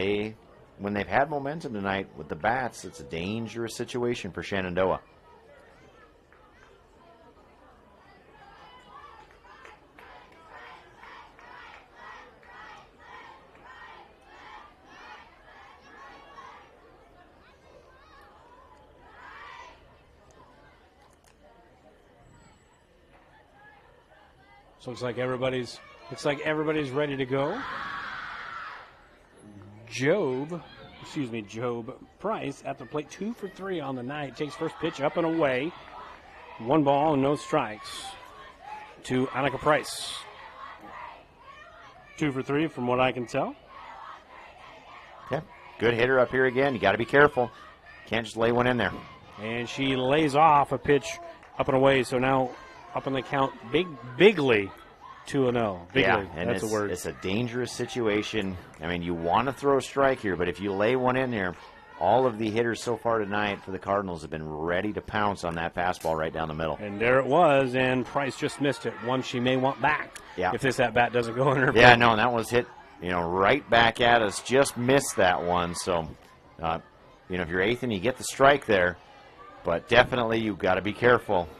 when they've had momentum tonight with the bats, it's a dangerous situation for Shenandoah.
So looks like everybody's ready to go. Job Price at the plate, 2 for 3 on the night. Takes first pitch up and away. 1 ball and no strikes to Annika Price. 2 for 3 from what I can tell.
Yeah, good hitter up here again. You got to be careful. Can't just lay one in there.
And she lays off a pitch up and away. So now up on the count, bigly 2-0. Bigly,
yeah, and
that's a word.
It's a dangerous situation. I mean, you want to throw a strike here, but if you lay one in there, all of the hitters so far tonight for the Cardinals have been ready to pounce on that fastball right down the middle.
And there it was, and Price just missed it. One she may want back if this at-bat doesn't go in her.
Yeah, no, and that was hit, right back at us. Just missed that one. So, if you're eighth and you get the strike there, but definitely you've got to be careful.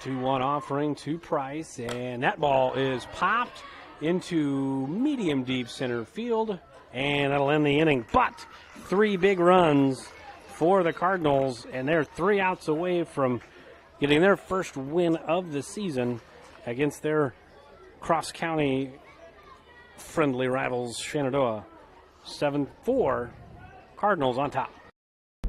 2-1 offering to Price, and that ball is popped into medium deep center field, and that'll end the inning. But 3 big runs for the Cardinals, and they're 3 outs away from getting their first win of the season against their cross-county friendly rivals, Shenandoah. 7-4, Cardinals on top.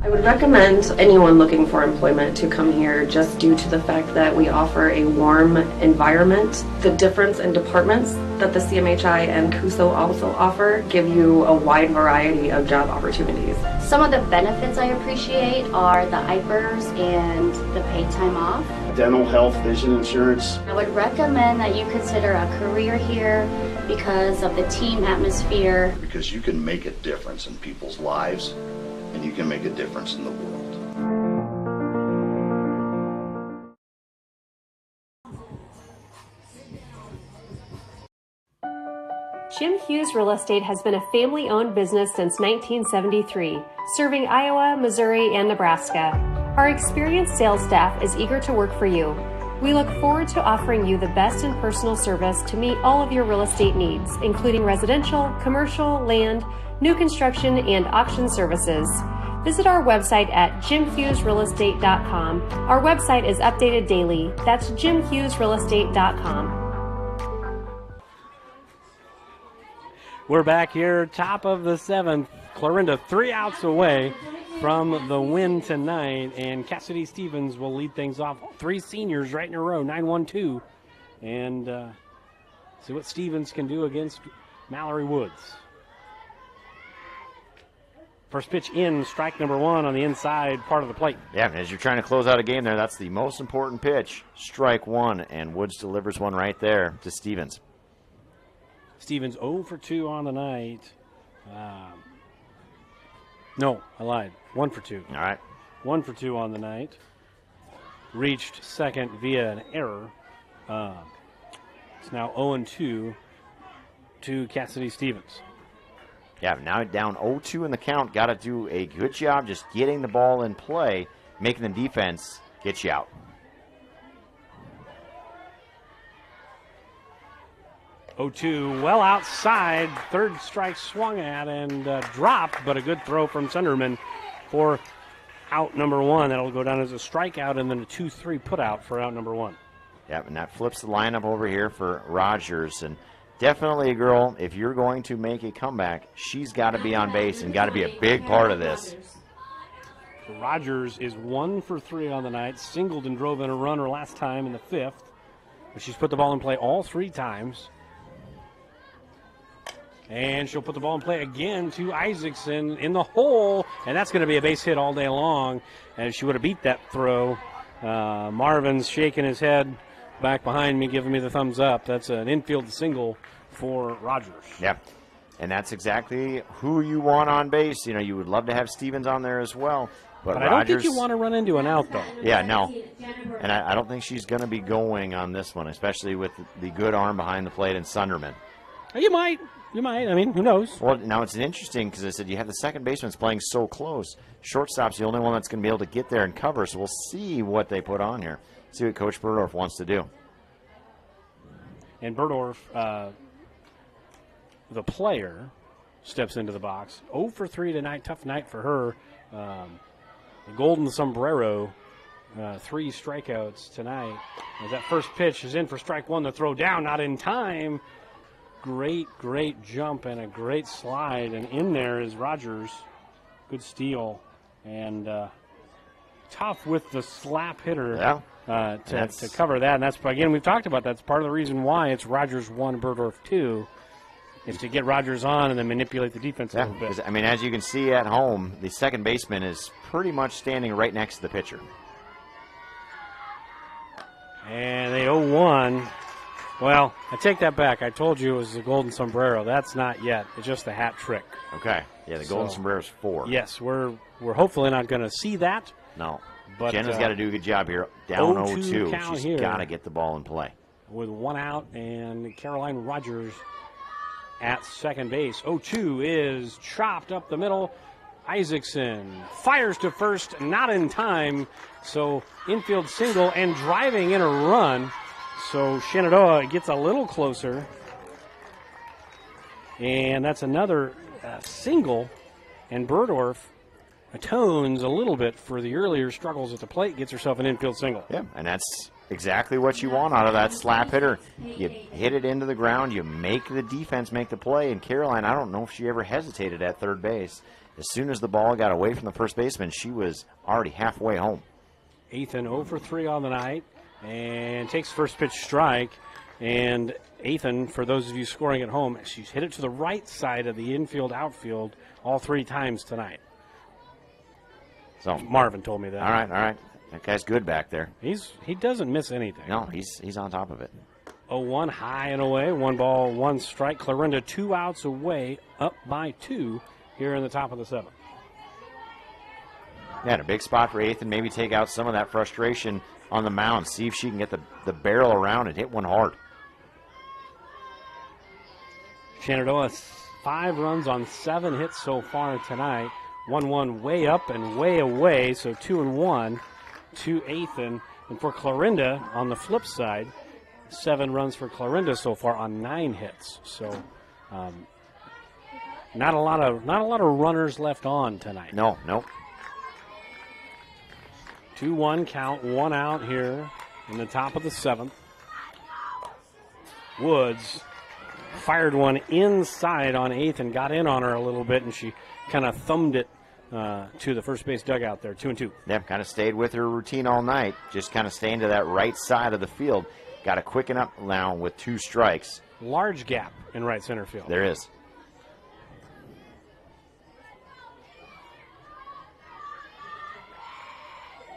I would recommend anyone looking for employment to come here just due to the fact that we offer a warm environment. The difference in departments that the CMHI and CUSO also offer give you a wide variety of job opportunities.
Some of the benefits I appreciate are the IPERS and the paid time off.
Dental, health, vision insurance.
I would recommend that you consider a career here because of the team atmosphere.
Because you can make a difference in people's lives, and you can make a difference in the world.
Jim Hughes Real Estate has been a family-owned business since 1973, serving Iowa, Missouri, and Nebraska. Our experienced sales staff is eager to work for you. We look forward to offering you the best in personal service to meet all of your real estate needs, including residential, commercial, land, new construction, and auction services. Visit our website at jimhughesrealestate.com. Our website is updated daily. That's jimhughesrealestate.com.
We're back here, top of the 7th. Clarinda 3 outs away from the win tonight, and Cassidy Stevens will lead things off. 3 seniors right in a row, 9-1-2. And see what Stevens can do against Mallory Woods. First pitch in, strike number 1 on the inside part of the plate.
Yeah, as you're trying to close out a game there, that's the most important pitch. Strike 1, and Woods delivers one right there to Stevens.
Stevens 0 for 2 on the night. No, I lied. 1 for 2.
All right.
1 for 2 on the night. Reached second via an error. It's now 0-2 to Cassidy Stevens.
Yeah, now down 0-2 in the count. Got to do a good job just getting the ball in play, making the defense get you out.
0-2, well outside. Third strike swung at and dropped, but a good throw from Sunderman for out number 1. That'll go down as a strikeout and then a 2-3 put out for out number 1.
Yep, and that flips the lineup over here for Rogers. And definitely a girl, if you're going to make a comeback, she's got to be on base and got to be a big part of this.
Rogers is 1 for 3 on the night. Singled and drove in a runner last time in the 5th. But she's put the ball in play all 3 times. And she'll put the ball in play again to Isaacson in the hole. And that's going to be a base hit all day long. And she would have beat that throw. Marvin's shaking his head back behind me, giving me the thumbs up. That's an infield single for Rogers.
Yep. And that's exactly who you want on base. You know, you would love to have Stevens on there as well. But
I don't think you want to run into an out, though.
Yeah, no. And I don't think she's going to be going on this one, especially with the good arm behind the plate and Sunderman.
You might. You might. I mean, who knows?
Well, now it's interesting because I said you have the second baseman's playing so close. Shortstop's the only one that's going to be able to get there and cover, so we'll see what they put on here. See what Coach Burdorf wants to do.
And Burdorf, the player, steps into the box. 0 for 3 tonight. Tough night for her. The golden sombrero, 3 strikeouts tonight. As that first pitch is in for strike 1, the throw down, not in time. Great jump and a great slide. And in there is Rogers. Good steal. And tough with the slap hitter to cover that. And that's, again, we've talked about that's part of the reason why it's Rogers 1, Burdorf 2, is to get Rogers on and then manipulate the defense a little bit.
I mean, as you can see at home, the second baseman is pretty much standing right next to the pitcher.
And they 0-1. Well, I take that back. I told you it was the golden sombrero. That's not yet. It's just a hat trick.
Okay. Yeah, the golden sombrero's 4.
Yes, we're hopefully not going to see that.
No.
But
Jenna's got to do a good job here. Down 0-2. She's got to get the ball in play.
With 1 out and Caroline Rogers at second base. 0-2 is chopped up the middle. Isaacson fires to first, not in time. So infield single and driving in a run. So Shenandoah gets a little closer. And that's another single. And Burdorf atones a little bit for the earlier struggles at the plate, gets herself an infield single.
Yeah, and that's exactly what you want out of that slap hitter. You hit it into the ground, you make the defense make the play. And Caroline, I don't know if she ever hesitated at third base. As soon as the ball got away from the first baseman, she was already halfway home.
Ethan 0 for 3 on the night. And takes first pitch strike. And Ethan, for those of you scoring at home, she's hit it to the right side of the infield outfield all 3 times tonight.
So
Marvin told me that.
All right. That guy's good back there.
He doesn't miss anything.
No, he's on top of it.
0-1, high and away. 1 ball, 1 strike. Clarinda 2 outs away, up by 2 here in the top of the 7th.
Yeah, and a big spot for Ethan. Maybe take out some of that frustration on the mound. See if she can get the barrel around and hit one hard.
Shenandoah 5 runs on 7 hits so far tonight. 1-1 way up and way away, so 2-1 to Athan. And for Clarinda, on the flip side, 7 runs for Clarinda so far on 9 hits. So not a lot of runners left on tonight.
No.
2-1 count, 1 out here in the top of the 7th. Woods fired one inside on 8th and got in on her a little bit, and she kind of thumbed it to the first base dugout there, 2-2.
Yeah, kind of stayed with her routine all night, just kind of staying to that right side of the field. Got to quicken up now with 2 strikes.
Large gap in right center field.
There is.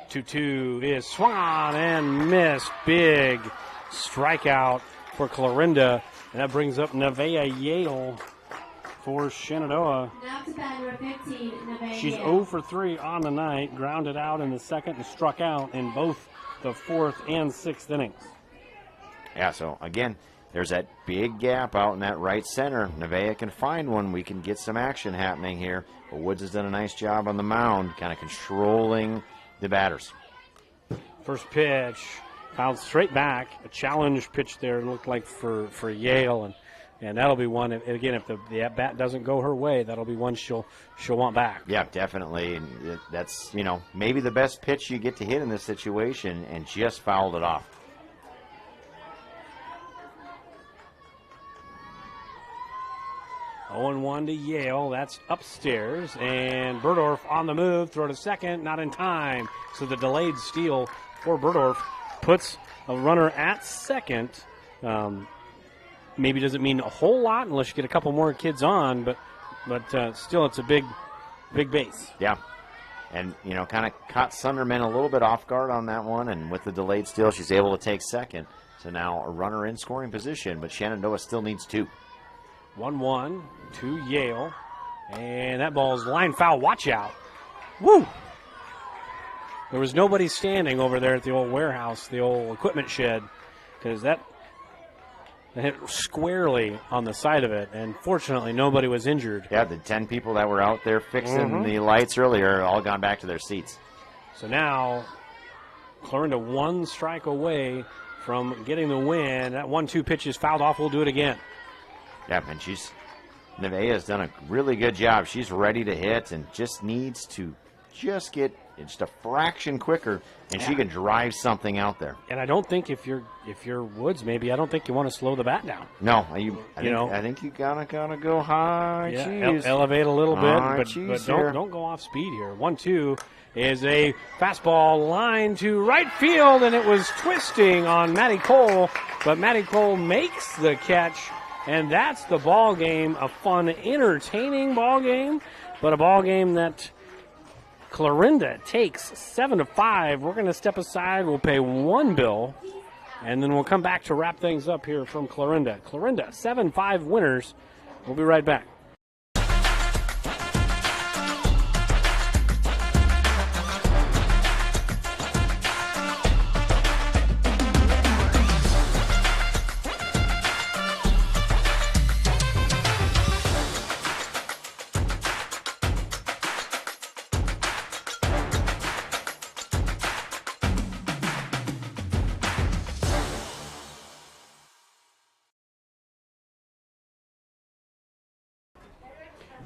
Two is swung on and missed. Big strikeout for Clarinda. And that brings up Nevaeh Yale for Shenandoah.
Now to bat number 15, Nevaeh
She's
Yale.
0 for 3 on the night. Grounded out in the 2nd and struck out in both the 4th and 6th innings.
Yeah, so again, there's that big gap out in that right center. Nevaeh can find one. We can get some action happening here. But Woods has done a nice job on the mound, kind of controlling the batters.
First pitch, fouled straight back. A challenge pitch there looked like for Yale, and that'll be one. Again, if the at-bat doesn't go her way, that'll be one she'll want back.
Yeah, definitely. That's, maybe the best pitch you get to hit in this situation, and just fouled it off.
Oh, 1 to Yale. That's upstairs. And Berdorf on the move. Throw to second. Not in time. So the delayed steal for Berdorf puts a runner at second. Maybe doesn't mean a whole lot unless you get a couple more kids on, but still it's a big base.
Yeah. And, kind of caught Sunderman a little bit off guard on that one. And with the delayed steal, she's able to take second. So now a runner in scoring position, but Shenandoah still needs 2.
1-1 to Yale. And that ball's line foul. Watch out. Woo! There was nobody standing over there at the old warehouse, the old equipment shed, because that hit squarely on the side of it, and fortunately nobody was injured.
Yeah, the 10 people that were out there fixing the lights earlier all gone back to their seats.
So now Clarinda 1 strike away from getting the win. That 1-2 pitch is fouled off. We'll do it again.
Yeah, and Nevaeh has done a really good job. She's ready to hit and just needs to get just a fraction quicker, and she can drive something out there.
And I don't think if you're Woods, maybe I don't think you want to slow the bat down.
No, I think you gotta go high.
Yeah, elevate a little bit, but
don't
don't go off speed here. 1-2 is a fastball line to right field, and it was twisting on Maddie Cole, but Maddie Cole makes the catch. And that's the ball game, a fun, entertaining ball game, but a ball game that Clarinda takes 7-5. We're going to step aside. We'll pay 1 bill, and then we'll come back to wrap things up here from Clarinda. Clarinda, 7-5 winners. We'll be right back.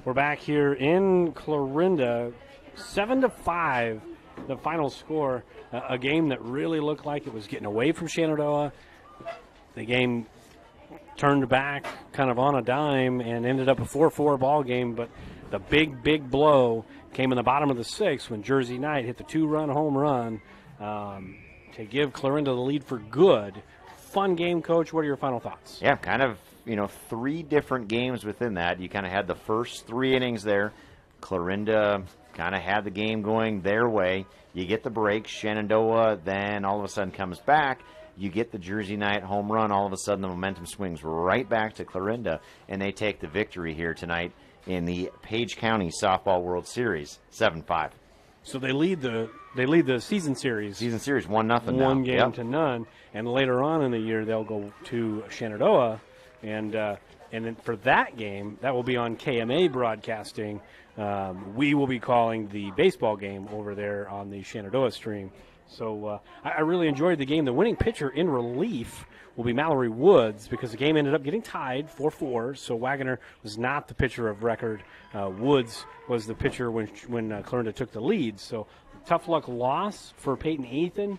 We're back here in Clarinda, 7-5, the final score. A game that really looked like it was getting away from Shenandoah. The game turned back kind of on a dime and ended up a 4-4 ball game, but the big blow came in the bottom of the 6th when Jersey Knight hit the 2-run home run to give Clarinda the lead for good. Fun game, Coach. What are your final thoughts?
Yeah, kind of 3 different games within that. You kind of had the first 3 innings there. Clarinda kind of had the game going their way. You get the break. Shenandoah then all of a sudden comes back. You get the Jersey Knight home run. All of a sudden the momentum swings right back to Clarinda, and they take the victory here tonight in the Page County Softball World Series, 7-5.
So they lead the season series.
Season series 1-0 now.
1 game to none, and later on in the year they'll go to Shenandoah. And then for that game, that will be on KMA Broadcasting we will be calling the baseball game over there on the Shenandoah stream. So I really enjoyed the game. The winning pitcher in relief will be Mallory Woods because the game ended up getting tied 4-4. So Wagoner was not the pitcher of record. Woods was the pitcher when Clarinda took the lead. So tough luck loss for Peyton Ethan.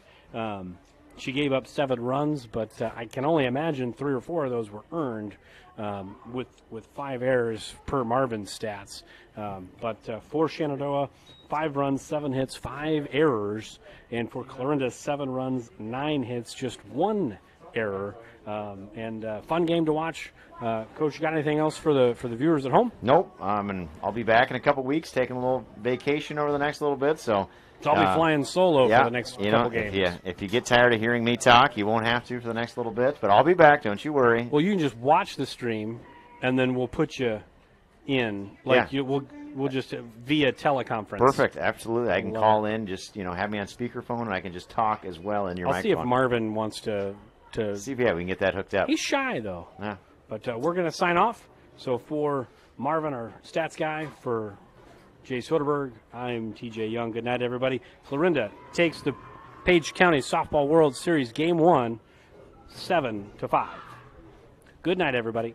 She gave up 7 runs, but I can only imagine 3 or 4 of those were earned with 5 errors per Marvin's stats. But for Shenandoah, 5 runs, 7 hits, 5 errors. And for Clarinda, 7 runs, 9 hits, just 1 error. And fun game to watch. Coach, you got anything else for the viewers at home?
Nope. And I'll be back in a couple weeks, taking a little vacation over the next little bit. So
I'll be flying solo for the next couple games.
If you get tired of hearing me talk, you won't have to for the next little bit. But I'll be back. Don't you worry.
Well, you can just watch the stream, and then we'll put you in. We'll just via teleconference.
Perfect. Absolutely. I can call in. Just have me on speakerphone, and I can just talk as well in your
I'll
microphone.
see if Marvin wants to
see if we can get that hooked up.
He's shy though.
Yeah.
But we're going to sign off. So for Marvin, our stats guy, for Jay Soderberg, I'm TJ Young. Good night, everybody. Clarinda takes the Page County Softball World Series Game 1, 7-5. Good night, everybody.